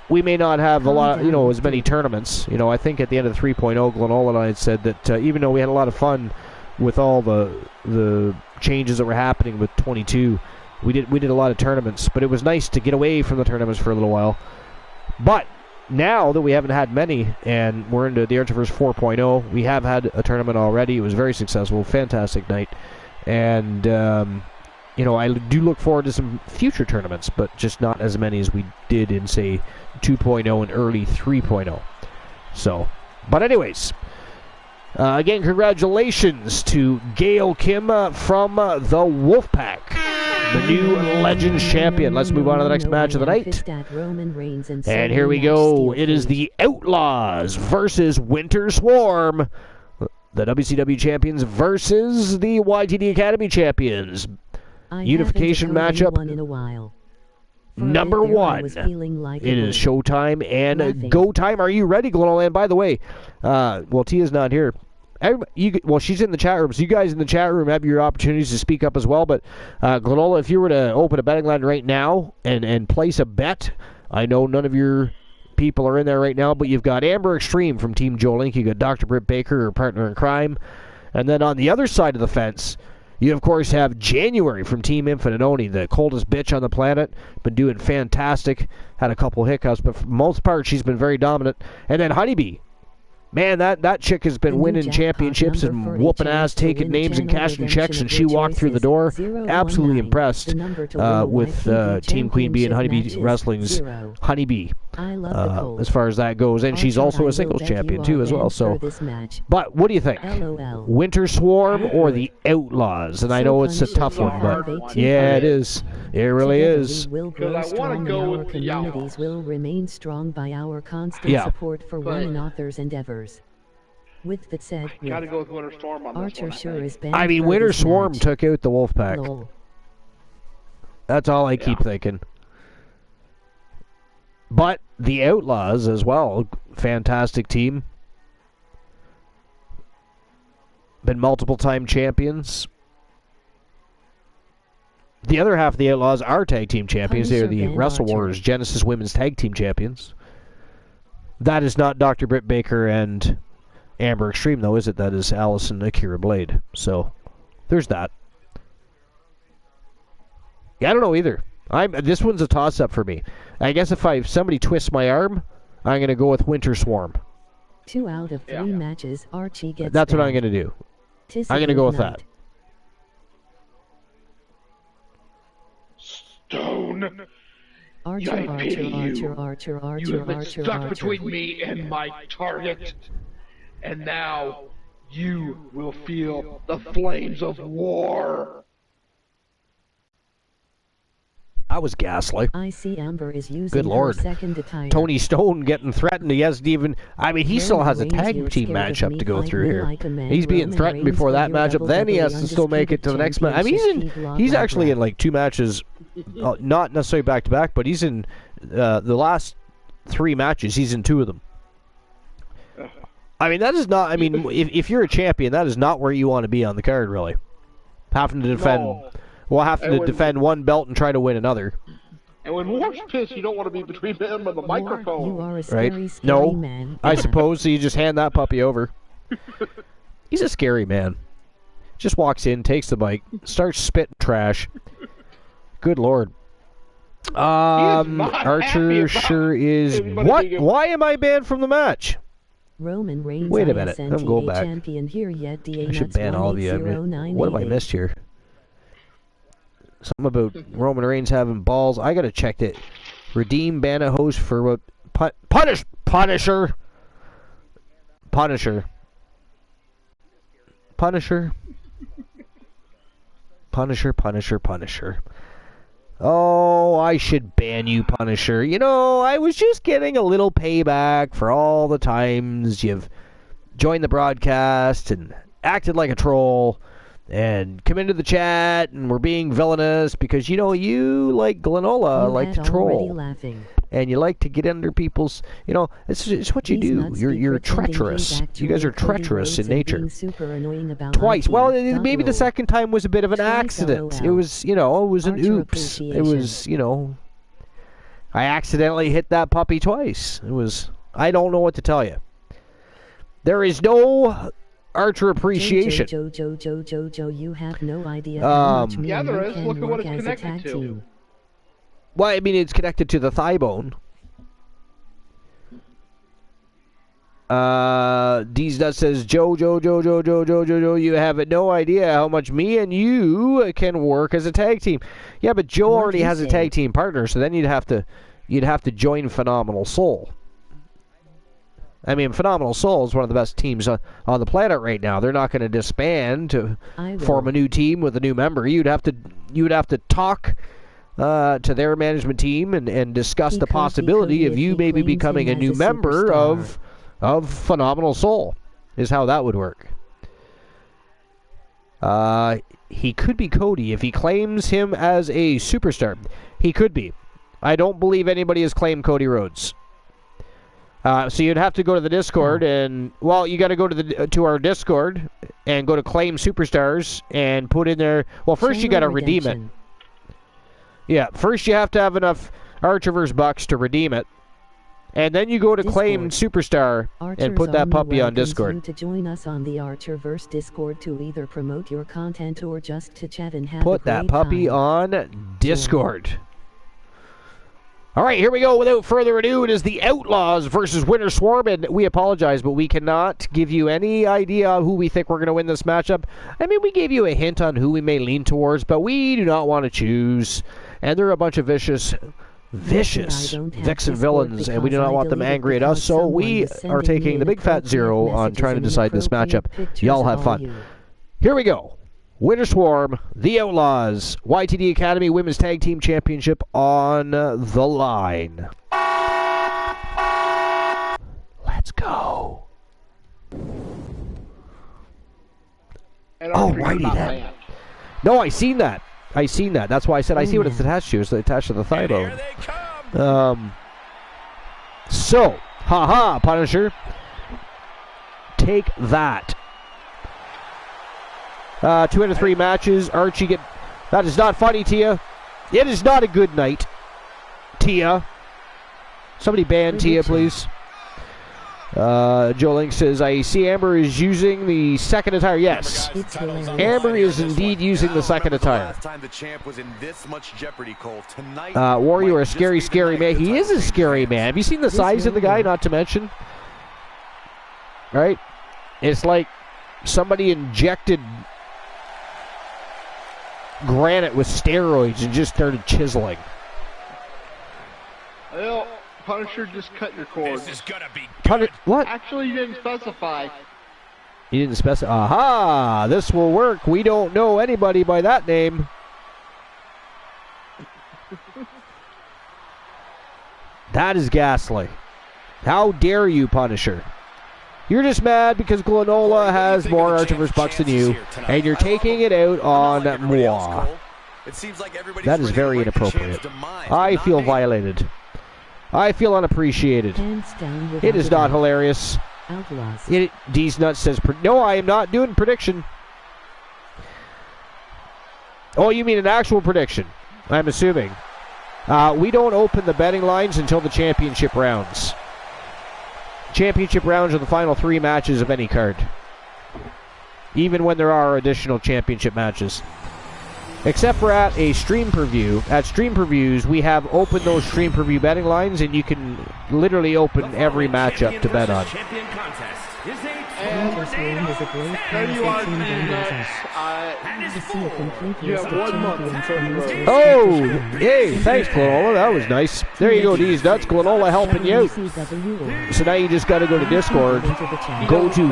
We may not have a lot, as many tournaments. I think at the end of the 3.0, Glenola and I had said that even though we had a lot of fun with all the changes that were happening with 22, we did a lot of tournaments, but it was nice to get away from the tournaments for a little while. But now that we haven't had many, and we're into the Archerverse 4.0, we have had a tournament already. It was very successful, fantastic night, and I do look forward to some future tournaments, but just not as many as we did in, say, 2.0 and early 3.0. So, but anyways, again, congratulations to Gail Kim from the Wolfpack, the new Legends champion. Let's move on to the next match of the night. And here we go. It is the Outlaws versus Winter Swarm, the WCW champions versus the YTD Academy champions. Unification matchup number 1. It is showtime and go time. Are you ready, Glenola? And by the way, Tia's not here. She's in the chat room, so you guys in the chat room have your opportunities to speak up as well. But Glenola, if you were to open a betting line right now and place a bet, I know none of your people are in there right now, but you've got Amber Extreme from Team Joe Link, you got Dr. Britt Baker, her partner in crime, and then on the other side of the fence, you, of course, have January from Team Infinite Oni, the coldest bitch on the planet. Been doing fantastic. Had a couple hiccups, but for the most part, she's been very dominant. And then Honeybee. Man, that chick has been winning championships and whooping ass, taking names and cashing checks, and she walked through the door. Absolutely impressed with Team Queen Bee and Honeybee Wrestling's Honeybee as far as that goes. And she's also a singles champion, too, as well. So, but what do you think? Winter Swarm or the Outlaws? And I know it's a tough one, but yeah, it is. It really is. Because I want to go with the communities will remain strong by our constant support for one another's endeavors. With that said, gotta go with Winter Storm on Archer this one, sure is banned. I mean, Winter Swarm took out the Wolfpack. That's all I keep thinking. But the Outlaws as well, fantastic team. Been multiple time champions. The other half of the Outlaws are tag team champions. They're the Wrestle Wars Genesis Women's Tag Team Champions. That is not Dr. Britt Baker and Amber Extreme, though, is it? That is Allison Akira Blade. So, there's that. Yeah, I don't know either. This one's a toss-up for me. I guess if somebody twists my arm, I'm going to go with Winter Swarm. 2 out of 3 matches, Archie gets That's what I'm going to do. I'm going to go with that. Stone. Archer, I pity you. Archer, You have been stuck between me and my target. And now you will feel the flames of war. I was ghastly. I see Amber is using Good Lord. her second attire. Tony Stone getting threatened. He hasn't even... I mean, he still has a tag team matchup to go through here. He's being threatened before that matchup. Then he has to still make it to the next match. I mean, he's actually in like 2 matches, not necessarily back-to-back, but he's in the last 3 matches. He's in 2 of them. I mean, that is not... I mean, if you're a champion, that is not where you want to be on the card, really. Having to defend... No. Well, having to defend 1 belt and try to win another. And when War's pissed, you don't want to be between him and the microphone. You are a scary, right? scary No, man. I suppose, so you just hand that puppy over. He's a scary man. Just walks in, takes the mic, starts spitting trash. Good Lord. Archer sure is... What? Why am I banned from the match? Roman Reigns. Wait a minute, I'm going back. Champion here yet. I should ban all of you. What have I missed here? Something about Roman Reigns having balls. I gotta check that. Redeem ban a host for what? Punisher. Punisher. Punisher. Oh, I should ban you, Punisher. You know, I was just getting a little payback for all the times you've joined the broadcast and acted like a troll. And come into the chat and we're being villainous because, you know, you like Glenola, like to troll. And you like to get under people's, you know, it's what you do. You're treacherous. You guys are treacherous in nature. Twice. Well, maybe the second time was a bit of an accident. It was, you know, it was an oops. It was, you know, I accidentally hit that puppy twice. It was, I don't know what to tell you. There is no... Archer appreciation. Joe, you have no idea how much yeah, there is. Look at what it's connected to. Well, I mean, it's connected to the thigh bone. D's says, Joe, you have no idea how much me and you can work as a tag team. Yeah, but Joe already has a tag team partner, so then you'd have to join Phenomenal Soul. I mean, Phenomenal Soul is one of the best teams on the planet right now. They're not going to disband to form a new team with a new member. You'd have to talk to their management team and discuss the possibility of you maybe becoming a new member of Phenomenal Soul. Is how that would work. He could be Cody if he claims him as a superstar. He could be. I don't believe anybody has claimed Cody Rhodes. So you'd have to go to the Discord and, well, you got to go to our Discord and go to Claim Superstars and put in there. Well, first you got to redeem it. Yeah, first you have to have enough Archerverse bucks to redeem it, and then you go to Claim Superstar and put that puppy on Discord. You to join us on the Archerverse Discord to either promote your content or just to chat and have put that puppy on Discord. All right, here we go. Without further ado, it is the Outlaws versus Winter Swarm, and we apologize, but we cannot give you any idea who we think we're going to win this matchup. I mean, we gave you a hint on who we may lean towards, but we do not want to choose. And they're a bunch of vicious Vixen villains, and we do not want them angry at us, so we are taking the big fat zero on trying to decide this matchup. Y'all have fun. Here we go. Winter Swarm, the Outlaws, YTD Academy Women's Tag Team Championship on the line. Let's go. Oh, righty then. No, I seen that. That's why I said I see what it's attached to. It's attached to the thigh bone. So, haha, Punisher. Take that. 2 out of 3 matches. Archie get... That is not funny, Tia. It is not a good night. Tia. Somebody ban Tia, please. Joe Link says, I see Amber is using the second attire. Yes. Amber is indeed using the second attire. Warrior, a scary, scary man. He is a scary man. Have you seen the size of the guy, not to mention? Right? It's like somebody injected granite with steroids and just started chiseling. Well, Punisher just cut your cord. This is gonna be good. What? Actually, you didn't specify. You didn't specify. Aha! This will work. We don't know anybody by that name. That is ghastly. How dare you, Punisher? You're just mad because Glenola has more Archiverse bucks than you, and you're taking it out on moi. That is very inappropriate. I feel violated. I feel unappreciated. It is not hilarious. D's Nuts says, no, I am not doing prediction. Oh, you mean an actual prediction, I'm assuming. We don't open the betting lines until the championship rounds. Championship rounds are the final 3 matches of any card. Even when there are additional championship matches. Except for at a stream preview. At stream previews, we have opened those stream preview betting lines, and you can literally open every matchup to bet on. And there you are, you have 1 month to Oh, hey, thanks, Glenola. That was nice. There you go, D's Nuts. Glenola helping you out. So now you just got to go to Discord. Go to...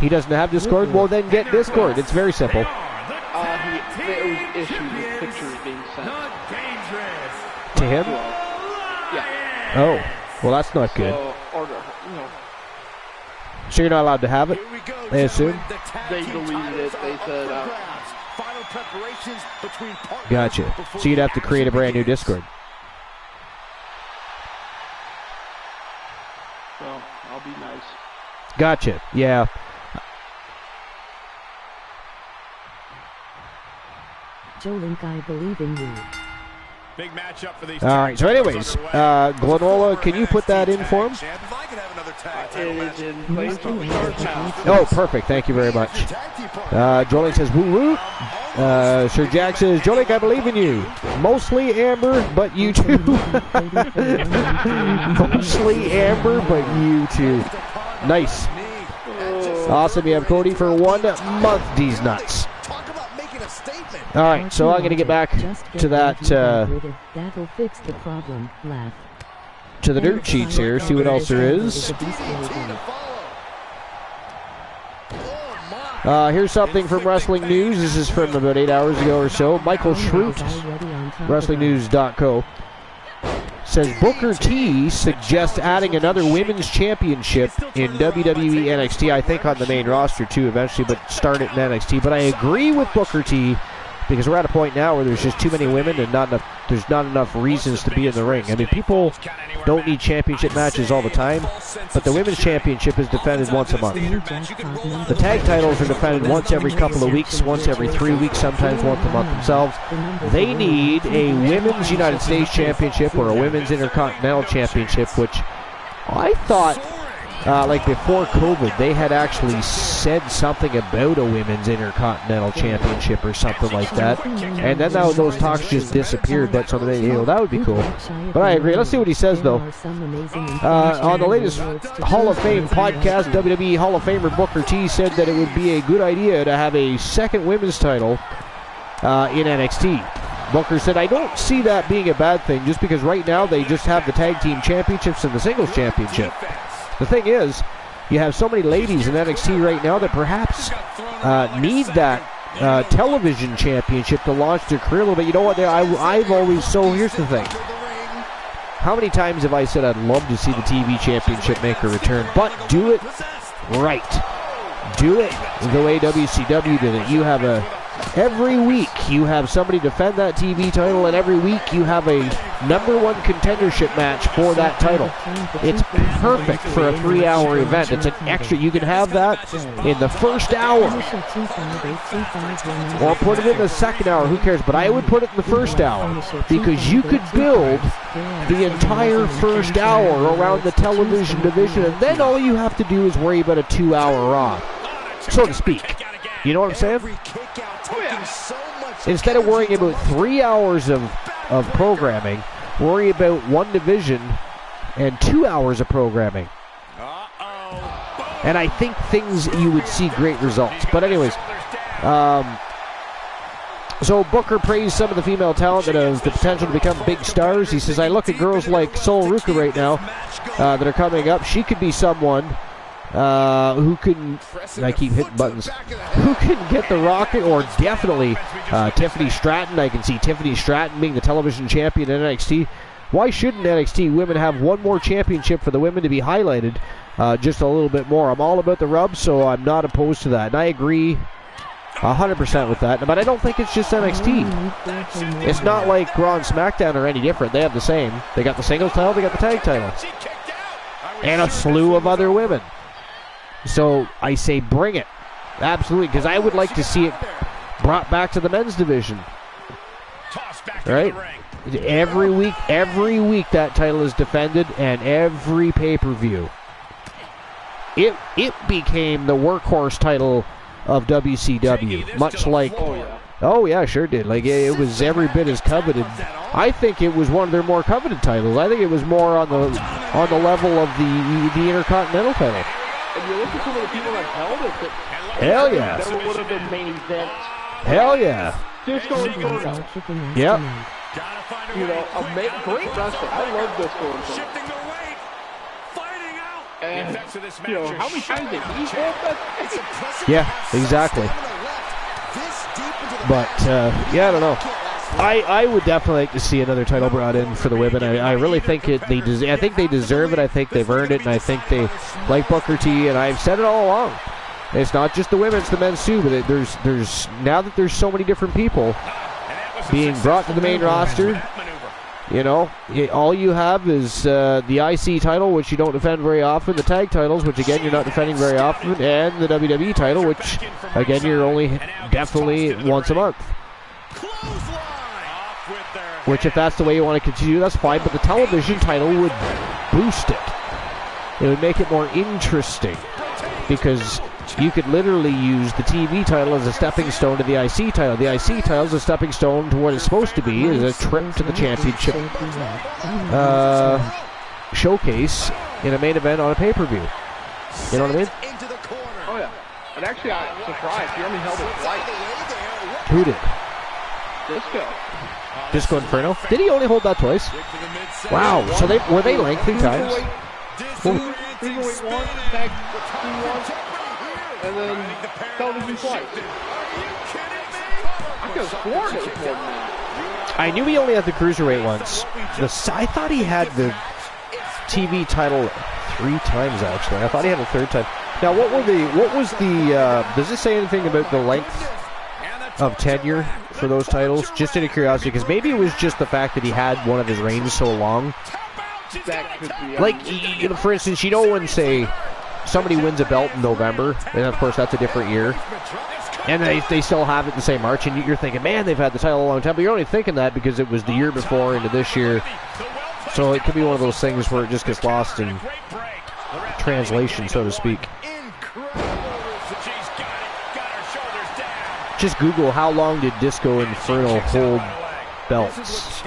He doesn't have Discord? Well, then get Discord. It's very simple. There was issues with pictures being sent. To him? Yeah. Oh, well, that's not good. So you're not allowed to have it, I assume? They deleted it. They said... Gotcha. So you'd have to create a brand new Discord. So, I'll be nice. Gotcha, yeah. Joe Link, I believe in you. Big matchup for these. All right, so anyways, Glenola, can you put that in for him? It is in place on the start now. Oh, perfect. Thank you very much. Joe Link says, woo-woo. Sir Jack says, Joe Link, I believe in you. Mostly Amber, but you too. Mostly Amber, but you too. Nice. Awesome. You have Cody for 1 month, D's Nuts. All right, so I'm going to get back to that, that'll fix the problem. Laugh. To the dirt sheets here, see what else there is. Here's something from Wrestling News. This is from about 8 hours ago or so. Michael Schrute, WrestlingNews.co, says Booker T suggests adding another women's championship in WWE NXT. I think on the main roster too eventually, but start it in NXT. But I agree with Booker T, because we're at a point now where there's just too many women and there's not enough reasons to be in the ring. I mean, people don't need championship matches all the time, but the women's championship is defended once a month. The tag titles are defended once every couple of weeks, once every 3 weeks, sometimes once a month themselves. They need a women's United States championship or a women's Intercontinental championship, which I thought, like before COVID, they had actually said something about a women's Intercontinental Championship or something like that, and then those talks just disappeared. But so that would be cool. But I agree. Let's see what he says though. On the latest Hall of Fame podcast, WWE Hall of Famer Booker T said that it would be a good idea to have a second women's title in NXT. Booker said, I don't see that being a bad thing, just because right now they just have the tag team championships and the singles championship. The thing is, you have so many ladies in NXT right now that perhaps need that television championship to launch their career a little bit. You know what? I've always... So here's the thing. How many times have I said I'd love to see the TV championship make a return? But do it right. Do it the way WCW did it. You have every week you have somebody defend that TV title, and every week you have a #1 contendership match for that title. It's perfect for a 3-hour event. It's an extra. You can have that in the first hour, or put it in the second hour. Who cares? But I would put it in the first hour, because you could build the entire first hour around the television division, and then all you have to do is worry about a 2-hour Raw, so to speak. You know what I'm saying? Instead of worrying about 3 hours of programming, worry about one division and 2 hours of programming. And I think you would see great results. But anyways, So Booker praised some of the female talent that has the potential to become big stars. He says, I look at girls like Sol Ruka right now that are coming up. She could be someone who can, I keep hitting buttons, who can get the rocket, or definitely Tiffany Stratton. I can see Tiffany Stratton being the television champion in NXT. Why shouldn't NXT women have one more championship for the women to be highlighted just a little bit more? I'm all about the rub, so I'm not opposed to that. And I agree 100% with that, but I don't think it's just NXT. It's not like Raw and SmackDown are any different. They have the same. They got the singles title, they got the tag title, and a slew of other women. So I say bring it. Absolutely, because I would like to see it brought back to the men's division. Right? Every week that title is defended, and every pay-per-view. It became the workhorse title of WCW, much like, oh yeah, sure did. Like, it was every bit as coveted. I think it was one of their more coveted titles. I think it was more on the level of the Intercontinental title. And you look at some of the people that held it, hell yeah, never would have been main event. Hell yeah. Disco Inferno. Yep. You know, great wrestler. I love Disco Inferno. And, you know, how many times did he hold that? Yeah, exactly. But, yeah, I don't know. I would definitely like to see another title brought in for the women. I really think I think they deserve it. I think they've earned it, and I think they like Booker T. And I've said it all along. It's not just the women; it's the men's too. But there's now that there's so many different people being brought to the main roster. You know, all you have is the IC title, which you don't defend very often, the tag titles, which again you're not defending very often, and the WWE title, which again you're only definitely once a month. Which, if that's the way you want to continue, that's fine, but the television title would boost it. It would make it more interesting, because you could literally use the TV title as a stepping stone to the IC title. The IC title is a stepping stone to what it's supposed to be, is a trip to the championship showcase in a main event on a pay-per-view. You know what I mean? Oh, yeah. And actually, I'm surprised. He only held it twice. Who did? Disco Inferno? Did he only hold that twice? Wow. So were they lengthy times? Cruiserweight once, tag team once, and then television twice. I could have sworn it was more than that. I knew he only had the Cruiserweight once. I thought he had the TV title 3 times, actually. I thought he had a third time. Now, does this say anything about the length of tenure for those titles? Just out of curiosity, because maybe it was just the fact that he had one of his reigns so long. That could be. Like, you know, for instance, you know when, say, somebody wins a belt in November, and of course that's a different year, and they still have it in, say, March, and you're thinking, man, they've had the title a long time, but you're only thinking that because it was the year before into this year. So it could be one of those things where it just gets lost in translation, so to speak. Just Google how long did Disco Inferno hold belts.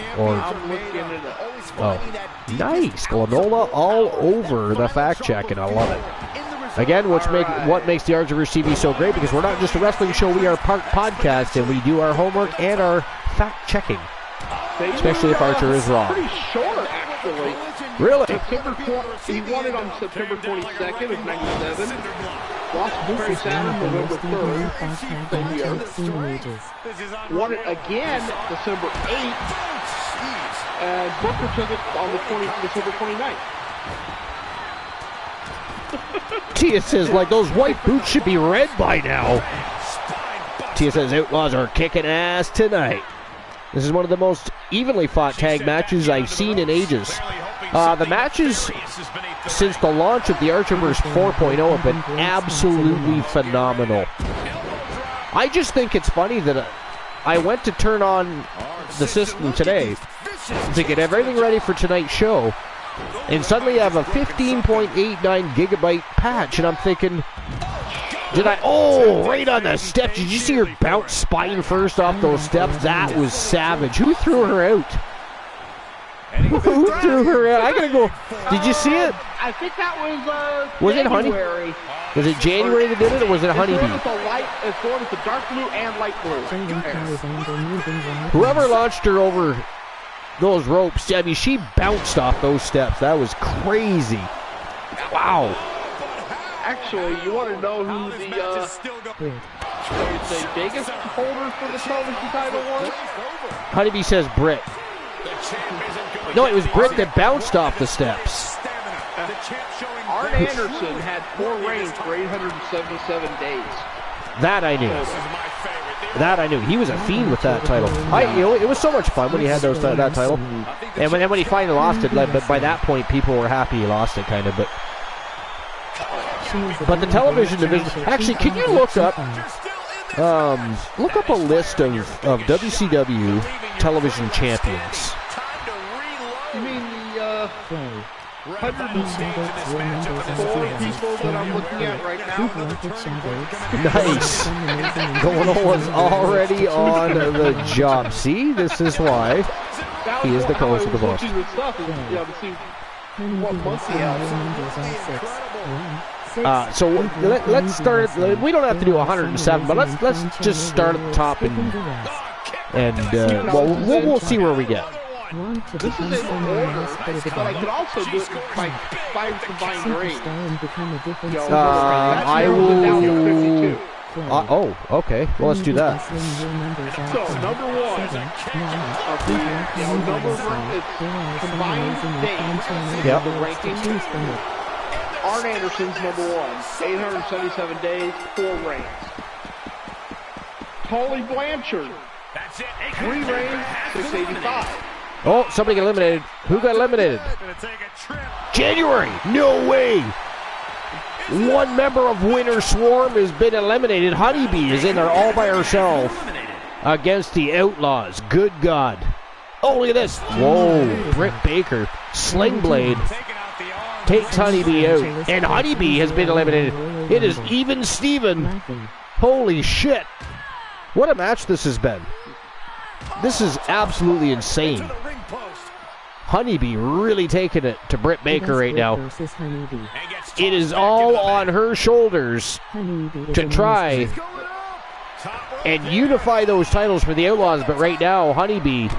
Nice. Glanola all over the fact check, and I love it. Again, what makes the Archerverse TV so great, because we're not just a wrestling show, we are part podcast, and we do our homework and our fact checking. Especially if Archer is wrong. Pretty short, actually. Really? He won it on September 22nd of 97. Lost Perry Saturn November 3rd. Same year. Won it again December 8th. And Booker took it on December 29th. Tia says, like, those white boots should be red by now. Tia says, Outlaws are kicking ass tonight. This is one of the most evenly fought tag matches I've seen in ages. The matches since the launch of the Archerverse 4.0 have been absolutely phenomenal. I just think it's funny that I went to turn on the system today to get everything ready for tonight's show, and suddenly I have a 15.89 gigabyte patch, and I'm thinking, right on the steps. Did you see her bounce spine first off those steps? That was savage. Who threw her out? Who threw her out? I gotta go. Did you see it? I think that was Was it Honey? January. Was it January that did it, or was it Honeybee? It's going with the dark blue and light blue. Whoever launched her over those ropes, I mean, she bounced off those steps. That was crazy. Wow. Actually, you want to know who the biggest holder for the television title was? Honeybee says Britt. No, it was Britt that bounced off the steps. Arn Anderson had 4 reigns for 877 days. That I knew. That I knew. He was a fiend with that title. It was so much fun when he had that title. And when he finally lost it, but by that point, people were happy he lost it, kind of. But the television division. Actually, can you look up a list of WCW television champions? You mean the 104 people that I'm looking at right now? Nice. Golden was already on the job. See, this is why he is the co-host of the boss. So let's start. We don't have to do 107, but let's just start at the top and we'll see where we get. This is in order, but I could also do it by 5 combined reigns. I will. Okay. Well, let's do that. So number 1 of the number of combined days of the rankings. Arn Anderson's number 1, 877 days, 4 reigns. Tully Blanchard, 3 reigns, 685. Oh, somebody got eliminated. Who got eliminated? January. No way. One member of Winter Swarm has been eliminated. Honeybee is in there all by herself against the Outlaws. Good God. Oh, look at this. Whoa. Britt Baker. Sling Blade takes Honeybee out. And Honeybee has been eliminated. It is even Steven. Holy shit. What a match this has been. This is absolutely insane. Honeybee really taking it to Britt Baker right now. It is all on her shoulders to try and unify those titles for the Outlaws, but right now, Honeybee,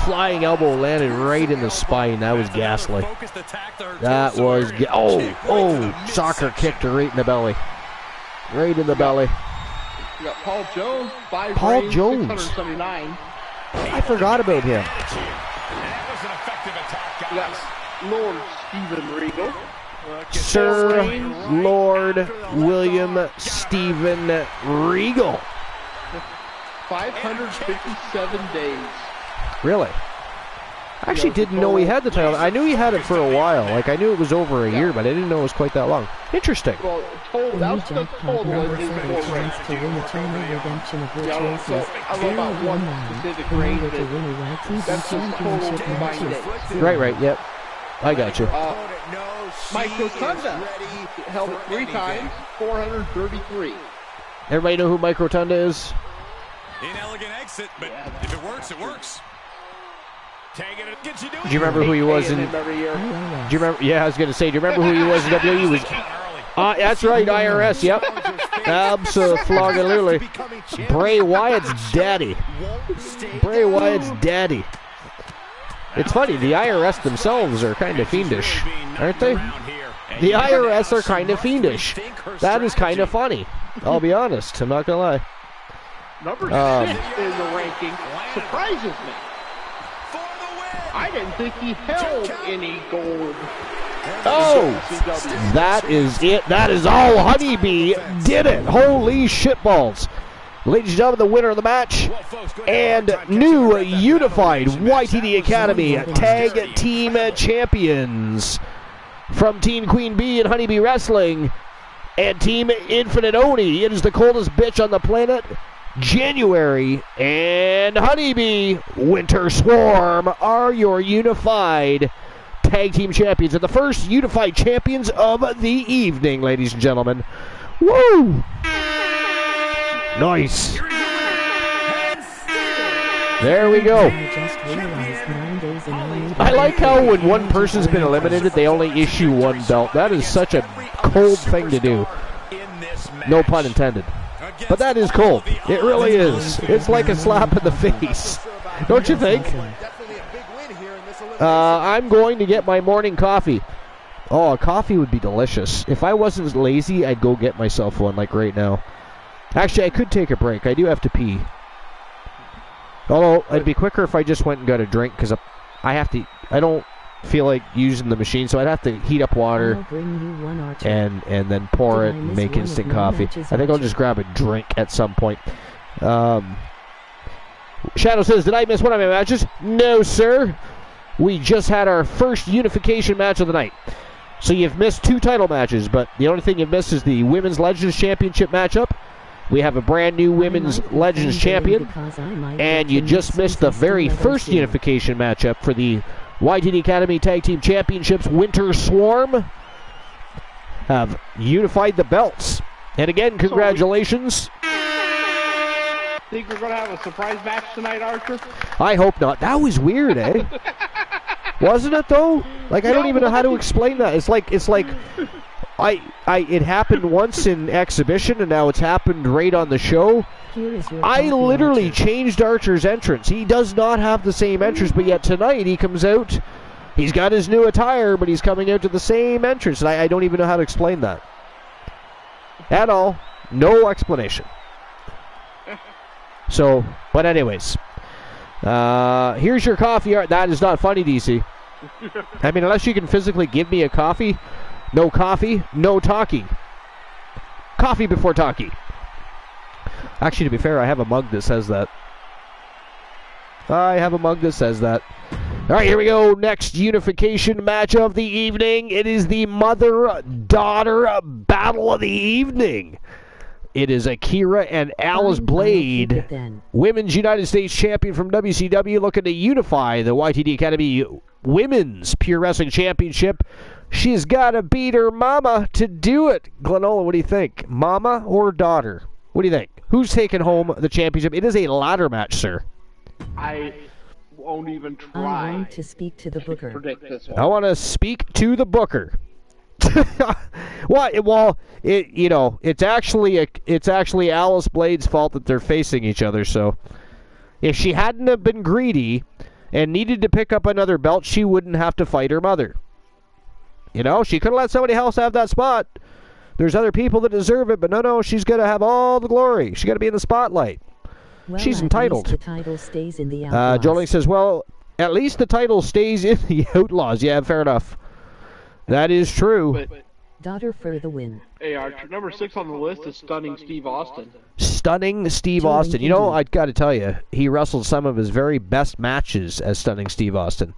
flying elbow landed right in the spine. That was ghastly. That was, soccer kicked her right in the belly. Right in the belly. You got Paul Jones, 5 Paul reigns, Jones. 679. I forgot about him. You got Lord Steven Regal. Sir Lord William Steven Regal. 557 days. Really? I actually didn't know he had the title. I knew he had it for a while. Like, I knew it was over a year, but I didn't know it was quite that long. Interesting. Well, total, that was the total. I don't know about one specific reign. That's just total combined days. Right, yep. I got you. Mike Rotunda held it 3 times, 433. Everybody know who Mike Rotunda is? Inelegant exit, but if it works, it works. Do you remember who he was in? Do you remember? Yeah, I was going to say. Do you remember who he was in WWE? He was. That's right, IRS. Yep. Absolutely. Bray Wyatt's daddy. Bray Wyatt's daddy. It's funny. The IRS themselves are kind of fiendish, aren't they? The IRS are kind of fiendish. That is kind of funny. I'll be honest. I'm not gonna lie. Number 6 in the ranking surprises me. I didn't think he held any gold. Oh, that is it. That is all. Honeybee did it. Holy shitballs. Ladies and gentlemen, the winner of the match and new unified YTD Academy Tag Team Champions from Team Queen Bee and Honeybee Wrestling and Team Infinite Oni. It is the coldest bitch on the planet, January, and Honeybee Winter Swarm are your unified tag team champions and the first unified champions of the evening, ladies and gentlemen. Woo! Nice. There we go. I like how when one person's been eliminated, they only issue one belt. That is such a cold thing to do. No pun intended. But that is cold. It really is. It's like a slap in the face. Don't you think? I'm going to get my morning coffee. Oh, a coffee would be delicious. If I wasn't lazy, I'd go get myself one like right now. Actually, I could take a break. I do have to pee. Although, it'd be quicker if I just went and got a drink, because I don't feel like using the machine, so I'd have to heat up water and then pour it and make instant coffee. I think I'll just grab a drink at some point. Shadow says, did I miss one of my matches? No, sir. We just had our first unification match of the night. So you've missed 2 title matches, but the only thing you've missed is the Women's Legends Championship matchup. We have a brand new Women's Legends Champion, and you just missed the very first unification matchup for the YTD Academy Tag Team Championships. Winter Swarm have unified the belts. And again, congratulations. Think we're going to have a surprise match tonight, Archer? I hope not. That was weird, eh? Wasn't it, though? Like, I don't even know how to explain that. It's like it happened once in exhibition, and now it's happened right on the show. I literally changed Archer's entrance. He does not have the same entrance, but yet tonight he comes out. He's got his new attire, but he's coming out to the same entrance, and I don't even know how to explain that. At all. No explanation. So, but anyways. Here's your coffee. That is not funny, DC. I mean, unless you can physically give me a coffee. No coffee, no talkie. Coffee before talkie. Actually, to be fair, I have a mug that says that. All right, here we go. Next unification match of the evening. It is the mother-daughter battle of the evening. It is Akira and Alice Blade, Women's United States Champion from WCW, looking to unify the YTD Academy Women's Pure Wrestling Championship. She's got to beat her mama to do it. Glenola, what do you think? Mama or daughter? What do you think? Who's taking home the championship? It is a ladder match, sir. I won't even try. I'm going to speak to the booker. Predict this one. I want to speak to the booker. What? Well, it's actually Alice Blade's fault that they're facing each other. So, if she hadn't have been greedy and needed to pick up another belt, she wouldn't have to fight her mother. She could have let somebody else have that spot. There's other people that deserve it, but no, she's got to have all the glory. She's got to be in the spotlight. Well, she's entitled. The title stays in the Outlaws. Jolie says, well, at least the title stays in the Outlaws. Yeah, fair enough. That is true. But, daughter for the win. Hey, Archer, number 6 on the list is Stunning Steve Austin. Stunning Steve Austin. I got to tell you, he wrestled some of his very best matches as Stunning Steve Austin.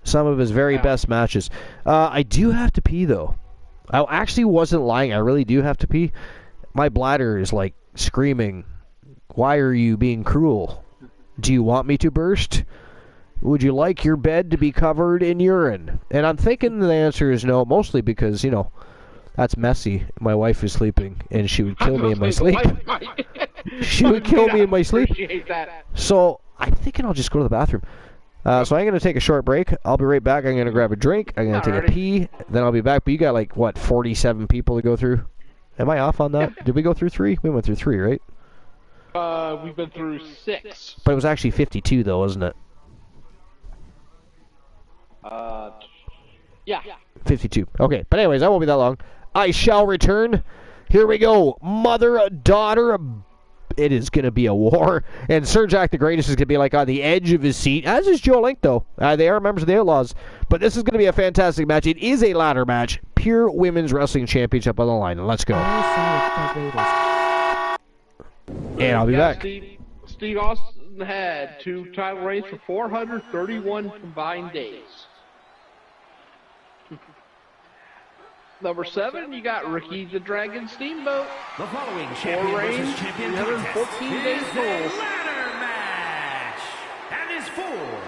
Some of his very best matches. I do have to pee, though. I actually wasn't lying. I really do have to pee. My bladder is, like, screaming, why are you being cruel? Do you want me to burst? Would you like your bed to be covered in urine? And I'm thinking the answer is no, mostly because, that's messy. My wife is sleeping, and she would kill me in my sleep. She would kill me in my sleep. So I'm thinking I'll just go to the bathroom. So I'm going to take a short break. I'll be right back. I'm going to grab a drink. I'm going to take a pee. Then I'll be back. But you got 47 people to go through. Am I off on that? Yeah. Did we go through 3? We went through 3, right? We've been through 6. But it was actually 52, though, wasn't it? Yeah. 52. Okay. But anyways, that won't be that long. I shall return. Here we go. Mother, daughter. It is going to be a war. And Sir Jack the Greatest is going to be on the edge of his seat, as is Joe Link, though. They are members of the Outlaws. But this is going to be a fantastic match. It is a ladder match. Pure Women's Wrestling Championship on the line. Let's go. And I'll be back. Steve Austin had 2 title reigns for 431 combined days. Number 7, you got Ricky the Dragon Steamboat. The following champion versus champion contest 14 days is a ladder match and is for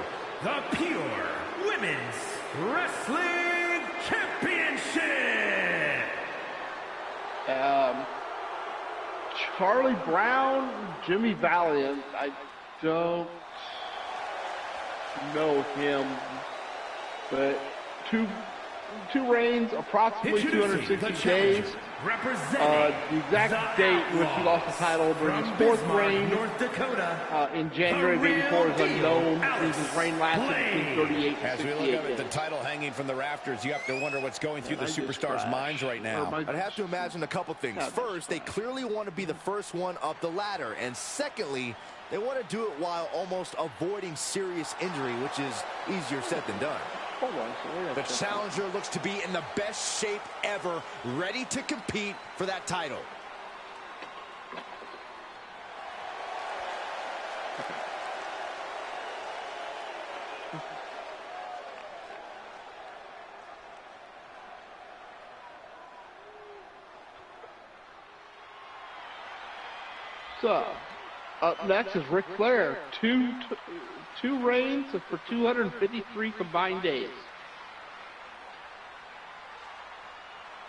the Pure Women's Wrestling Championship. Charlie Brown, Jimmy Valiant. I don't know him, but two reigns, approximately 260 days. The exact date in which he lost the title during his fourth reign in January of '84 is unknown. His reign lasted between 38 and 68 As we look up at the title hanging from the rafters, you have to wonder what's going through the superstars' minds right now. I'd have to imagine a couple things. First, they clearly want to be the first one up the ladder. And secondly, they want to do it while almost avoiding serious injury, which is easier said than done. The challenger looks to be in the best shape ever, ready to compete for that title. So, up next is Ric Flair. Two reigns for 253 combined days.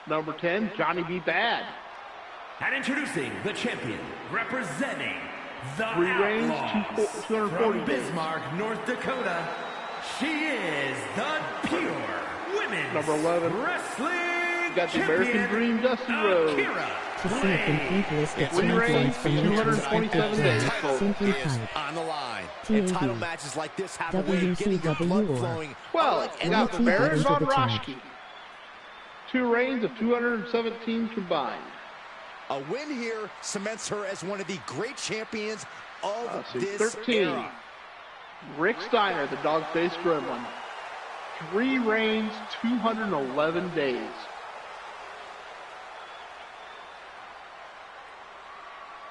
Number 10, Johnny B. Bad. And introducing the champion, representing the 3 reigns, Outlaws, 240 from days. Bismarck, North Dakota, she is the pure women's Number 11, wrestling got the American champion, Dream, Dusty Rhodes. Akira. To see a complete list of 3 reigns, champions from matches 227 days. simply Is type on the line. TAB. And title matches like this have a way of getting your blood WCW or flowing. 12, you got the Baron Von Raschke. 2 reigns of 217 combined. A win here cements her as one of the great champions of this 13, era. Rick Steiner, the dog-faced gremlin. 3 reigns, 211 days.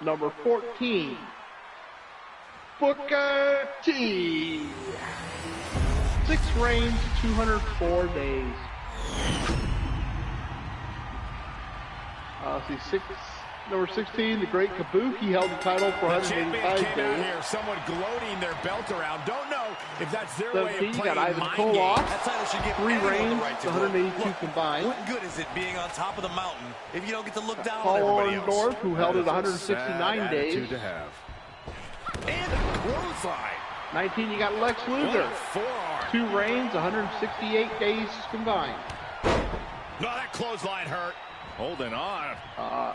Number 14, Booker T. 6 reigns, 204 days. Number 16, the Great Kabuki held the title for The champion 185 came out days. here, somewhat gloating their belt around. Don't know if that's their way 17, of you playing got Ivan mind Koloff. game. That title should give 3 anyone reigns, the right to 182 look. combined. What good is it being on top of the mountain if you don't get to look down on Paul everybody else? Orndorff, who held it 169 days. to have. And a clothesline. 19, you got Lex Luger. Forearm. 2 reigns, 168 days combined. No, that clothesline hurt. Holding on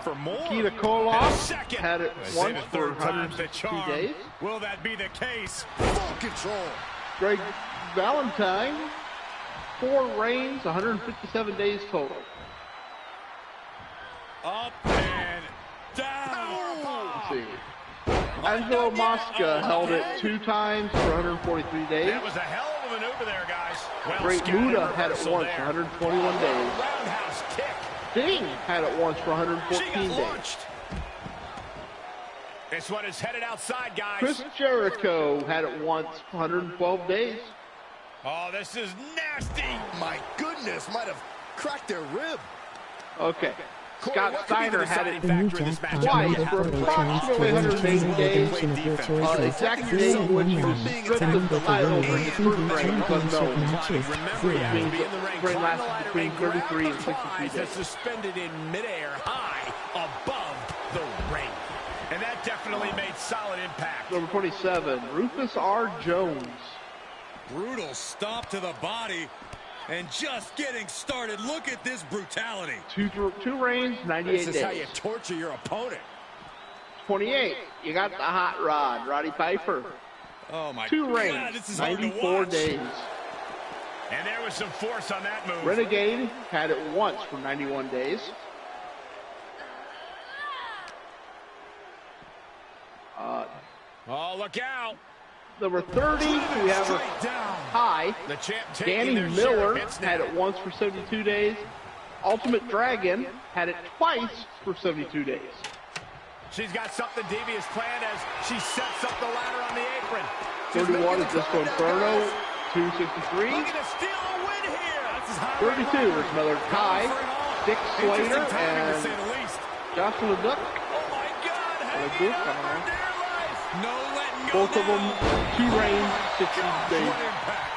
for more. Nikita Koloff had it once for 160 160 days. Will that be the case? Full control. Greg Valentine, 4 reigns, 157 days total. Up and down. Let's see. Angelo Mosca held it 2 times for 143 days. That was a hell of a maneuver there, guys. Well Great scattered Muta had it reversal once there. for 121 days. Roundhouse kick. Sting had it once for She 114 got days. launched. This one is headed outside, guys. Chris Jericho had it once for 112 days. Oh, this is nasty. My goodness, might have cracked their rib. Okay. Corey, Scott what could be the Steiner had deciding it The new factor in this jackpot matchup? twice number for photo approximately change 180 to days. elevation of your choices. Exact date in which he stripped the title during his first reign was unknown. Matches Remember, you have to be in the ring. Reign Climb the lasted ladder between and grab 33 and the 63 prize that's days. suspended in midair, high above the ring. And that definitely made solid impact. Number 27, Rufus R. Jones. Brutal stomp to the body. And just getting started. Look at this brutality. 2 reigns, 98 This is how you days. torture your opponent. 28, you got the hot rod, Roddy Piper. Oh my 2 God, reigns, this is hard to 94 watch. days. And there was some force on that move. Renegade had it once for 91 days. Oh, look out. Number 30, we have a high. The champ taking Danny their share Miller of hits had now. it once for 72 days. Ultimate Dragon had it twice for 72 days. She's got something devious planned as she sets up the ladder on the apron. 31 is Disco Inferno, 263. Looking to steal a win here. That's his high 32 is another tie. Dick Slater and to say the least. Joshua Duck. Oh my God! And a Hanging group, on I don't for know. dear life. No letting go. Both of them, 2 reigns, 60 days. What impact.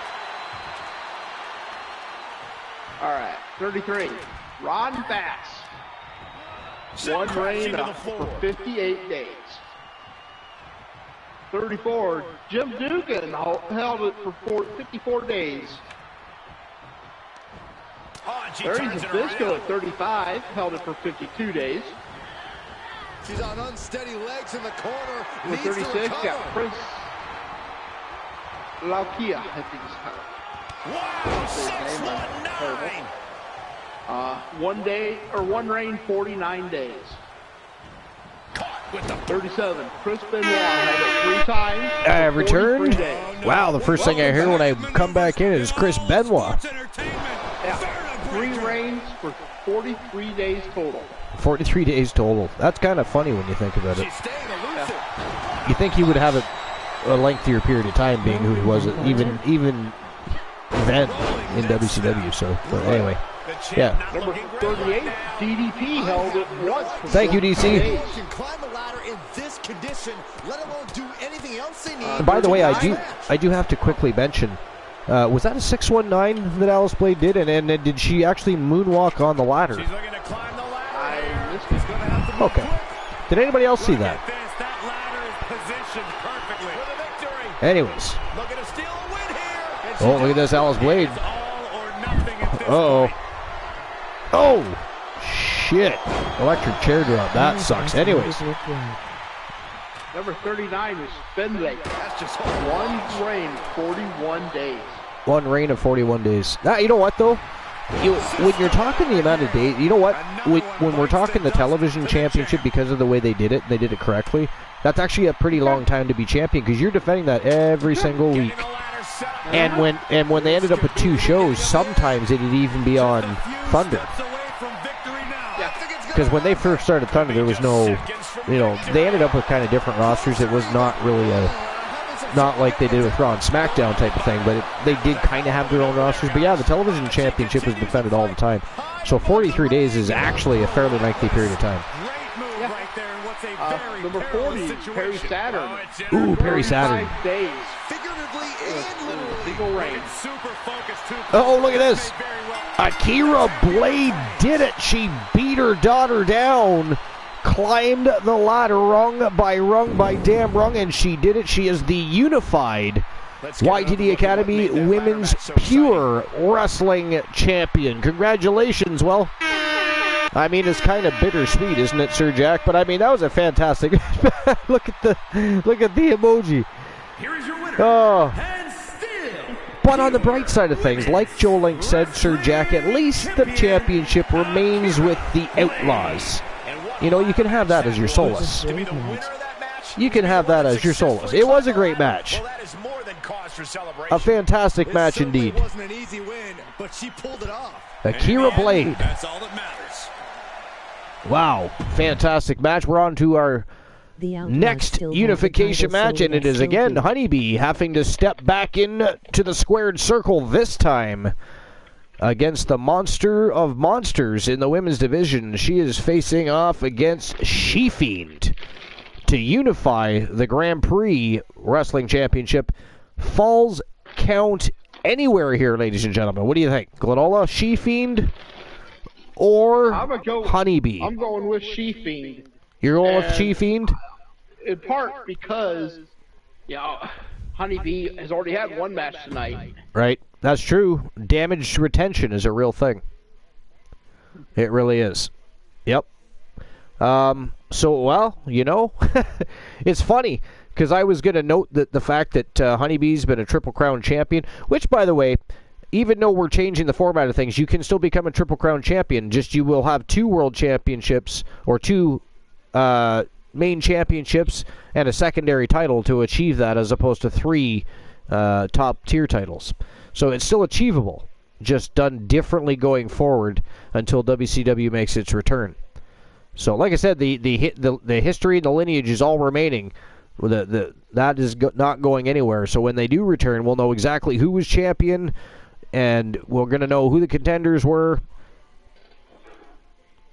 All right, 33. Ron Bass. 1 Crashing reign to the for floor. 58 days. 34, Jim Dugan held it for 54 days. Larry Zbyszko at 35 held it for 52 days. She's on unsteady legs in the corner. Number 36 got Prince Laukia, I think it's Wow, 619. 1 reign, 49 days. With the 37, Chris Benoit held it 3 times. Returned? Wow, the first thing I hear when I come back in is Chris Benoit. Yeah, 3 reigns for 43 days total. 43 days total. That's kind of funny when you think about it. Yeah. You think he would have a lengthier period of time being who he was, even then in WCW. So, but anyway, yeah. Number 38, DDP held it once. Thank you, DC. Can climb the ladder in this condition, let alone do anything else they need. By the way, I do have to quickly mention. Was that a 619 that Alice Blade did? And did she actually moonwalk on the ladder? She's looking to climb the ladder. I missed it. Okay. Did anybody else see that? That ladder is positioned perfectly for the victory. Anyways. Looking to steal a win here. Oh, look at this Alice Blade. It's all or nothing at this Uh-oh. point. Oh, shit. Electric chair drop. That sucks. Anyways. Number 39 is Finlay. That's just 1 reign, 41 days. 1 reign of 41 days. Now, you know what, though? When you're talking the amount of days, you know what? When we're talking the television championship, because of the way they did it correctly, that's actually a pretty long time to be champion, because you're defending that every single week. And when they ended up with 2 shows, sometimes it'd even be on Thunder. Because when they first started Thunder, there was no, they ended up with kind of different rosters. It was not really not like they did with Raw and SmackDown type of thing, but they did kind of have their own rosters. But yeah, the television championship was defended all the time. So 43 days is actually a fairly lengthy period of time. Number 40, Perry Saturn. Ooh, Perry Saturn. 5 days. Single reign. Oh, look at this. Akira Blade did it. She beat her daughter down, climbed the ladder rung by damn rung, and she did it. She is the unified YTD Academy Women's Pure Wrestling Champion. Congratulations. Well, I mean, it's kind of bittersweet, isn't it, Sir Jack? But I mean, that was a fantastic. look at the emoji. Here is your winner. Oh. And still. But on the bright side of things, like Joe Link said, Sir Jack, at least the championship remains with the Outlaws. You can have that as your solace. You can have that as your solace. It was a great match. A fantastic match indeed. It wasn't an easy win, but she pulled it off. Akira Blade. That's all that matters. Wow, fantastic match. We're on to our next unification match, and it is again Honeybee having to step back in to the squared circle, this time against the monster of monsters in the women's division. She is facing off against She-Fiend to unify the Grand Prix Wrestling Championship. Falls count anywhere here, ladies and gentlemen. What do you think? Glenola, She-Fiend, or Honeybee? I'm going with She-Fiend. You're going with She-Fiend? In part because, Honeybee has already had 1 match tonight. Right. That's true. Damage retention is a real thing. It really is. Yep. It's funny, because I was going to note that the fact that Honeybee's been a Triple Crown champion, which, by the way, even though we're changing the format of things, you can still become a Triple Crown champion. Just you will have 2 world championships, or 2 main championships, and a secondary title to achieve that, as opposed to 3 top-tier titles. So it's still achievable, just done differently going forward until WCW makes its return. So, like I said, the history and the lineage is all remaining. That is not going anywhere. So when they do return, we'll know exactly who was champion, and we're going to know who the contenders were.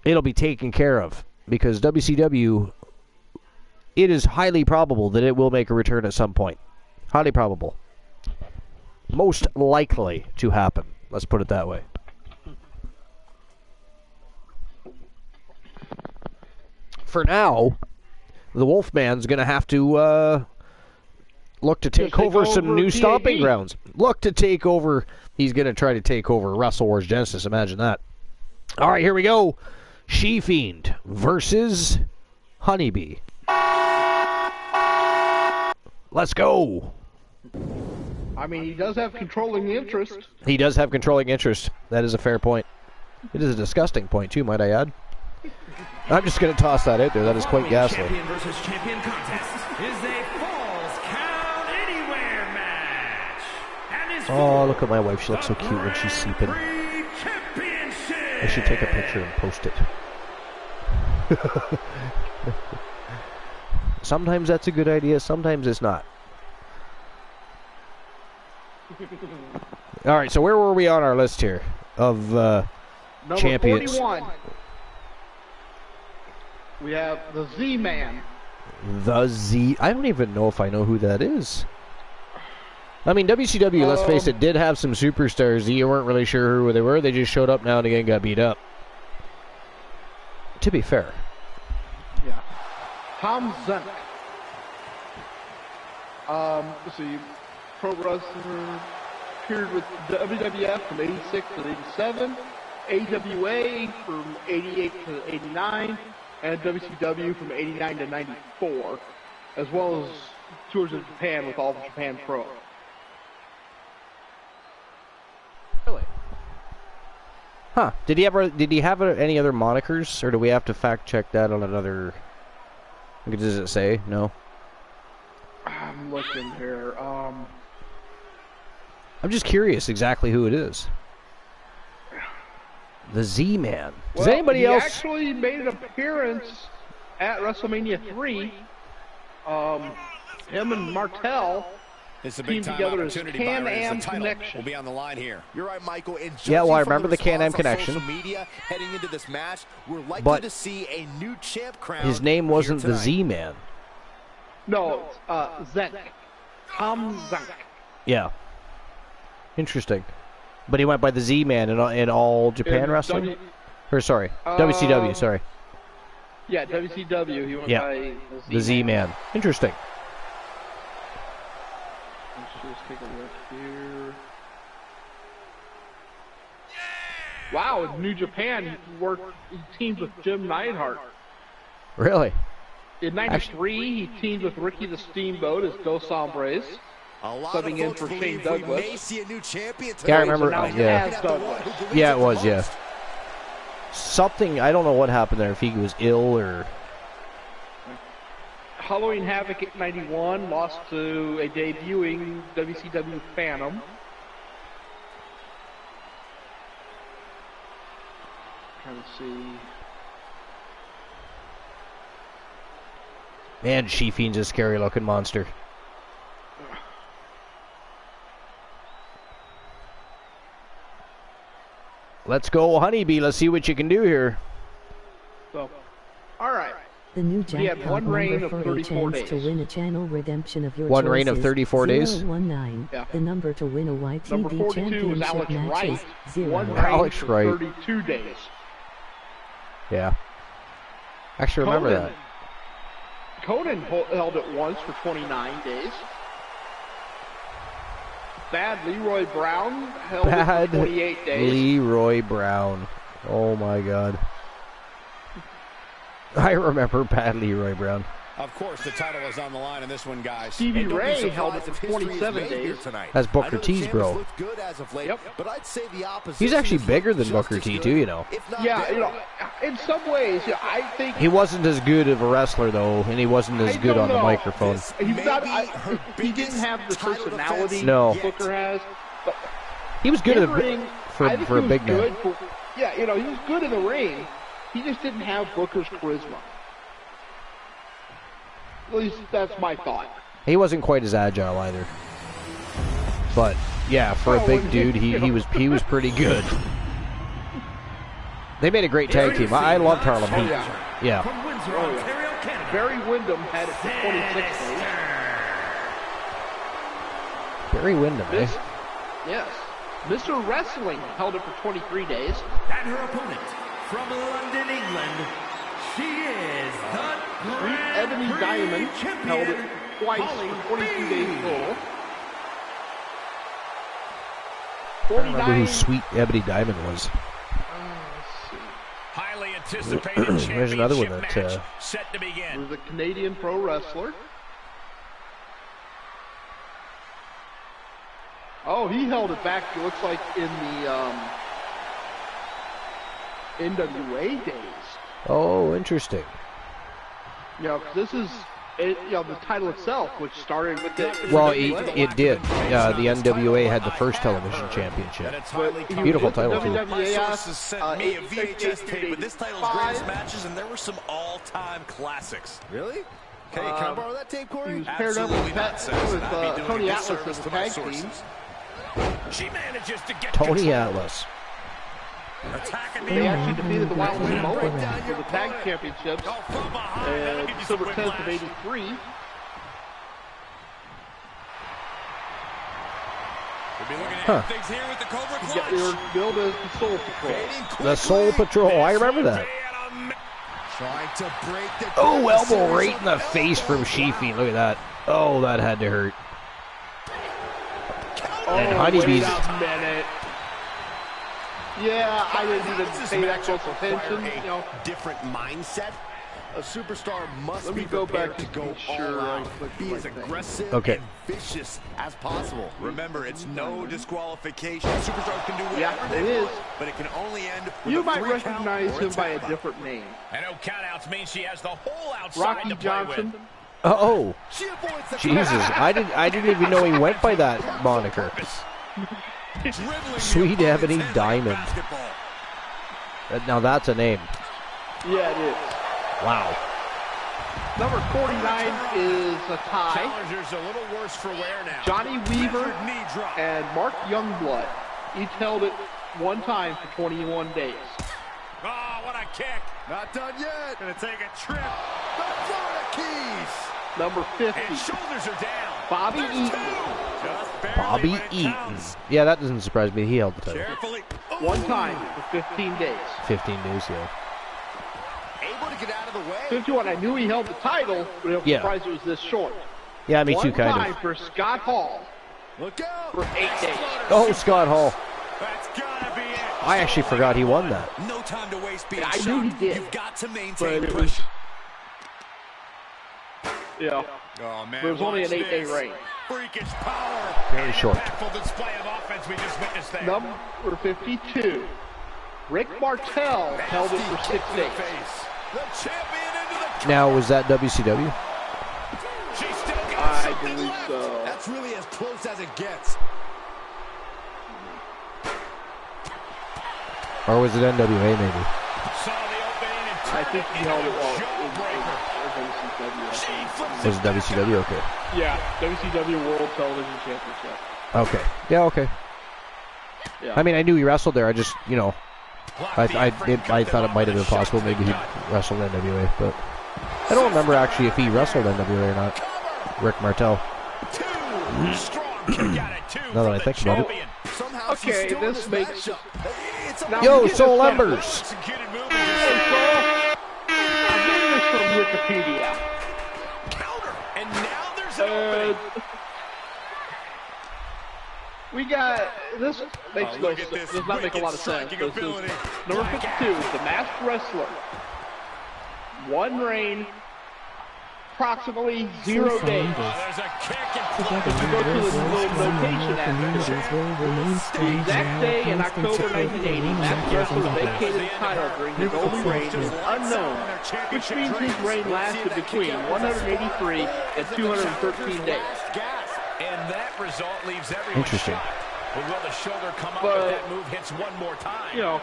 It'll be taken care of, because WCW, it is highly probable that it will make a return at some point. Highly probable. Most likely to happen. Let's put it that way. For now, the Wolfman's going to have to Look to take over some new stomping grounds. Look to take over. He's going to try to take over Wrestle Wars Genesis. Imagine that. All right, here we go. She-Fiend versus Honeybee. Let's go. I mean, he does have controlling interest. He does have controlling interest. That is a fair point. It is a disgusting point, too, might I add. I'm just going to toss that out there. That is quite ghastly. Champion versus champion contest is a Falls Count Anywhere match. Oh, look at my wife. She looks so cute when she's sleeping. I should take a picture and post it. Sometimes that's a good idea. Sometimes it's not. All right, so where were we on our list here of champions? Number 41. We have the Z-Man. The Z. I don't even know if I know who that is. I mean, WCW, let's face it, did have some superstars. You weren't really sure who they were. They just showed up now and again, got beat up. To be fair. Yeah. Tom Zenk. Let's see. Pro wrestler appeared with WWF from 86 to 87. AWA from 88 to 89. And WCW from 89 to 94. As well as tours of Japan with All Japan Pro. Really? Huh. Did he have any other monikers, or do we have to fact check that on another? Does it say? No. I'm looking here. I'm just curious exactly who it is. The Z-Man. Does anybody else? He actually made an appearance at WrestleMania 3. Him and Martel teamed together as Can-Am Connection. Will be on the line here. You're right, Michael. Yeah, well, I remember the Can-Am Connection. Media heading into this match, we're likely to see a new champ crown. His name wasn't the Z-Man. No, Zenk. Tom Zenk. Yeah. Interesting. But he went by the Z-Man in All Japan Wrestling? WCW, sorry. Yeah, WCW. He went by the Z-Man. Interesting. Let's just take a look here. Wow, in New Japan, he teamed with Jim Neidhart. Really? In 93, he teamed with Ricky the Steamboat as Dos Hombres. Subbing in for Shane Douglas. Yeah, I remember. Yeah, it was, yeah. Something, I don't know what happened there, if he was ill or... Halloween Havoc at 91, lost to a debuting WCW Phantom. Trying to see... Man, She-Fiend's a scary-looking monster. Let's go, Honeybee. Let's see what you can do here. So, all right. The new jackpot one reign of for 34 a chance days. to win a channel redemption of your One choices. reign of 34 days? 019. Yeah. The number to win a YTD Number 42 was championship Alex match Wright. is 0. One reign Alex for Wright. 32 days. Yeah. Actually, remember that. Conan held it once for 29 days. Bad Leroy Brown held it for 28 days. Leroy Brown. Oh my God. I remember Bad Leroy Brown. Of course, the title is on the line in this one, guys. Stevie Ray held it for 27 days. That's Booker T's, bro. Yep. But I'd say the opposite. He's actually bigger than Booker T, too, you know. Yeah, you know, in some ways, yeah, I think... He wasn't as good of a wrestler, though, and he wasn't as good on the microphone. He's not, he didn't have the personality Booker has. But he was good for a big man. Yeah, you know, he was good in the ring. He just didn't have Booker's charisma. At least that's my thought. He wasn't quite as agile either. But yeah, for a big dude, he was pretty good. They made a great tag team. I loved Harlem Heat. Yeah. Barry Windham had it for 26 days. Barry Windham, eh? Yes. Mr. Wrestling held it for 23 days. And her opponent from London, England, she is the Ebony Diamond held it twice for 22 days total. I don't remember who Sweet Ebony Diamond was. Highly anticipated There's another one that set to begin. Was a Canadian pro wrestler. Oh, he held it back. It looks like in the NWA days. Oh, interesting. You know, 'cause this is, you know, the title itself, which started with the. Well, it did. The NWA had the first television championship. Beautiful title too. Sources sent me a VHS tape, but this title's greatest matches, and there were some all-time classics. Really? Okay, can I borrow that tape, Corey? He was paired up with Tony Atlas as a tag team. She manages to get Tony Atlas. They actually defeated the Wild Samoans for the tag championships December 10th of '83. We'll be looking at things here with the Cobra Clutch. They were billed as the Soul Patrol. The Soul Patrol. I remember that. Trying to break the elbow right in the face from Sheafy. Look at that. Oh, that had to hurt. And Honeybees. Wait a minute. Yeah, I didn't even pay that close attention. You know, different mindset. A superstar must be go prepared back to go all out, be as aggressive and vicious as possible. Remember, it's no disqualification. Superstars can do whatever it is, but it can only end with you a might 3 count recognize or a him by a tap out. different name. And no countouts means she has the whole outside Rocky to play Johnson. with. Oh, Jesus! I didn't even know he went by that moniker. Sweet Ebony Diamond. Now that's a name. Yeah, it is. Wow. Number 49 is a tie. Challenger's a little worse for wear now. Johnny Weaver and Mark Youngblood each held it one time for 21 days. Oh, what a kick. Not done yet. Gonna take a trip. The Florida Keys. Number 50. And shoulders are down. Bobby Eaton. Bobby Eaton. Yeah, that doesn't surprise me. He held the title. One time for 15 days. 15 days, yeah. Able to get out of the way. 51. I knew he held the title, but I'm surprised it was this short. Yeah, me too, kind One time of. for Scott Hall. Look out. For 8 days. Oh, Scott Hall. That's gotta be it. I actually forgot he won that. No time to waste being I knew he did. You've got to maintain But it push. was, yeah. Oh man, But it was only an 8-day reign. Freakish power. Very short. Full display of offense we just witnessed there. Number 52. Rick Martel held it for 6 days. The champion into the Now, was that WCW? She's still got I something believe left. so. That's really as close as it gets. Or was it NWA, maybe? Saw the opening and I think he held it all. Was it WCW? Okay. Yeah, WCW World Television Championship. Okay. Yeah, okay. Yeah. I mean, I knew he wrestled there. I just, you know, I thought it might have been possible. Maybe he wrestled NWA, but I don't remember actually if he wrestled NWA or not. Rick Martel. Now that I think about it. Okay, this makes... Yo, Soul Embers! I'm getting this from Wikipedia. And now there's an opening. We got... This makes no sense. Does not make a lot of sense. This is number 52, the Masked Wrestler. One reign, approximately 0 days. There's a kick and If you go to the little notation after the exact day in October 1980, Masked Wrestler vacated the title during his only reign is unknown, which means his reign lasted between 183 and 213 days. And that result leaves everyone Interesting. shocked. But will the shoulder come up But, if that move hits one more time? You know,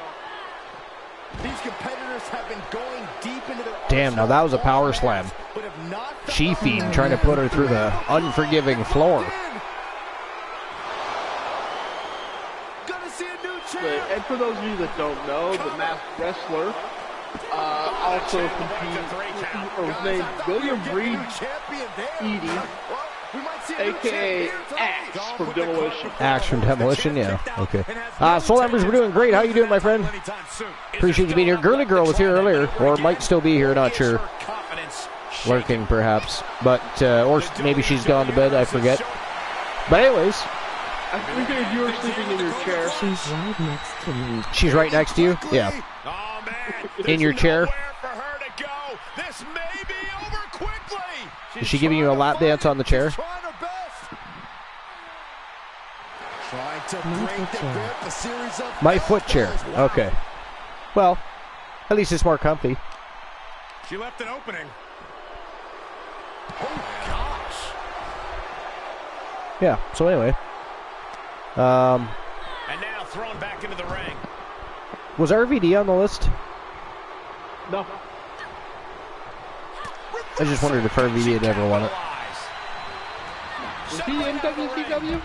These competitors have been going deep into their Damn, now that was a power slam. but have not She-Fiend trying to put her through the unforgiving floor. Gonna see a new champ. and for those of you that don't know, the Masked Wrestler also competed, or was named William Reed Eady, a.k.a. Axe from Demolition. Axe from Demolition, yeah. Okay. Soul Embers, we're doing great. How you doing, my friend? Appreciate you being here. Girly Girl was here earlier, or might still be here, not sure. lurking perhaps. But, or maybe she's gone to bed, I forget. But anyways. I figured you were sleeping in your chair. She's right next to me. She's right next to you? Yeah. In your chair? This may be over quickly. Is she giving you a lap dance on the chair? My foot chair. Okay. Well, at least it's more comfy. She left an opening. Oh, gosh. Yeah, so anyway. And now thrown back into the ring. Was RVD on the list? No. I just wondered if RVD had ever won it. Was he in WCW?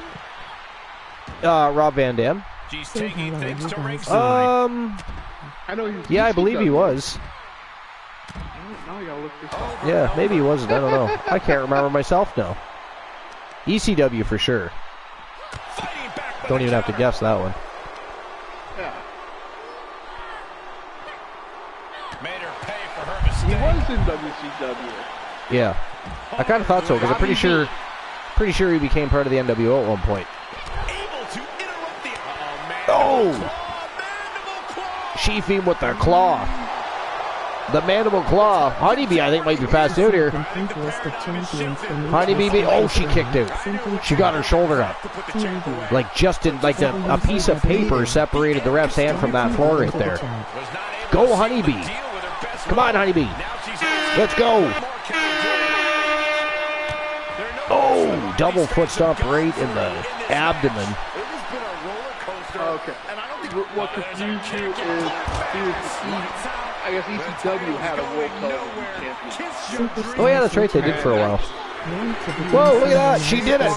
Rob Van Dam. She's taking things to ringside. I know he was. Yeah, I believe he was. Now I gotta look this up. Yeah, maybe he wasn't. I don't know. I can't remember myself now. ECW for sure. Don't even have to guess that one. Yeah. Made her pay for her mistake. He was in WCW. Yeah, I kind of thought so because I'm pretty sure he became part of the NWO at one point. Able to interrupt the Oh! Sheafing with their claw. The mandible claw. Honeybee, I think, might be passed out here. Honeybee, oh, she kicked out. She got her shoulder up. Like just in, like a piece of paper separated the ref's hand from that floor right there. Go, Honeybee. Come on, Honeybee. Let's go. Oh, double foot stomp right in the abdomen. Okay. What confused you is I guess ECW had a World Television Championship. Oh yeah, that's right, they did for a while. Whoa, look at that, she did it!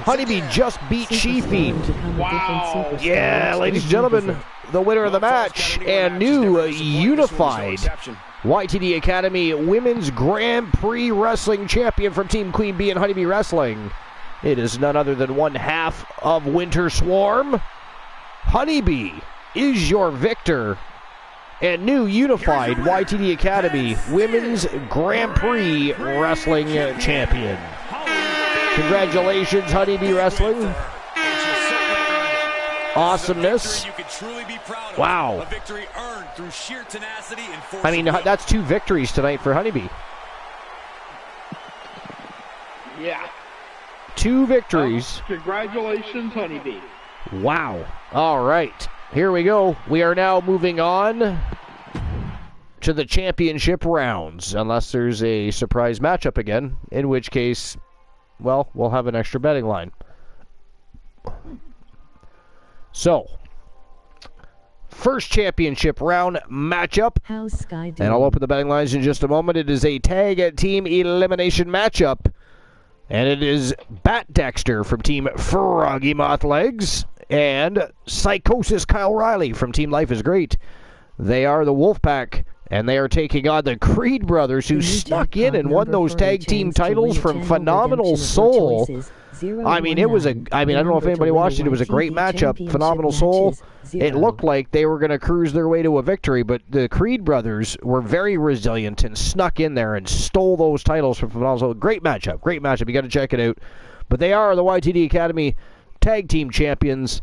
Honeybee just beat Sheafeed. Wow. Yeah, ladies and gentlemen, the winner of the match and new unified YTD Academy Women's Grand Prix Wrestling Champion from Team Queen Bee and Honeybee Wrestling. It is none other than one half of Winter Swarm. Honeybee is your victor and new unified YTD Academy Women's Grand Prix Wrestling Champion. Congratulations, Honeybee Wrestling. Awesomeness. Wow. I mean, that's 2 victories tonight for Honeybee. Yeah. 2 victories. Congratulations, Honeybee. Wow. All right. Here we go. We are now moving on to the championship rounds, unless there's a surprise matchup again, in which case, well, we'll have an extra betting line. So, first championship round matchup, and I'll open the betting lines in just a moment. It is a tag team elimination matchup, and it is Bat Dexter from Team Froggy Moth Legs and Psychosis Kyle Riley from Team Life is Great. They are the Wolfpack, and they are taking on the Creed brothers, who snuck in and won those tag team titles from Phenomenal Soul. I mean, I don't know if anybody watched it. It was a great matchup. Phenomenal Soul. It looked like they were going to cruise their way to a victory, but the Creed brothers were very resilient and snuck in there and stole those titles from Phenomenal Soul. Great matchup. Great matchup. You got to check it out. But they are the YTD Academy Tag Team Champions.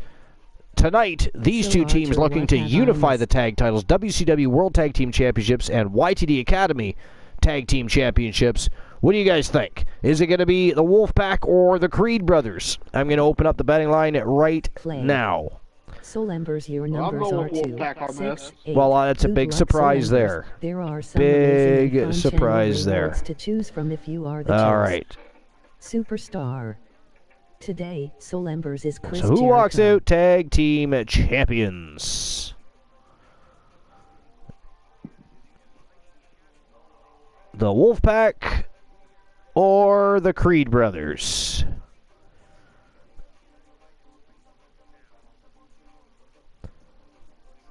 Tonight, these two teams looking to unify the tag titles, WCW World Tag Team Championships and YTD Academy Tag Team Championships. What do you guys think? Is it going to be the Wolfpack or the Creed brothers? I'm going to open up the betting line right now. Soul Embers, your numbers are 2, 6, 8. Well, that's a big surprise there. There are some big surprise there. To choose from if you are the all right. Superstar. Today, Soul Embers is Chris So who Jericho. walks out tag team champions? The Wolfpack or the Creed brothers?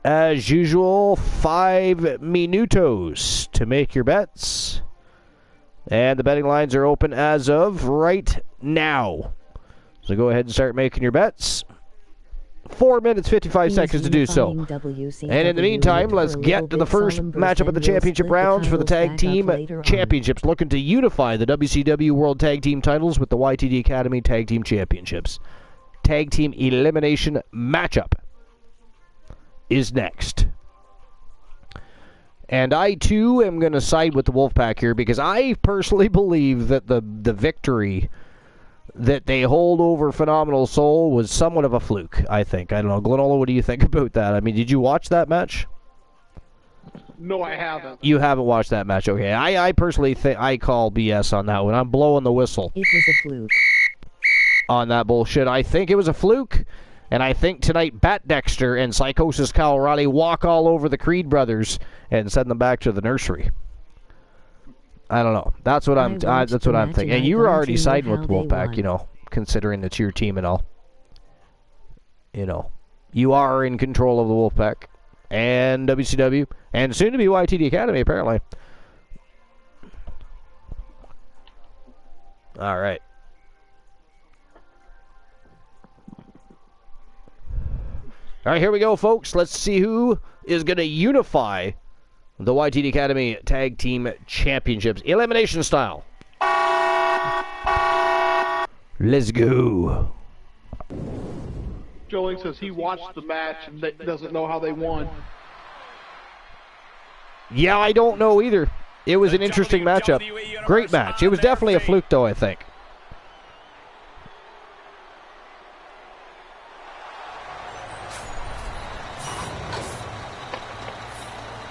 As usual, 5 minutos to make your bets. And the betting lines are open as of right now. So go ahead and start making your bets. 4 minutes, 55 seconds to do so. And in the meantime, let's get to the first matchup of the championship rounds for the tag team championships, looking to unify the WCW World Tag Team titles with the YTD Academy Tag Team Championships. Tag team elimination matchup is next. And I, too, am going to side with the Wolfpack here because I personally believe that the victory that they hold over Phenomenal Soul was somewhat of a fluke, I think. I don't know. Glenola, what do you think about that? I mean, did you watch that match? No, I haven't. You haven't watched that match, okay. I personally think I call BS on that one. I'm blowing the whistle. It was a fluke. On that bullshit. I think it was a fluke, and I think tonight Bat Dexter and Psychosis Kyle O'Reilly walk all over the Creed brothers and send them back to the nursery. I don't know. That's what I'm thinking. And you were already siding with the Wolfpack, you know, considering it's your team and all. You know, you are in control of the Wolfpack and WCW and soon to be YTD Academy, apparently. All right. All right, here we go, folks. Let's see who is going to unify the YTD Academy Tag Team Championships. Elimination style. Let's go. Joey says he watched the match and doesn't know how they won. Yeah, I don't know either. It was an interesting matchup. Great match. It was definitely a fluke, though, I think.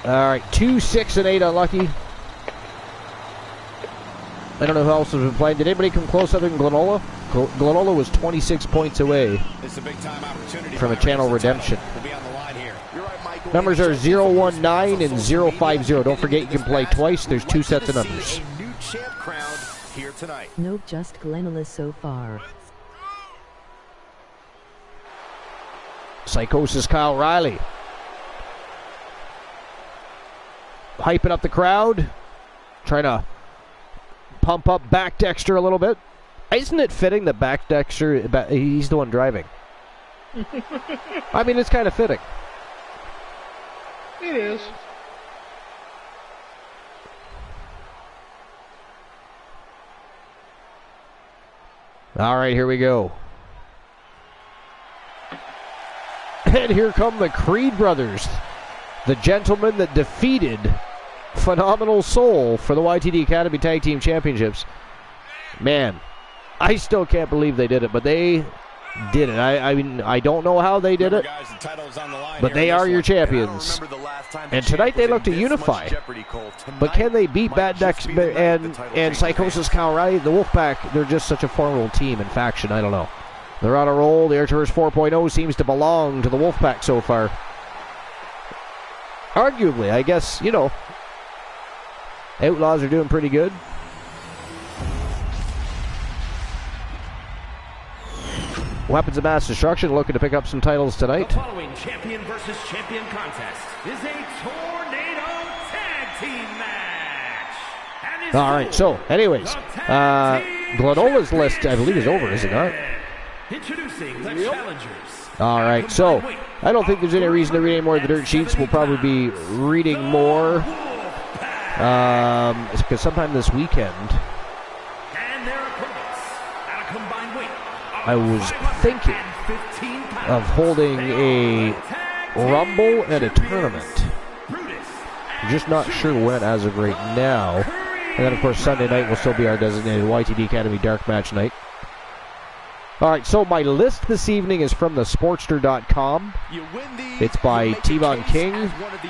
All right, 2, 6, and 8 unlucky. I don't know who else has been playing. Did anybody come close other than Glenola? Glenola was 26 points away from a channel redemption. Numbers are 019 and 050. Don't forget you can play twice. There's 2 sets of numbers. No, just Glenola so far. Psychosis Kyle O'Reilly. Hyping up the crowd, trying to pump up Back Dexter a little bit. Isn't it fitting that Back Dexter, he's the one driving? I mean, it's kind of fitting. It is. All right, here we go. And here come the Creed brothers, the gentlemen that defeated Phenomenal Soul for the YTD Academy Tag Team Championships. Man, I still can't believe they did it, but they did it. I mean, I don't know how they did it, but they are your champions. And tonight they look to unify. But can they beat Bad Dex and Psychosis Kyle O'Reilly? The Wolfpack, they're just such a formidable team and faction. I don't know. They're on a roll. The Archivers 4.0 seems to belong to the Wolfpack so far. Arguably, I guess, you know, Outlaws are doing pretty good. Weapons of Mass Destruction looking to pick up some titles tonight. The following champion versus champion contest is a Tornado Tag Team match. All right, so, anyways, Glenola's list, I believe, is over, is it not? Introducing the challengers. All right, so I don't think there's any reason to read any more of the dirt sheets. We'll probably be reading more because sometime this weekend I was thinking of holding a Rumble and a tournament. Just not sure when as of right now. And then, of course, Sunday night will still be our designated YTD Academy Dark Match night. All right, so my list this evening is from the Sportster.com. It's by T-Von King,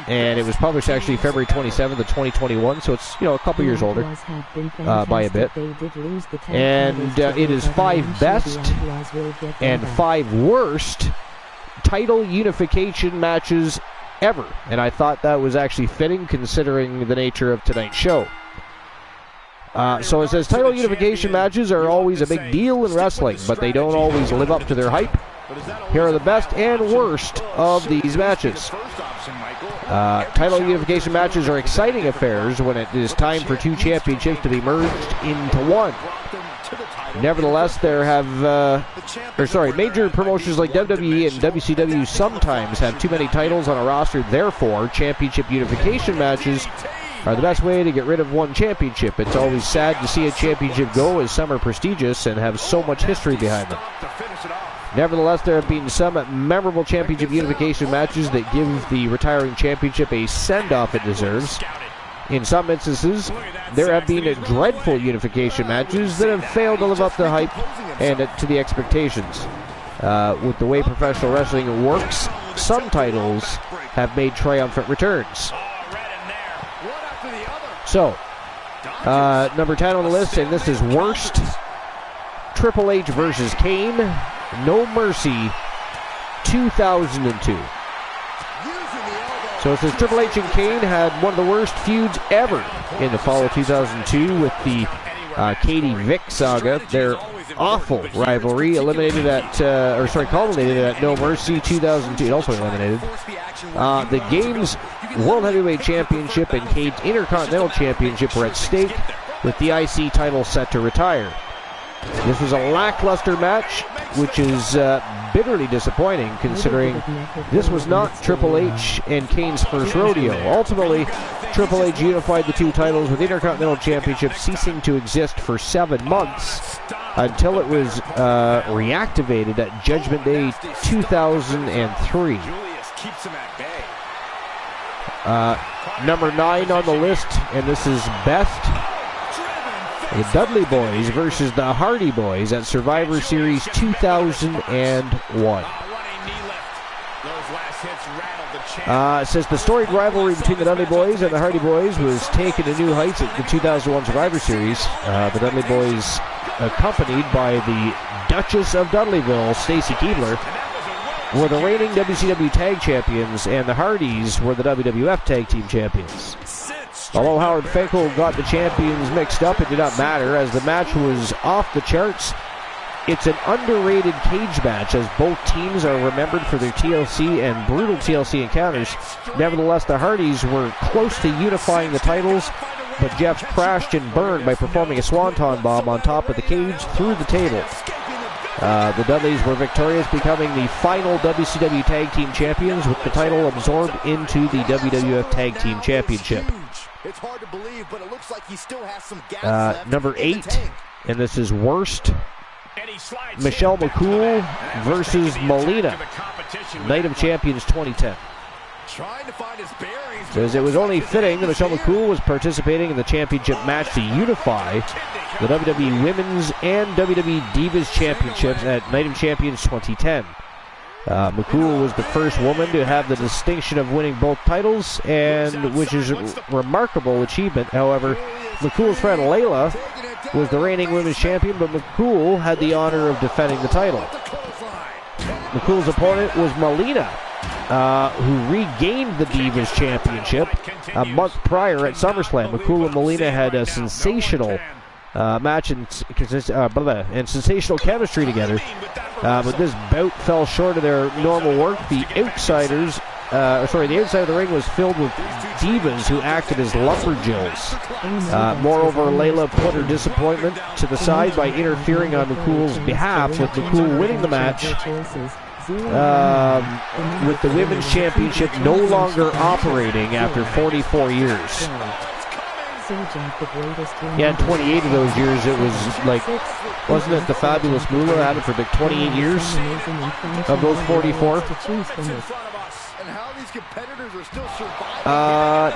and it was published actually February 27th of 2021, so it's, you know, a couple years older by a bit. And it is 5 best and 5 worst title unification matches ever. And I thought that was actually fitting considering the nature of tonight's show. So it says, title unification matches are always a big deal in wrestling, but they don't always live up to their hype. Here are the best and worst of these matches. Title unification matches are exciting affairs when it is time for 2 championships to be merged into one. Nevertheless, there have, major promotions like WWE and WCW sometimes have too many titles on a roster. Therefore, championship unification matches are the best way to get rid of one championship. It's always sad to see a championship go, as some are prestigious and have so much history behind them. Nevertheless, there have been some memorable championship unification matches that give the retiring championship a send-off it deserves. In some instances, there have been dreadful unification matches that have failed to live up to the hype and to the expectations. With the way professional wrestling works, some titles have made triumphant returns. So, number 10 on the list, and this is worst. Triple H versus Kane, No Mercy, 2002. So it says Triple H and Kane had one of the worst feuds ever in the fall of 2002 with the Katie Vick saga. Their awful rivalry culminated at No Mercy 2002. It also eliminated. The Games World Heavyweight Championship and Kane's Intercontinental Championship were at stake, with the IC title set to retire. This was a lackluster match, which is bitterly disappointing considering this was not Triple H and Kane's first rodeo. Ultimately, Triple H unified the two titles, with the Intercontinental Championship ceasing to exist for 7 months until it was reactivated at Judgment Day 2003. Number 9 on the list, and this is best. The Dudley Boys versus the Hardy Boys at Survivor Series 2001. It says the storied rivalry between the Dudley Boys and the Hardy Boys was taken to new heights at the 2001 Survivor Series. The Dudley Boys, accompanied by the Duchess of Dudleyville, Stacy Keibler, were the reigning WCW Tag Champions, and the Hardys were the WWF Tag Team Champions. Although Howard Finkel got the champions mixed up, it did not matter, as the match was off the charts. It's an underrated cage match, as both teams are remembered for their TLC and brutal TLC encounters. Nevertheless, the Hardys were close to unifying the titles, but Jeff crashed and burned by performing a swanton bomb on top of the cage through the table. The Dudleys were victorious, becoming the final WCW Tag Team Champions, with the title absorbed into the WWF Tag Team Championship. It's hard to believe, but it looks like he still has some gas left. Number 8, and this is worst. Michelle McCool versus Melina, Night of Champions 2010. Says it was only fitting that Michelle McCool was participating in the championship match to unify the WWE Women's and WWE Divas Championships at Night of Champions 2010. McCool was the first woman to have the distinction of winning both titles, and which is a remarkable achievement. However, McCool's friend Layla was the reigning women's champion, but McCool had the honor of defending the title. McCool's opponent was Melina, who regained the Divas Championship a month prior at SummerSlam. McCool and Melina had a sensational match and sensational chemistry together. But this bout fell short of their normal work. The outside of the ring was filled with divas who acted as lumberjills. Moreover, Layla put her disappointment to the side by interfering on McCool's behalf, with McCool winning the match, with the Women's Championship no longer operating after 44 years. Yeah, in 28 of those years, it was like, wasn't it the Fabulous Moolah had it for like 28 years of those 44?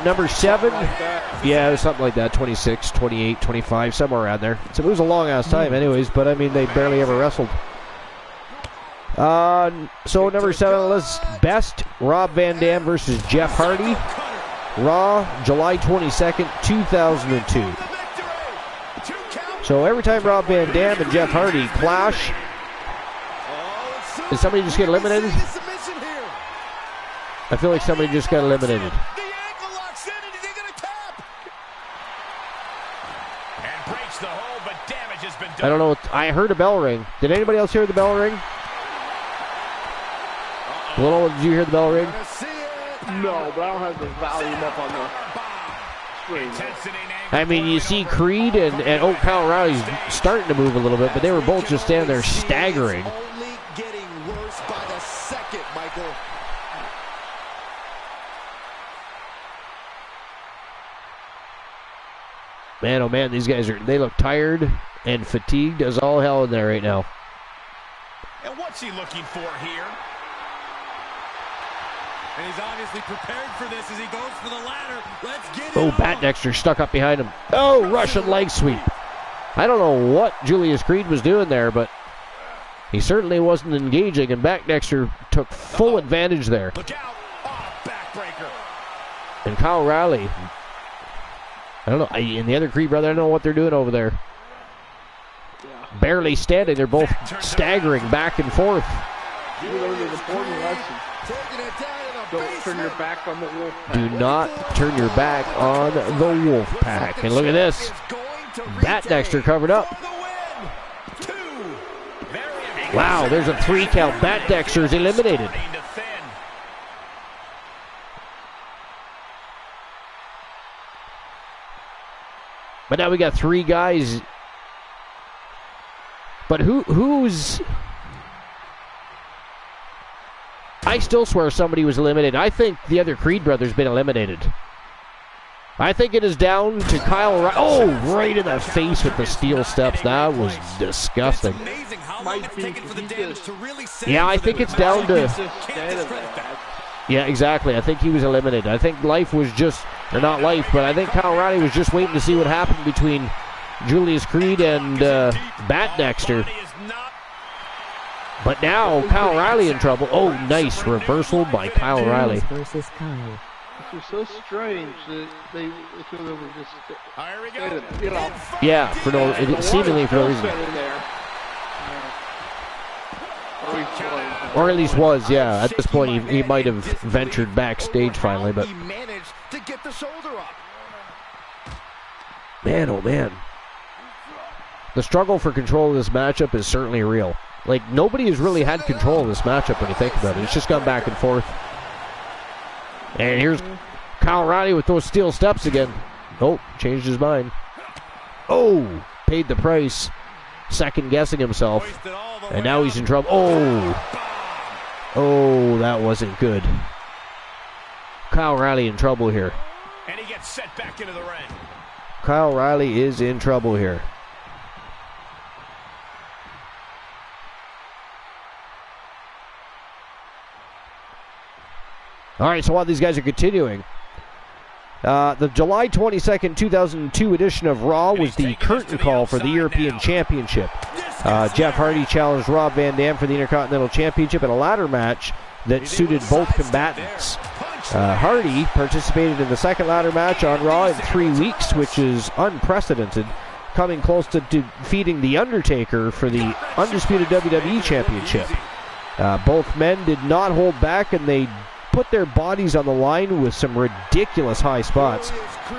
Number 7, yeah, it was something like that, 26, 28, 25, somewhere around there. So it was a long-ass time anyways, but I mean, they barely ever wrestled. So number 7 on the list, best, Rob Van Dam versus Jeff Hardy. Raw, July 22nd, 2002. So every time Rob Van Dam and Jeff Hardy clash, did somebody just get eliminated? I feel like somebody just got eliminated. I don't know. I heard a bell ring. Did anybody else hear the bell ring? Little, did you hear the bell ring? No, but I don't have the volume up on the screen. I mean, you see Creed and Kyle O'Reilly's starting to move a little bit, but they were both just standing there staggering. Only getting worse by the second, Michael. Man, oh man, these guys they look tired and fatigued as all hell in there right now. And what's he looking for here? And he's obviously prepared for this as he goes for the ladder. Let's get it. Oh, Bat Dexter stuck up behind him. Oh, Russian leg sweep. I don't know what Julius Creed was doing there, but he certainly wasn't engaging, and Bat Dexter took full advantage there. Look out. Oh, backbreaker. And Kyle O'Reilly, I don't know, and the other Creed brother, I don't know what they're doing over there. Barely standing, they're both staggering back and forth. You learned an important lesson. Don't turn your back on the wolf pack. Do not turn your back on the wolf pack. And look at this. Bat Dexter covered up. Wow, there's a 3 count. Bat Dexter's eliminated. But now we got 3 guys. But who's... I still swear somebody was eliminated. I think the other Creed brother's been eliminated. I think it is down to Kyle O'Reilly. Oh, right in the face with the steel steps. That was disgusting. Yeah, I think it's down to... Yeah, exactly. I think he was eliminated. I think life was just... Or not life, but I think Kyle O'Reilly was just waiting to see what happened between Julius Creed and Bat Dexter. But now Kyle O'Reilly in trouble. Oh, nice reversal by Kyle O'Reilly. Versus Kyle. This was so strange that they were just Here we go. you know. Yeah, seemingly for no reason. Or at least was, yeah. At this point, he might have ventured backstage finally, but... He managed to get the shoulder up. Man, oh man. The struggle for control of this matchup is certainly real. Like, nobody has really had control of this matchup when you think about it. It's just gone back and forth. And here's Kyle O'Reilly with those steel steps again. Oh, changed his mind. Oh, paid the price. Second guessing himself. And now he's in trouble. Oh, that wasn't good. Kyle O'Reilly in trouble here. And he gets set back into the ring. Kyle O'Reilly is in trouble here. All right, so while these guys are continuing, the July 22nd, 2002 edition of Raw was the curtain call for the European Championship. Jeff Hardy challenged Rob Van Dam for the Intercontinental Championship in a ladder match that suited both combatants. Hardy participated in the second ladder match on Raw in 3 weeks, which is unprecedented, coming close to defeating The Undertaker for the undisputed WWE Championship. Both men did not hold back, and they put their bodies on the line with some ridiculous high spots.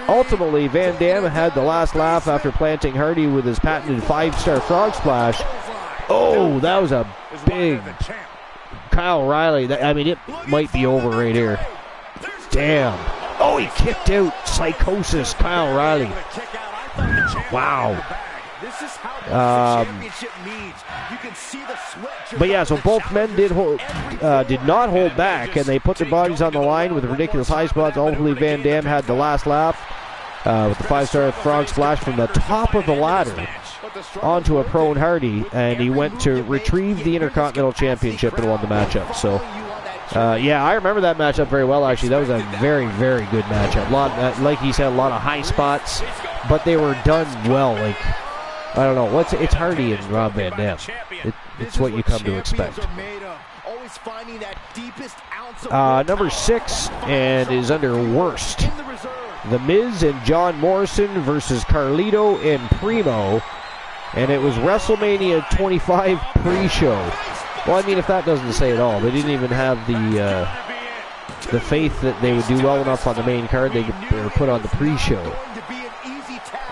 Ultimately, Van Dam had the last laugh after planting Hardy with his patented 5-star frog splash. Oh, that was a big Kyle O'Reilly. I mean, it might be over right here. Damn. Oh, he kicked out. Psychosis, Kyle O'Reilly. Wow. But yeah, so both men did not hold back, and they put their bodies on the line with ridiculous high spots. Ultimately, Van Dam had the last laugh with the 5-star frog splash from the top of the ladder onto a prone Hardy, and he went to retrieve the Intercontinental Championship and won the matchup. So, yeah, I remember that matchup very well, actually. That was a very, very good matchup. Like he said, a lot of high spots, but they were done well. Like, I don't know. It's Hardy and Rob Van Dam. It's what you come to expect. Number 6 and is under worst. The Miz and John Morrison versus Carlito and Primo. And it was WrestleMania 25 pre-show. Well, I mean, if that doesn't say it all. They didn't even have the faith that they would do well enough on the main card. They were put on the pre-show.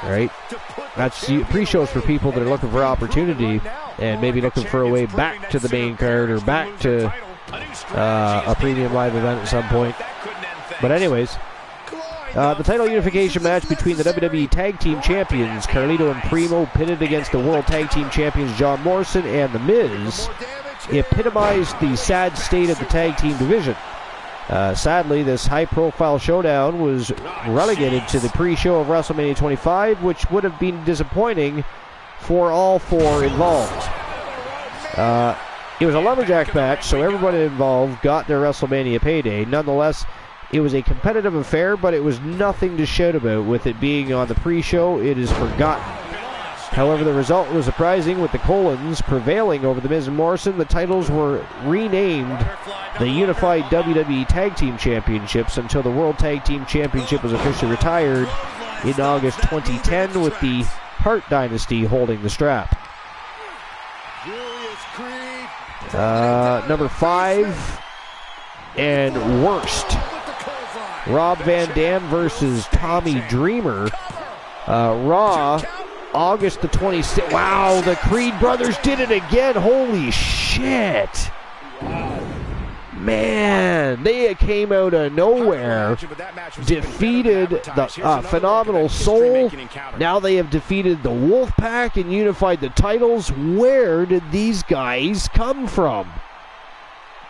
Right? That's pre-shows for people that are looking for opportunity and maybe looking for a way back to the main card or back to a premium live event at some point. But anyways, The title unification match between the WWE Tag Team Champions, Carlito and Primo, pitted against the World Tag Team Champions, John Morrison and The Miz, epitomized the sad state of the tag team division. Sadly, this high-profile showdown was relegated to the pre-show of WrestleMania 25, which would have been disappointing for all four involved. It was a lumberjack match, so everybody involved got their WrestleMania payday. Nonetheless, it was a competitive affair, but it was nothing to shout about. With it being on the pre-show, it is forgotten. However, the result was surprising, with the Colons prevailing over The Miz and Morrison. The titles were renamed the Unified WWE Tag Team Championships until the World Tag Team Championship was officially retired in August 2010, with the Hart Dynasty holding the strap. Number 5 and worst. Rob Van Dam versus Tommy Dreamer. Raw, August the 26th. Wow, the Creed brothers did it again. Holy shit. Man, they came out of nowhere, defeated the Phenomenal Soul. Now they have defeated the Wolfpack and unified the titles. Where did these guys come from?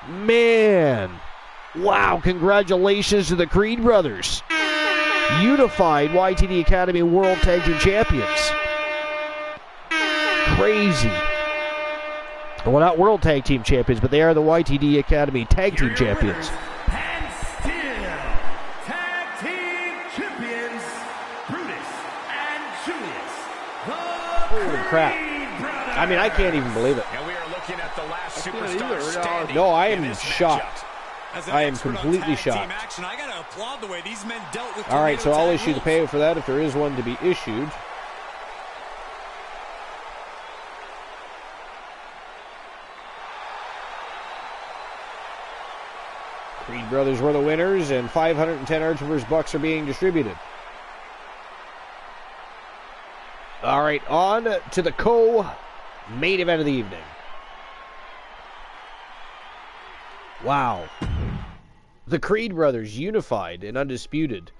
Man. Wow, congratulations to the Creed brothers. Unified YTD Academy World Tag Team Champions. Crazy. Well, not World Tag Team Champions, but they are the YTD Academy Tag Team Champions. And still, Tag Team Champions, Brutus and Julius. Holy crap. I mean, I can't even believe it. And we are looking at the last superstar standing. No, I am shocked. I am completely shocked. All right, so I'll issue the payout for that if there is one to be issued. Creed brothers were the winners, and 510 Archivers bucks are being distributed. All right, on to the co-main event of the evening. Wow. The Creed brothers unified and undisputed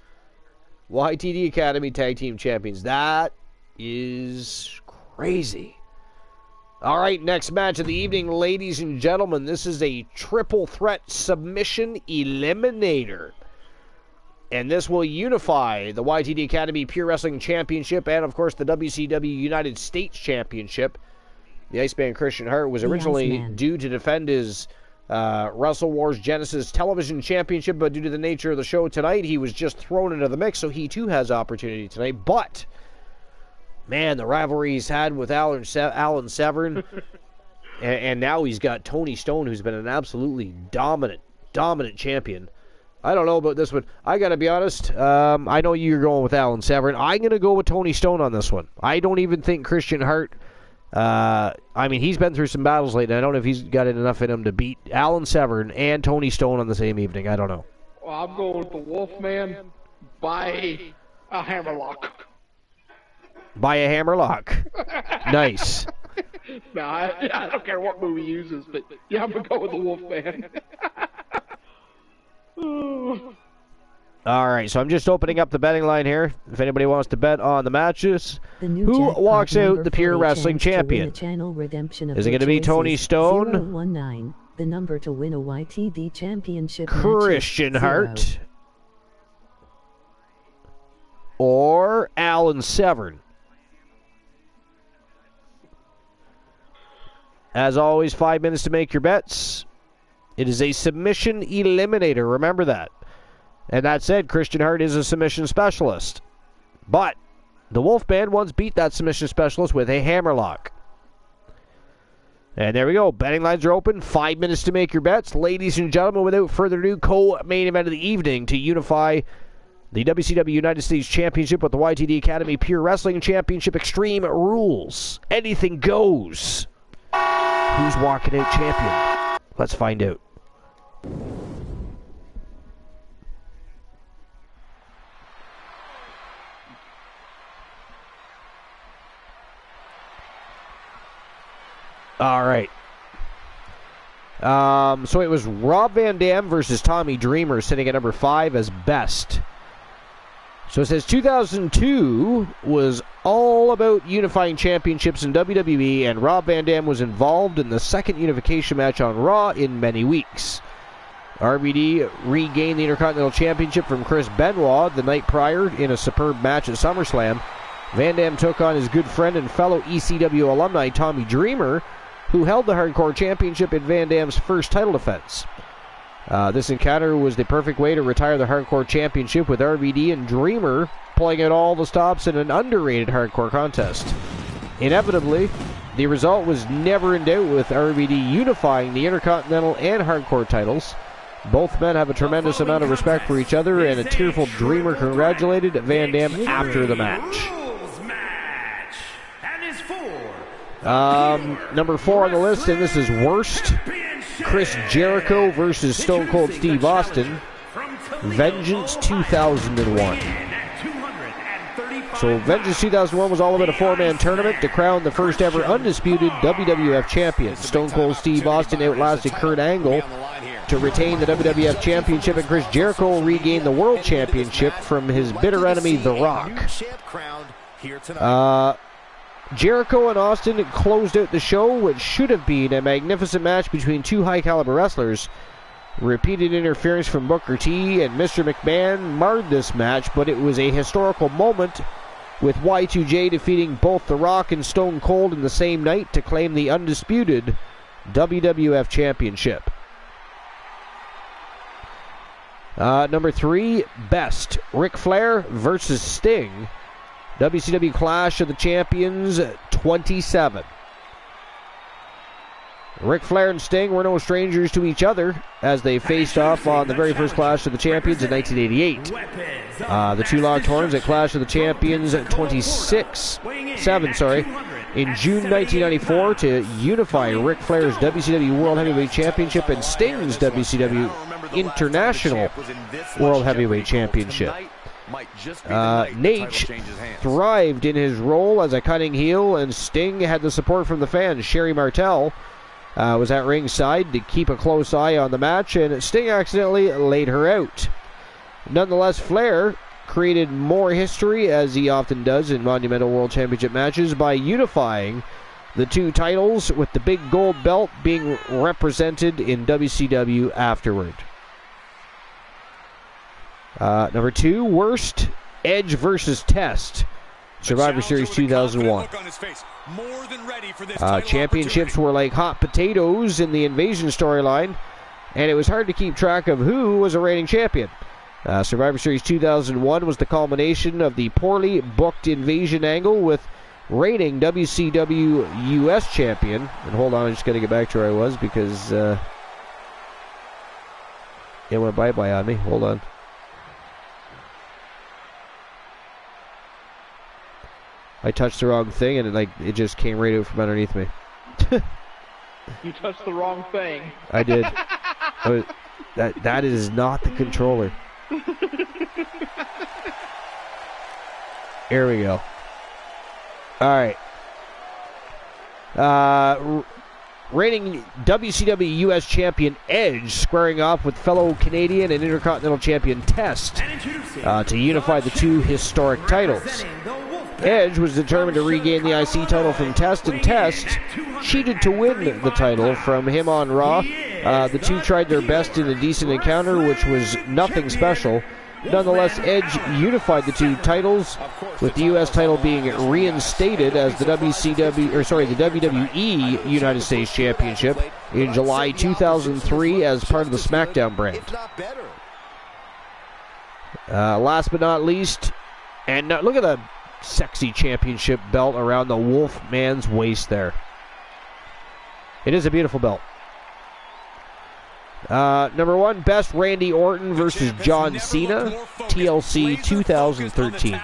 YTD Academy Tag Team Champions. That is crazy. All right, next match of the evening, ladies and gentlemen. This is a triple threat submission eliminator. And this will unify the YTD Academy Pure Wrestling Championship and, of course, the WCW United States Championship. The Iceman Christian Hart was originally due to defend his Wrestle Wars Genesis Television Championship, but due to the nature of the show tonight, he was just thrown into the mix, so he too has opportunity tonight. But man, the rivalry he's had with Alan Severn, and now he's got Tony Stone, who's been an absolutely dominant champion. I don't know about this one. I got to be honest. I know you're going with Alan Severn. I'm going to go with Tony Stone on this one. I don't even think Christian Hart. I mean, he's been through some battles lately. I don't know if he's got enough in him to beat Alan Severn and Tony Stone on the same evening. I don't know. Well, I'm going with the Wolfman by a hammerlock. By a hammerlock. Nice. No, I don't care what movie he uses, but yeah, I'm going to go with the Wolfman. All right, so I'm just opening up the betting line here. If anybody wants to bet on the matches, who walks out the Pure Wrestling Champion? Is it going to be Tony Stone? 019, the number to win a YTD Championship Christian Hart? Or Alan Severn? As always, 5 minutes to make your bets. It is a submission eliminator. Remember that. And that said, Christian Hart is a submission specialist. But the Wolfman once beat that submission specialist with a hammerlock. And there we go. Betting lines are open. 5 minutes to make your bets. Ladies and gentlemen, without further ado, co-main event of the evening to unify the WCW United States Championship with the YTD Academy Pure Wrestling Championship. Extreme Rules. Anything goes. Who's walking out champion? Let's find out. All right. So it was Rob Van Dam versus Tommy Dreamer, sitting at number 5 as best. So it says 2002 was all about unifying championships in WWE, and Rob Van Dam was involved in the second unification match on Raw in many weeks. RVD regained the Intercontinental Championship from Chris Benoit the night prior in a superb match at SummerSlam. Van Dam took on his good friend and fellow ECW alumni Tommy Dreamer, who held the Hardcore Championship in Van Dam's first title defense. This encounter was the perfect way to retire the Hardcore Championship, with RVD and Dreamer pulling out all the stops in an underrated Hardcore contest. Inevitably, the result was never in doubt, with RVD unifying the Intercontinental and Hardcore titles. Both men have a tremendous amount of respect for each other, and a tearful Dreamer congratulated Van Dam after the match. Number 4 on the list, and this is worst. Chris Jericho versus Stone Cold Steve Austin. Vengeance 2001. So Vengeance 2001 was all about a 4-man tournament to crown the first ever undisputed WWF champion. Stone Cold Steve Austin outlasted Kurt Angle to retain the WWF Championship, and Chris Jericho regained the World Championship from his bitter enemy, The Rock. Jericho and Austin closed out the show, which should have been a magnificent match between two high-caliber wrestlers. Repeated interference from Booker T and Mr. McMahon marred this match, but it was a historical moment, with Y2J defeating both The Rock and Stone Cold in the same night to claim the undisputed WWF Championship. Number 3, best. Ric Flair versus Sting. WCW Clash of the Champions 27. Ric Flair and Sting were no strangers to each other as they faced off on the very first Clash of the Champions in 1988. The two locked horns at Clash of the Champions 7 in June 1994 to unify Ric Flair's WCW World Heavyweight Championship and Sting's WCW International World Heavyweight Championship. Nate thrived in his role as a cunning heel, and Sting had the support from the fans. Sherry Martel was at ringside to keep a close eye on the match, and Sting accidentally laid her out. Nonetheless, Flair created more history, as he often does in monumental World Championship matches, by unifying the two titles, with the big gold belt being represented in WCW afterward. Number 2, worst. Edge versus Test. Survivor Series 2001. Championships were like hot potatoes in the Invasion storyline, and it was hard to keep track of who was a reigning champion. Survivor Series 2001 was the culmination of the poorly booked Invasion angle, with reigning WCW US champion. And hold on, I'm just going to get back to where I was because it went bye-bye on me. Hold on. I touched the wrong thing, and it just came right out from underneath me. You touched the wrong thing. I did. That is not the controller. Here we go. All right. Reigning WCW US champion Edge squaring off with fellow Canadian and Intercontinental champion Test to unify the two historic titles. Edge was determined to regain the IC title from Test, and Test cheated to win the title from him on Raw. The two tried their best in a decent encounter, which was nothing special. Nonetheless, Edge unified the two titles, with the U.S. title being reinstated as the WWE United States Championship in July 2003 as part of the SmackDown brand. Last but not least, and look at the sexy championship belt around the Wolfman's waist there. It is a beautiful belt. Number 1, best. Randy Orton versus John Cena, TLC 2013.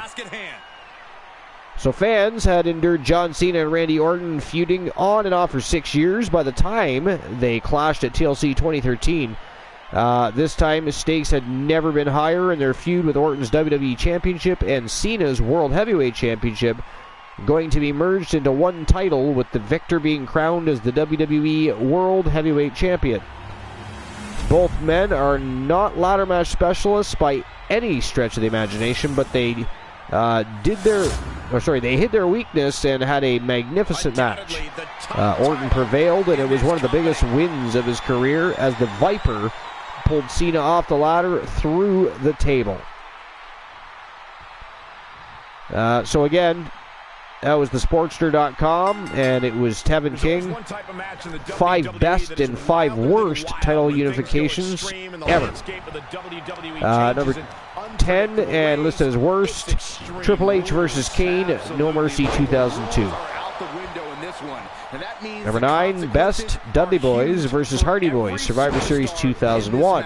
So fans had endured John Cena and Randy Orton feuding on and off for 6 years by the time they clashed at TLC 2013. This time, the stakes had never been higher in their feud, with Orton's WWE Championship and Cena's World Heavyweight Championship going to be merged into one title, with the victor being crowned as the WWE World Heavyweight Champion. Both men are not ladder match specialists by any stretch of the imagination, but they they hid their weakness and had a magnificent match. Orton prevailed, and it was one of the biggest wins of his career as the Viper pulled Cena off the ladder through the table. So again, that was the Sportster.com, and it was Tevin King. 5 best and 5 worst title unifications ever. Number 10 and listed as worst, Triple H versus Kane, No Mercy 2002. Number 9, best, Dudley Boys versus Hardy Boys, Survivor Series 2001.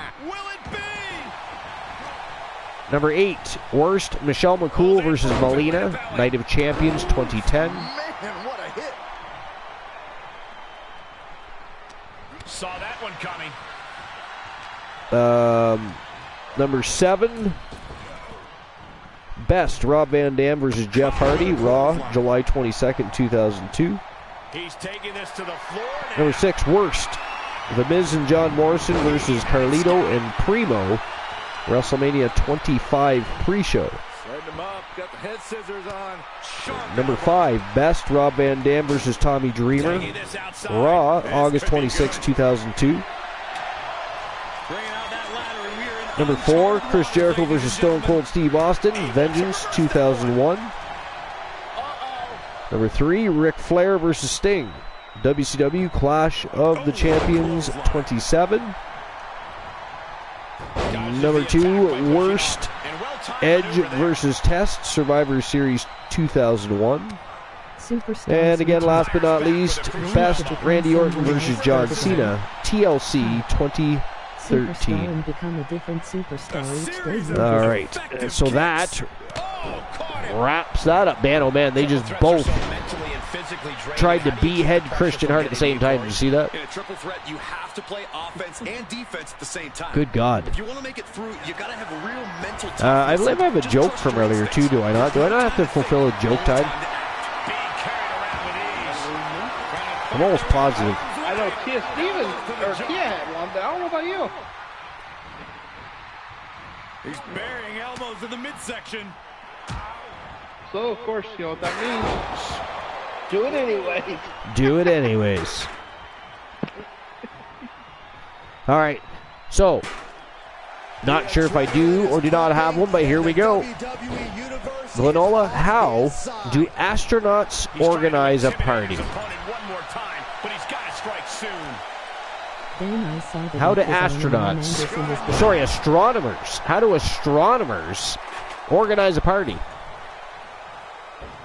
Number 8, worst, Michelle McCool versus Melina, Night of Champions 2010. Man, what a hit. Saw that one coming. Number 7, best, Rob Van Dam versus Jeff Hardy, Raw, July 22nd, 2002. He's taking this to the floor now. Number 6, worst, The Miz and John Morrison versus Carlito and Primo, WrestleMania 25 pre-show. Setting him up, got the head scissors on. Number 5, best, Rob Van Dam versus Tommy Dreamer, Raw, August 26, 2002. Number 4, Chris Jericho versus Stone Cold Steve Austin, Vengeance 2001. Number 3, Ric Flair versus Sting, WCW Clash of the Champions 27. Number 2, worst, Edge versus Test, Survivor Series 2001. And again, last but not least, best, Randy Orton versus John Cena, TLC 2013. All right, so that wraps that up. Man, oh man, they just both tried to behead Christian Hart at the same time. Did you see that? In a triple threat, you have to play offense and defense at the same time. Good God. If you want to make it through, you got to have a real mental toughness. I believe I have a joke from earlier too, do I not? Do I not have to fulfill a joke time? I'm almost positive. I know Kia Stevens, or Kia had one, but I don't know about you. He's burying elbows in the midsection. So, of course, you know what that means. Do it anyway. Do it anyways. All right. So, not sure if I do or do not have one, but here we go. Glenola, how do astronauts organize a party? How do astronauts, sorry, astronomers, how do astronomers organize a party?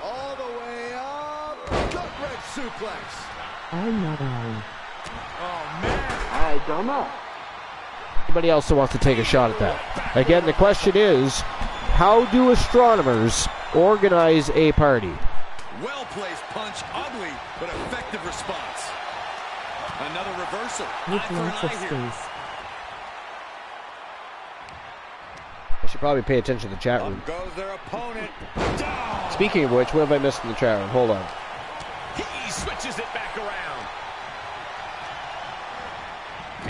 All the way up, gut-wrench suplex. I'm not on. Oh, man. I don't know. Anybody else that wants to take a shot at that? Again, the question is, how do astronomers organize a party? Well-placed punch, ugly, but effective response. Another reversal. With lots of space. I should probably pay attention to the chat room. Up goes their opponent. Down. Speaking of which, what have I missed in the chat room? Hold on. He switches it back around.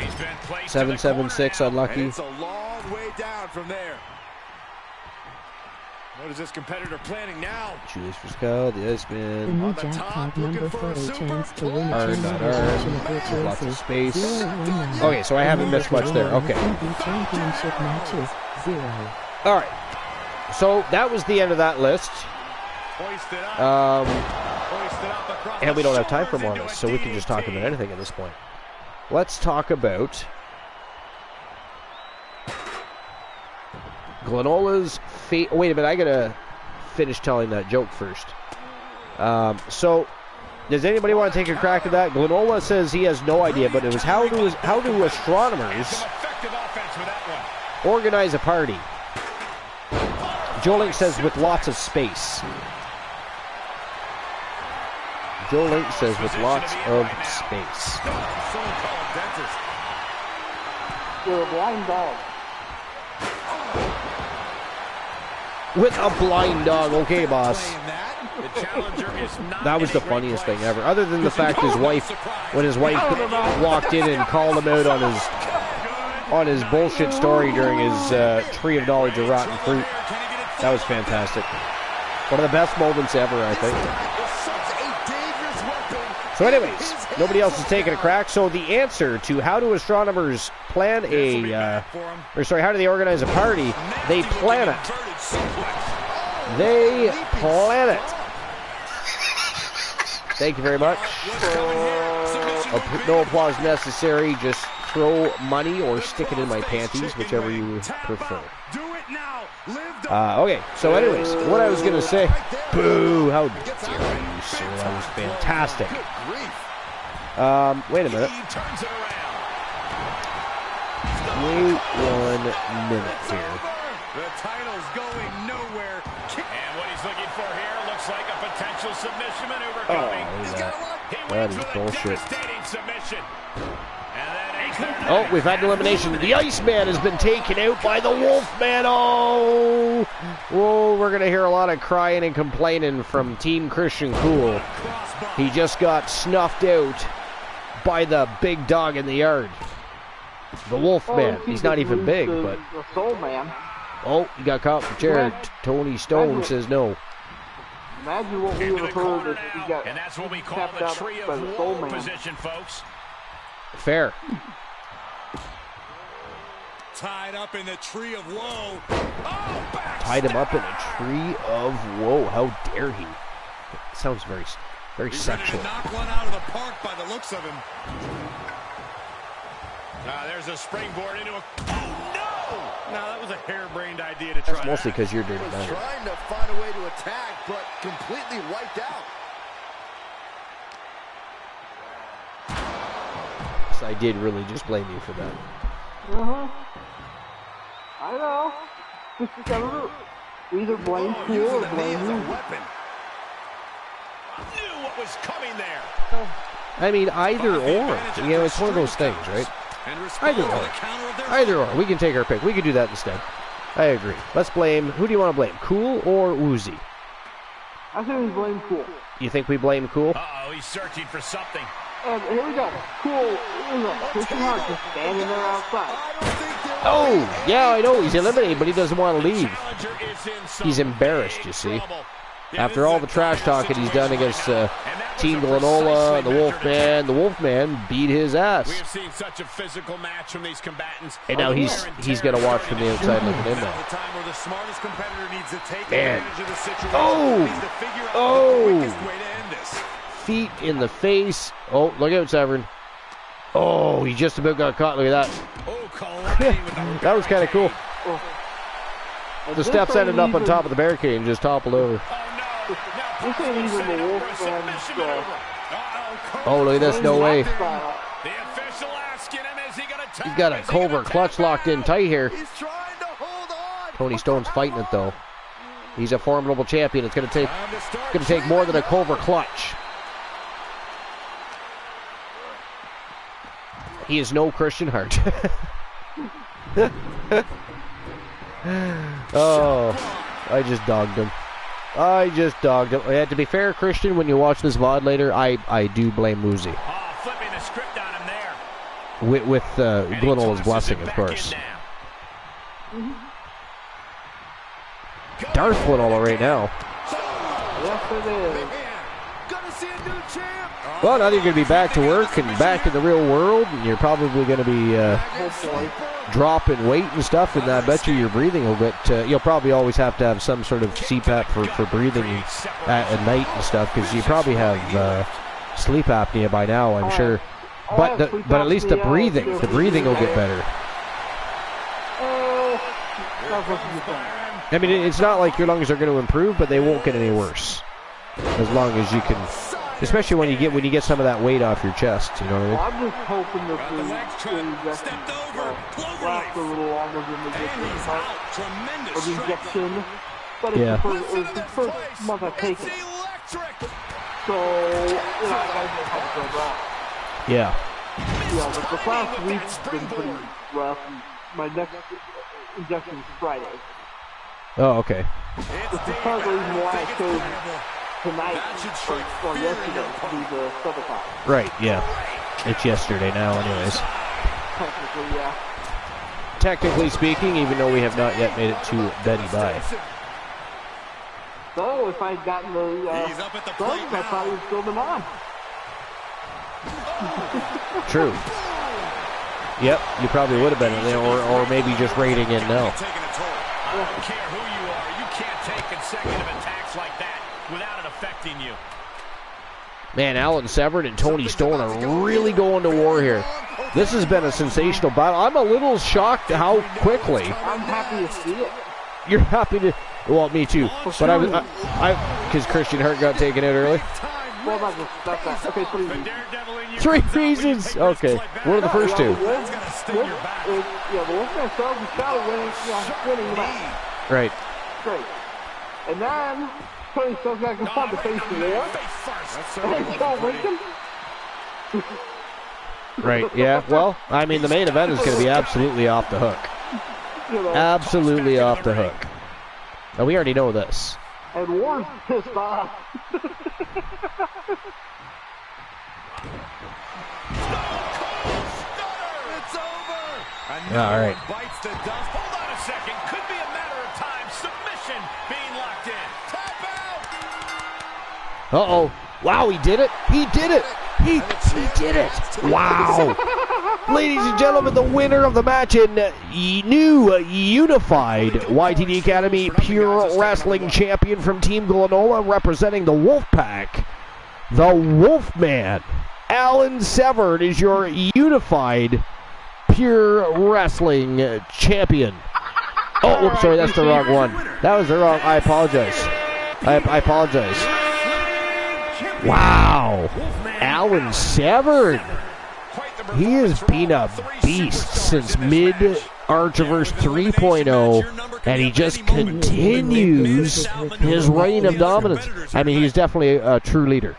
He's been placed 776 unlucky. And it's a long way down from there. What is this competitor planning now? Julius Frisco, the The Iceman. new jackpot number for a chance to win a Earn, not championship of earn. Lots of virtuosos. space. 019. Okay, so I haven't missed much there. Okay. TV championship matches 0. All right. So that was the end of that list. Hoist it up. Hoist it up across And we don't have time for the more of shoulders this, so we can just talk about anything at this point. Let's talk about Glenola's fate. Wait a minute, I gotta finish telling that joke first. So, does anybody want to take a crack at that? Glenola says he has no idea, but it was how do astronomers organize a party? Joe Link says with lots of space. Joe Link says with lots of space. You're a blind dog. With a blind dog, okay, boss. That was the funniest thing ever. Other than the fact his wife, when his wife walked in and called him out on his on his bullshit story during his Tree of Knowledge of Rotten Fruit. That was fantastic. One of the best moments ever, I think. So anyways, nobody else is taking a crack. So the answer to how do astronomers plan how do they organize a party? They plan it. They plan it. Thank you very much. No applause necessary. Just throw money or stick it in my panties, whichever you prefer. Okay, so anyways, what I was going to say... Boo! How dare you, sir? That was fantastic. Wait a minute. Wait 1 minute here. The title's going nowhere. And what he's looking for here looks like a potential submission maneuver coming. That is bullshit. Oh, we've had an elimination. The Iceman has been taken out by the Wolfman. Oh, we're going to hear a lot of crying and complaining from Team Christian Cool. He just got snuffed out by the big dog in the yard. The Wolfman. He's not even big, but... The Soul Man. Oh, he got caught in the chair. Tony Stone says no. Imagine what we would have heard if he got and that's what we call the Tree of Woe position, folks. Fair. Tied up in the Tree of Woe. Tied him up in a Tree of Woe. How dare he? Sounds very sexual. Knock one out of the park by the looks of him. There's a springboard into a... Oh, no! No, that was a harebrained idea to try. That's mostly because you're dirty. Trying to find a way to attack, but completely wiped out. So I did really just blame you for that. I know. We either blame Cool or blame you. Knew what was coming there. I mean, either or. You know, it's one of those things, right? Either or. Either or. We can take our pick. We could do that instead. I agree. Let's blame... Who do you want to blame? Cool or Woozy? I think we blame Cool. You think we blame Cool? Uh-oh, he's searching for something. And here we go. Cool. Christian Hart just standing there outside. Oh, yeah, I know. He's eliminated, but he doesn't want to leave. He's embarrassed, you see. After all the trash talking he's done against Team Glenola, the Wolfman beat his ass. We have seen such a physical match from these combatants. And now he's going to watch from the outside looking in now. Man. Oh! Feet in the face. Oh, look out, Severn. Oh, he just about got caught. Look at that. That was kind of cool. The steps ended up on top of the barricade and just toppled over. Oh, look at this. No way. He's got a Cobra clutch locked in tight here. Tony Stone's fighting it, though. He's a formidable champion. It's going to take more than a Cobra clutch. He is no Christian Hart. Oh, I just dogged him. To be fair, Christian, when you watch this VOD later, I do blame Woozy. Flipping the script on him there. With Glenola's blessing, of course. Darth Glenola right now. Yes, it is. Well, now you're going to be back to work and back in the real world, and you're probably going to be dropping weight and stuff, and I bet your breathing will get... you'll probably always have to have some sort of CPAP for breathing at night and stuff, because you probably have sleep apnea by now, I'm sure. But at least the breathing will get better. I mean, it's not like your lungs are going to improve, but they won't get any worse. As long as you can... Especially when you get some of that weight off your chest, you know what I mean? I'm just hoping that the injection lasts a little longer than the injection. But it's the first month I've taken it. So, I gotta get how to go back. Yeah. Yeah, but the last week's been pretty rough. My next injection is Friday. Oh, okay. Which is part of the reason why I chose tonight or yesterday to do the 7 o'clock. Right, yeah. It's yesterday now, anyways. Technically, yeah. technically speaking, even though we have not yet made it to Betty Bye. So if I'd gotten the subs, I probably would still been on. True. Yep, you probably would have been in there, or maybe just rating in now. I don't care who you are, you can't take consecutive attacks like that without it affecting you. Man, Alan Severn and Tony Stone are really going to war here. This has been a sensational battle. I'm a little shocked how quickly. I'm happy to see it. You're happy to... Well, me too. But because Christian Hurt got taken out early. What about this? That's that. Okay, 3 reasons. Okay, what are the first two? The Wolfman sells and Shadow winning the match. Right. Great. And then Tony Stone's got to confront the face of war. And then Joe Lincoln. Right, yeah. Well, I mean, the main event is going to be absolutely off the hook. Absolutely off the hook. Now, we already know this. And Warren's pissed off. It's over. All right. Bites the dust. Hold on a second. Could be a matter of time. Submission being locked in. Tap out. Uh-oh. Wow, he did it. He did it. He did it. Wow. Ladies and gentlemen, the winner of the match in new unified YTD Academy Pure Wrestling Champion from Team Glenola, representing the Wolfpack, the Wolfman, Alan Severn, is your unified Pure Wrestling Champion. Oh, whoops, sorry, that's the wrong one. That was the wrong. I apologize. I apologize. Wow. Alan Severn. He has been a beast since mid-Archiverse 3.0, and he just continues his reign of dominance. I mean, he's definitely a true leader.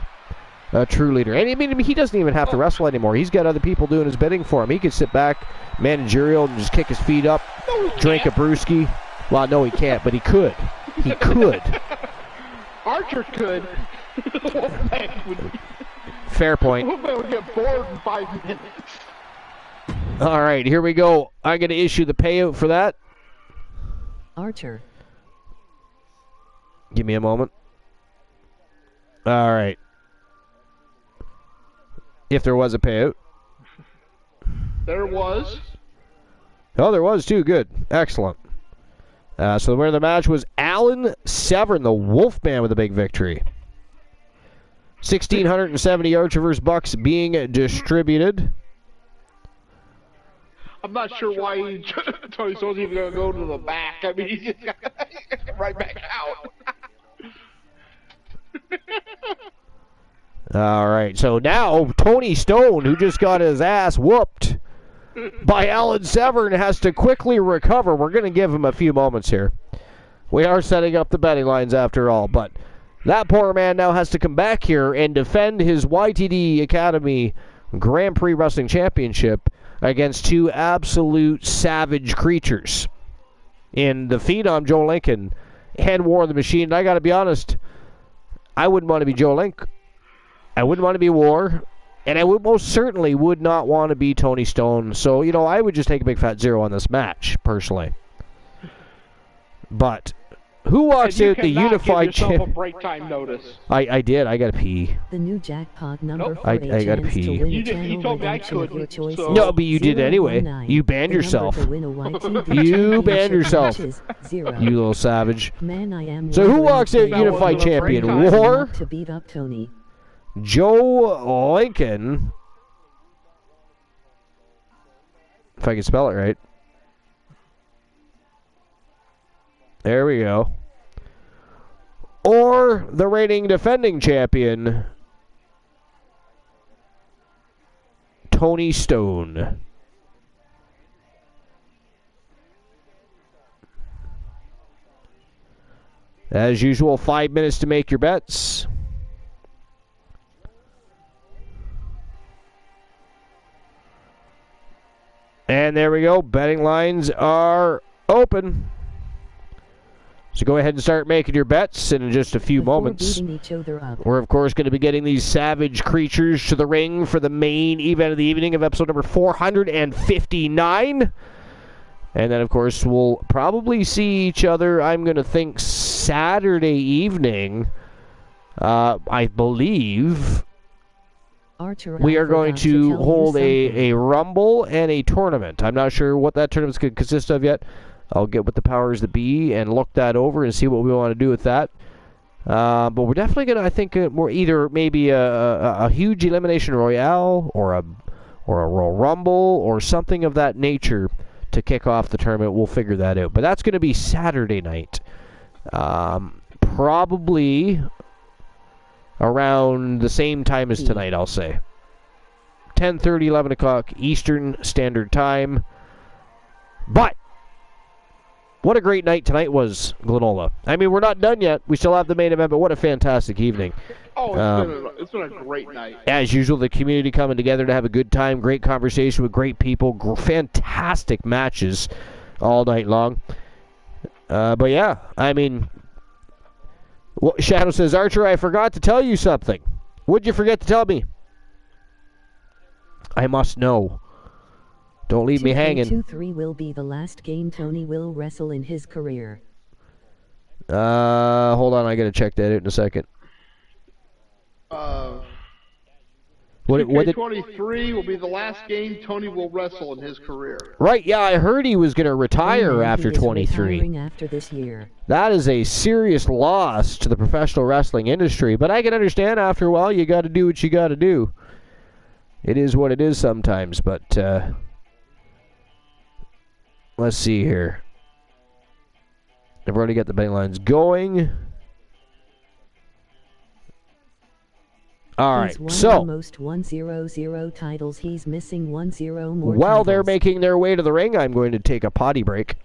A true leader. And I mean, he doesn't even have to wrestle anymore. He's got other people doing his bidding for him. He could sit back, managerial, and just kick his feet up, drink a brewski. Well, no, he can't, but he could. He could. Archer could. Fair point. We'll get bored in 5 minutes. All right, here we go. I'm going to issue the payout for that. Archer. Give me a moment. All right. If there was a payout. There was. Oh, there was too. Good. Excellent. So the winner of the match was Alan Severn, the Wolfman, with a big victory. 1,670 Archiverse bucks being distributed. I'm not sure why Tony Stone's even going to go to the back. I mean, he's just right back out. All right, so now Tony Stone, who just got his ass whooped by Alan Severn, has to quickly recover. We're going to give him a few moments here. We are setting up the betting lines after all, but that poor man now has to come back here and defend his YTD Academy Grand Prix Wrestling Championship against two absolute savage creatures in the Phenom Joe Lincoln and War of the Machine. And I got to be honest, I wouldn't want to be Joe Link. I wouldn't want to be War. And I would most certainly would not want to be Tony Stone. So, you know, I would just take a big fat 0 on this match, personally. But who walks out the unified champion? A break time notice. I did. I got to pee. The new jackpot number. I got to pee. You told me I could. So no, but you did anyway. You banned yourself. You banned yourself. You little savage. Man, I am. So who walks out unified champion? War? To beat up Tony. Joe Lincoln. If I can spell it right. There we go. Or the reigning defending champion, Tony Stone. As usual, 5 minutes to make your bets. And there we go. Betting lines are open. So go ahead and start making your bets in just a few moments. We're, of course, going to be getting these savage creatures to the ring for the main event of the evening of episode number 459. And then, of course, we'll probably see each other, I'm going to think, Saturday evening. I believe we are going to hold a Rumble and a tournament. I'm not sure what that tournament's going to consist of yet. I'll get with the powers that be and look that over and see what we want to do with that. But we're definitely going to, I think, more either maybe a huge Elimination Royale or a Royal Rumble or something of that nature to kick off the tournament. We'll figure that out. But that's going to be Saturday night. Probably around the same time as tonight, I'll say. 10:30, 11 o'clock Eastern Standard Time. But what a great night tonight was, Glenola. I mean, we're not done yet. We still have the main event, but what a fantastic evening. Oh, it's been a great night. As usual, the community coming together to have a good time, great conversation with great people, fantastic matches all night long. But yeah, I mean, Shadow says, Archer, I forgot to tell you something. What'd you forget to tell me? I must know. Don't leave me hanging. 2K23 will be the last game Tony will wrestle in his career. Hold on, I gotta check that out in a second. 2K23 will be the last game Tony will wrestle in his career. Right, yeah, I heard he was going to retire after 23. After this year. That is a serious loss to the professional wrestling industry, but I can understand after a while you got to do what you got to do. It is what it is sometimes, but let's see here. I've already got the betting lines going. All right, so most 100 titles. He's missing 10 more. While they're making their way to the ring, I'm going to take a potty break.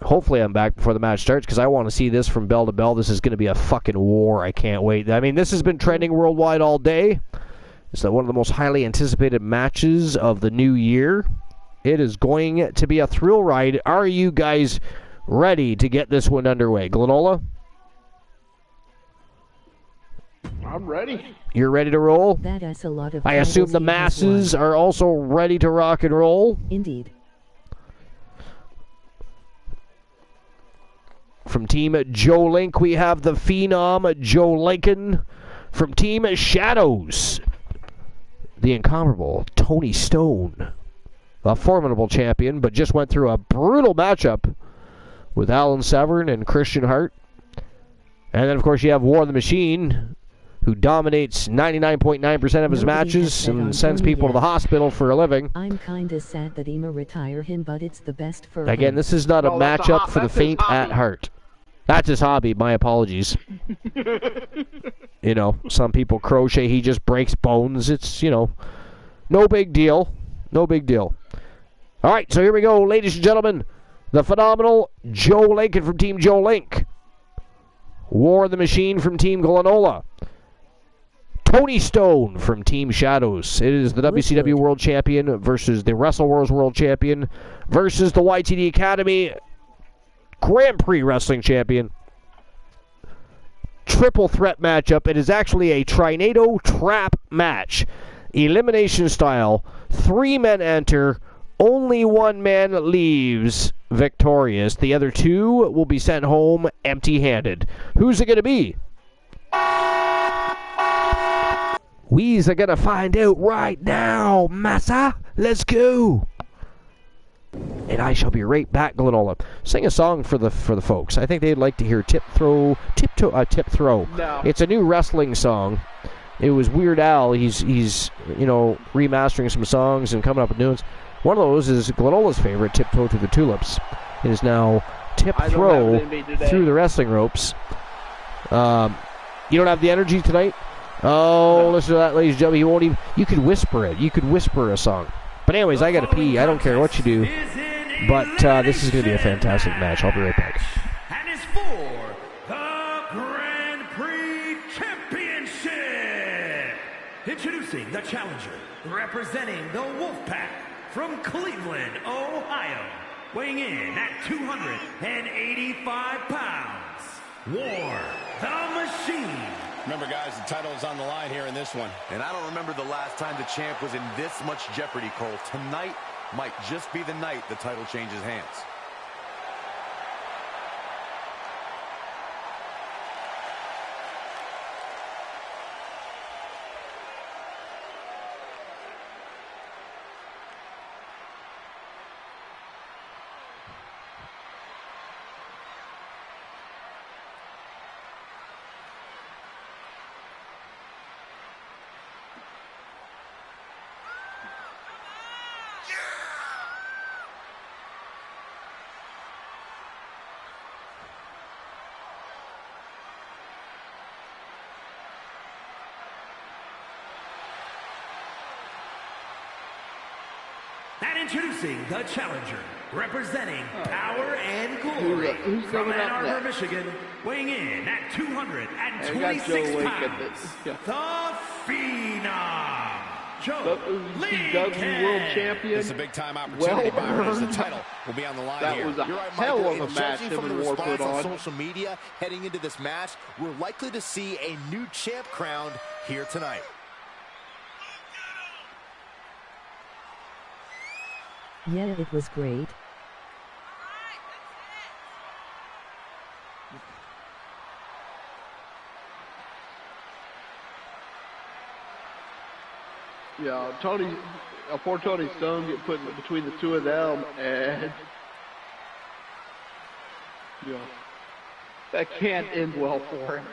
Hopefully I'm back before the match starts because I want to see this from bell to bell. This is going to be a fucking war. I can't wait. I mean, this has been trending worldwide all day. It's one of the most highly anticipated matches of the new year. It is going to be a thrill ride. Are you guys ready to get this one underway? Glenola? I'm ready. You're ready to roll? That's a lot of I assume the masses are also ready to rock and roll? Indeed. From Team Joe Link, we have the Phenom Joe Lincoln. From Team Shadows, the incomparable Tony Stone. A formidable champion, but just went through a brutal matchup with Alan Severn and Christian Hart. And then, of course, you have War of the Machine, who dominates 99.9% of his matches and sends people to the hospital for a living. I'm kinda sad that Ema retire him, but it's the best for Again, him. This is not a matchup for the faint at heart. That's his hobby. My apologies. You know, some people crochet. He just breaks bones. It's, you know, no big deal. No big deal. All right, so here we go, ladies and gentlemen. The phenomenal Joe Lincoln from Team Joe Link. War of the Machine from Team Glenola. Tony Stone from Team Shadows. It is the WCW World Champion versus the Wrestle World Champion versus the YTD Academy Grand Prix Wrestling Champion. Triple threat matchup. It is actually a Trinado Trap match. Elimination style. 3 men enter. Only 1 man leaves victorious. The other 2 will be sent home empty-handed. Who's it going to be? We's are gonna find out right now, massa. Let's go. And I shall be right back, Glenola. Sing a song for the folks. I think they'd like to hear Tip Throw. No. It's a new wrestling song. It was Weird Al. He's you know, remastering some songs and coming up with new ones. One of those is Glenola's favorite, Tiptoe Through the Tulips. It is now Tip Throw Through the Wrestling Ropes. You don't have the energy tonight? Oh, no. Listen to that, ladies and gentlemen. You won't even. You could whisper it. You could whisper a song. But anyways, I gotta pee. I don't care what you do. But this is gonna be a fantastic match. I'll be right back. And is for the Grand Prix Championship. Introducing the challenger, representing the Wolfpack from Cleveland, Ohio, weighing in at 285 pounds. War the Machine. Remember, guys, the title is on the line here in this one. And I don't remember the last time the champ was in this much jeopardy, Cole. Tonight, might just be the night the title changes hands. And introducing the challenger, representing Power and Glory from Ann Arbor, Michigan, weighing in at 226 pounds, the Phenom, WCW World Champion. It's a big-time opportunity, Byron, as the title will be on the line here. That was a hell of a match him and War put on. Social media heading into this match, we're likely to see a new champ crowned here tonight. Yeah, it was great. Yeah, poor Tony Stone get put between the two of them, and yeah, that can't end well for him.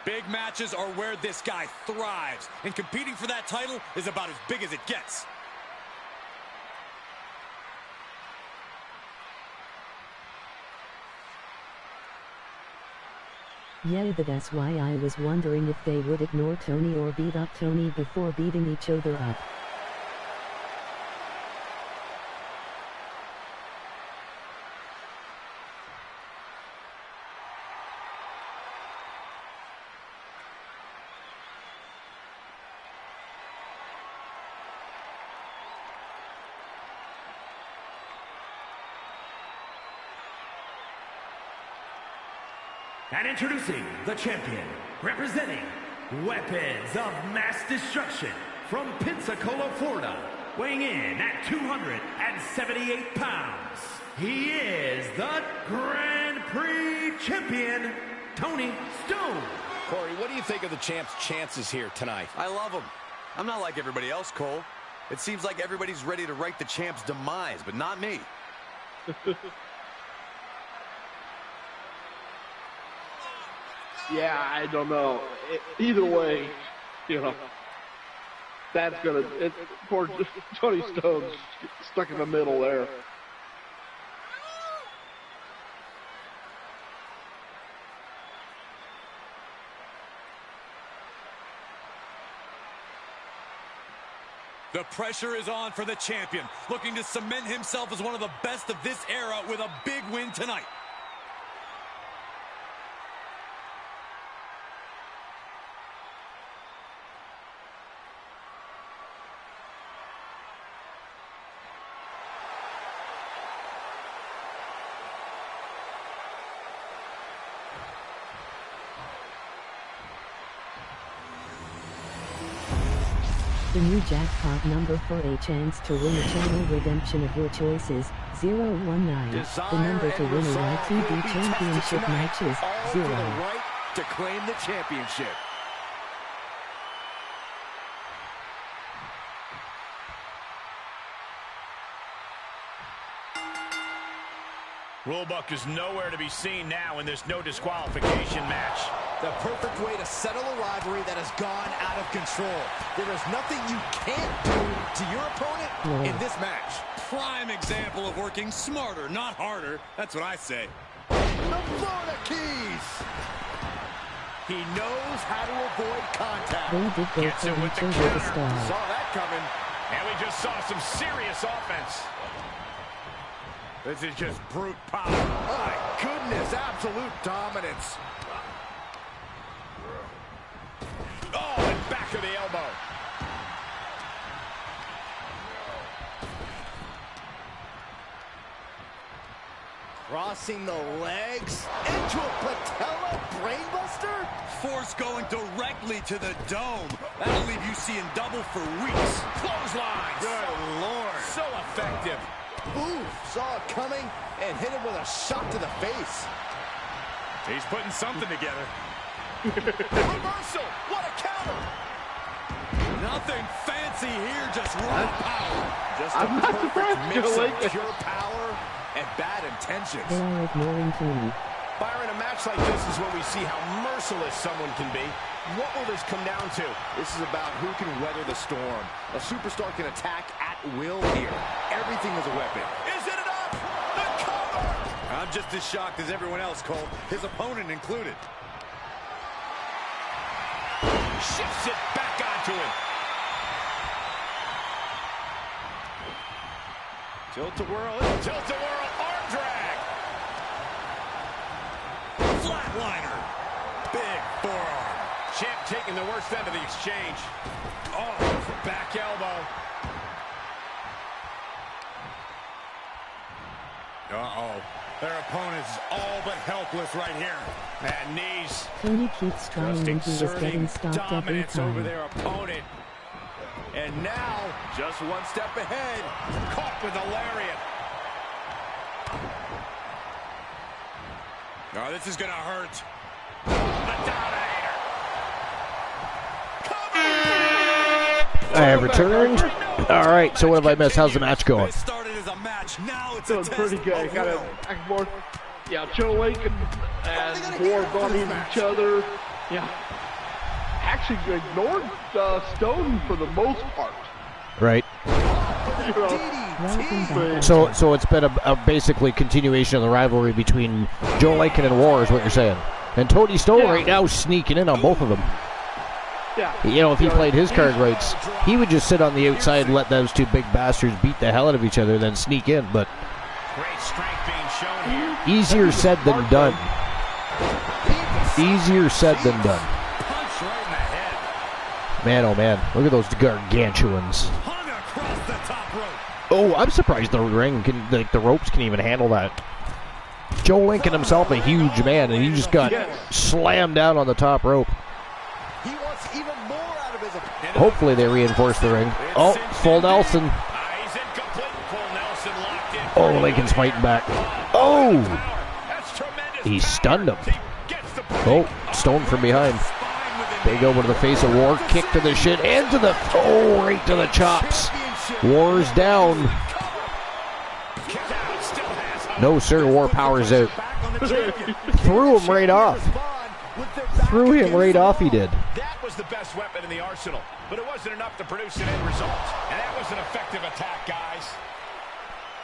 Big matches are where this guy thrives, and competing for that title is about as big as it gets. Yeah, that's why I was wondering if they would ignore Tony or beat up Tony before beating each other up. And introducing the champion, representing Weapons of Mass Destruction from Pensacola, Florida, weighing in at 278 pounds. He is the Grand Prix champion, Tony Stone. Corey, what do you think of the champ's chances here tonight? I love him. I'm not like everybody else, Cole. It seems like everybody's ready to write the champ's demise, but not me. Yeah, I don't know. Either way, you know, that's gonna. Poor Tony Stone's stuck in the middle there. The pressure is on for the champion, looking to cement himself as one of the best of this era with a big win tonight. The new jackpot number for a chance to win a channel redemption of your choices, 019. The number to win a YTV championship match is 0. For the right to claim the championship. Rulebook is nowhere to be seen now in this no disqualification match. The perfect way to settle a rivalry that has gone out of control. There is nothing you can't do to your opponent in this match. Prime example of working smarter, not harder. That's what I say. The Florida Keys. He knows how to avoid contact. They did go Gets it for with each the other to counter. start. Saw that coming. And we just saw some serious offense. This is just brute power. My goodness, absolute dominance. Oh, and back of the elbow. Crossing the legs into a patella brainbuster. Force going directly to the dome. That'll leave you seeing double for weeks. Clotheslines. Good Lord. So effective. Ooh, saw it coming and hit him with a shot to the face. He's putting something together. Reversal. What a counter. Nothing fancy here, just raw power. Just a perfect mix of pure power and bad intentions. They are ignoring me. Byron, a match like this is when we see how merciless someone can be. What will this come down to? This is about who can weather the storm. A superstar can attack at will here. Everything is a weapon. Is it enough? The cover! I'm just as shocked as everyone else, Cole, his opponent included. Shifts it back onto him. Tilt-a-whirl, arm drag. Flatliner. Big forearm. Champ taking the worst end of the exchange. Oh, back elbow. Uh-oh. Their opponent is all but helpless right here. And knees. Tony keeps trying and he was getting stopped every Dominance over time. their opponent. and now just one step ahead. Caught with a lariat. Oh, this is gonna hurt. I have returned. All right, so what have I missed? How's the match going? It started as a match. Now it's Doing pretty good. Got a back and forth. Yeah, Joe Lincoln and War bumping each other. Yeah, actually ignored Stone for the most part. Right. So it's been a basically continuation of the rivalry between Joe Lincoln and War, is what you're saying. And Tony Stone right now sneaking in on both of them. Yeah. You know, if he played his card rights, he would just sit on the outside and let those two big bastards beat the hell out of each other, then sneak in. But great strength being shown here. Easier said than done. Easier said than done. Punch right in the head. Man, oh man, look at those gargantuans. Hung across the top rope. Oh, I'm surprised the ring can, the ropes can even handle that. Joe Lincoln himself, a huge man, and he just got slammed down on the top rope. He wants even more out of his opponent. Hopefully they reinforce the ring. Oh, full Nelson. He's incomplete. Full Nelson locked in. Oh, Lincoln's fighting back. Oh, That's tremendous. he stunned him. Gets the Oh, Stone from behind. Big elbow to the face of War. Kick to the shin and to the, oh, right to the chops. War's down. No, sir, War powers out. Threw him right off. Threw him right off, he did. That was the best weapon in the arsenal, but it wasn't enough to produce an end result. And that was an effective attack, guys.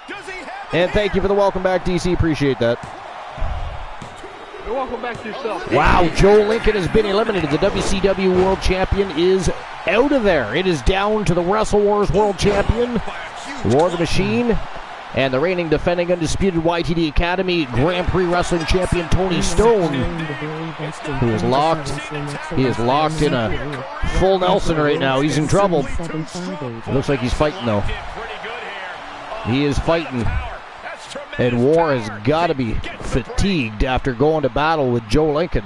Does he have And thank you for the welcome back, DC. Appreciate that. You're welcome back to yourself. Wow, Joe Lincoln has been eliminated. The WCW World Champion is out of there. It is down to the Wrestle Wars World Champion, War the Machine, and the reigning defending undisputed YTD Academy Grand Prix Wrestling Champion Tony Stone, who is locked. He is locked in a full Nelson right now. He's in trouble. It looks like he's fighting though. He is fighting. And War has got to be fatigued after going to battle with Joe Lincoln.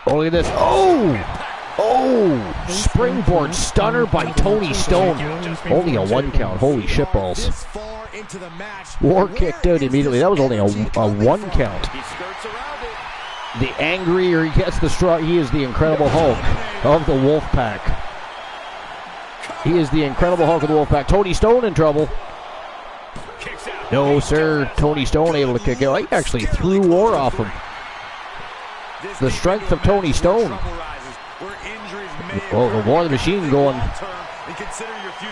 Oh, look at this. Oh! Oh! Springboard stunner by Tony Stone. Only a 1 count. Holy shitballs. War kicked out immediately. That was only a 1 count. The angrier he gets, the stronger. He is the Incredible Hulk of the Wolfpack. He is the Incredible Hulk of the Wolfpack. Tony Stone in trouble. No, sir. Tony Stone able to kick out. He actually threw War off him. The strength of Tony Stone. Oh, the War the Machine going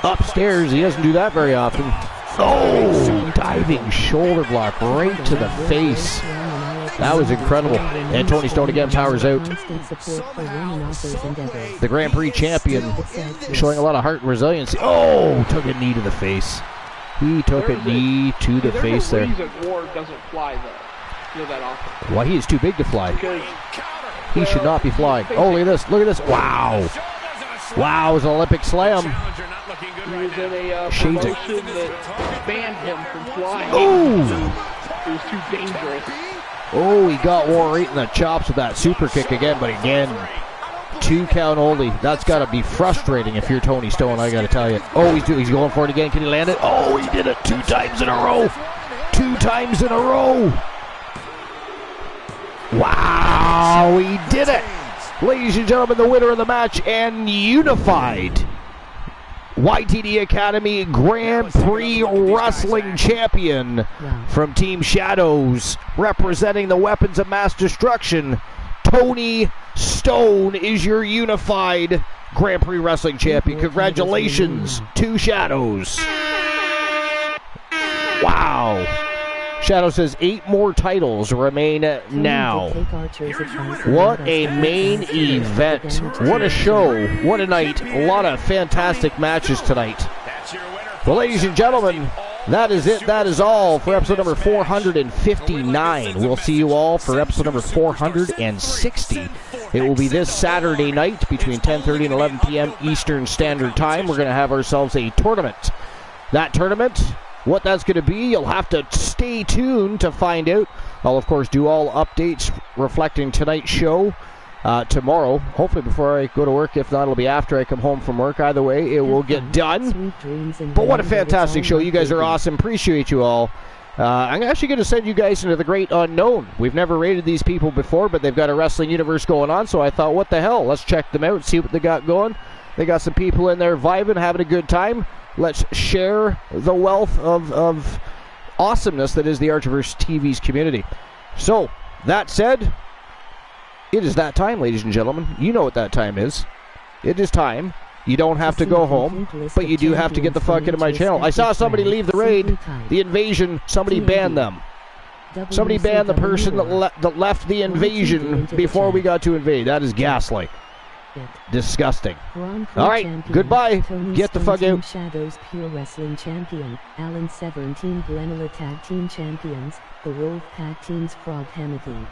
upstairs. He doesn't do that very often. Oh, diving shoulder block right to the face. That was incredible. And Tony Stone again powers out. The Grand Prix champion showing a lot of heart and resiliency. Oh, took a knee to the face. He took a knee to the face there. There's a reason War doesn't fly though. That often. Why, he is too big to fly. Because, he should not be flying. Oh, look at this. Look at this. Wow. Wow, it was an Olympic slam. he was in a Shades promotion that banned him from flying. Oh. It was too dangerous. Oh, he got War right in the chops with that super kick again, but again, 2 count only. That's got to be frustrating if you're Tony Stone, I got to tell you. Oh, he's going for it again. Can he land it? Oh, he did it 2 times in a row. 2 times in a row. Wow, he did it. Ladies and gentlemen, the winner of the match and unified YTD Academy Grand Prix Wrestling Champion from Team Shadows, representing the Weapons of Mass Destruction, Tony Stone is your unified Grand Prix Wrestling Champion. Congratulations to Shadows. Wow. Shadow says 8 more titles remain now. What a main event. What a show. What a night. A lot of fantastic matches tonight. Well, ladies and gentlemen, that is it. That is all for episode number 459. We'll see you all for episode number 460. It will be this Saturday night between 10:30 and 11 p.m. Eastern Standard Time. We're going to have ourselves a tournament. That tournament, what that's going to be, you'll have to stay tuned to find out. I'll, of course, do all updates reflecting tonight's show tomorrow, hopefully before I go to work. If not, it'll be after I come home from work. Either way, it will get done. But what a fantastic show. You guys are awesome. Appreciate you all. I'm actually going to send you guys into the great unknown. We've never rated these people before, but they've got a wrestling universe going on, so I thought, what the hell? Let's check them out, see what they got going. They got some people in there vibing, having a good time. Let's share the wealth of awesomeness that is the Archiverse TV's community. So, that said, it is that time, ladies and gentlemen. You know what that time is. It is time. You don't have to go home, but you do have to get the fuck into my channel. I saw somebody leave the raid, the invasion. Somebody banned them. Somebody banned the person that left the invasion before we got to invade. That is gaslight. Disgusting. All right, goodbye. Get the fuck out. Shadows Pure Wrestling Champion, Alan Severn Team Glenilla Tag Team Champions, the Wolfpack Team's Frog Hammer Inc.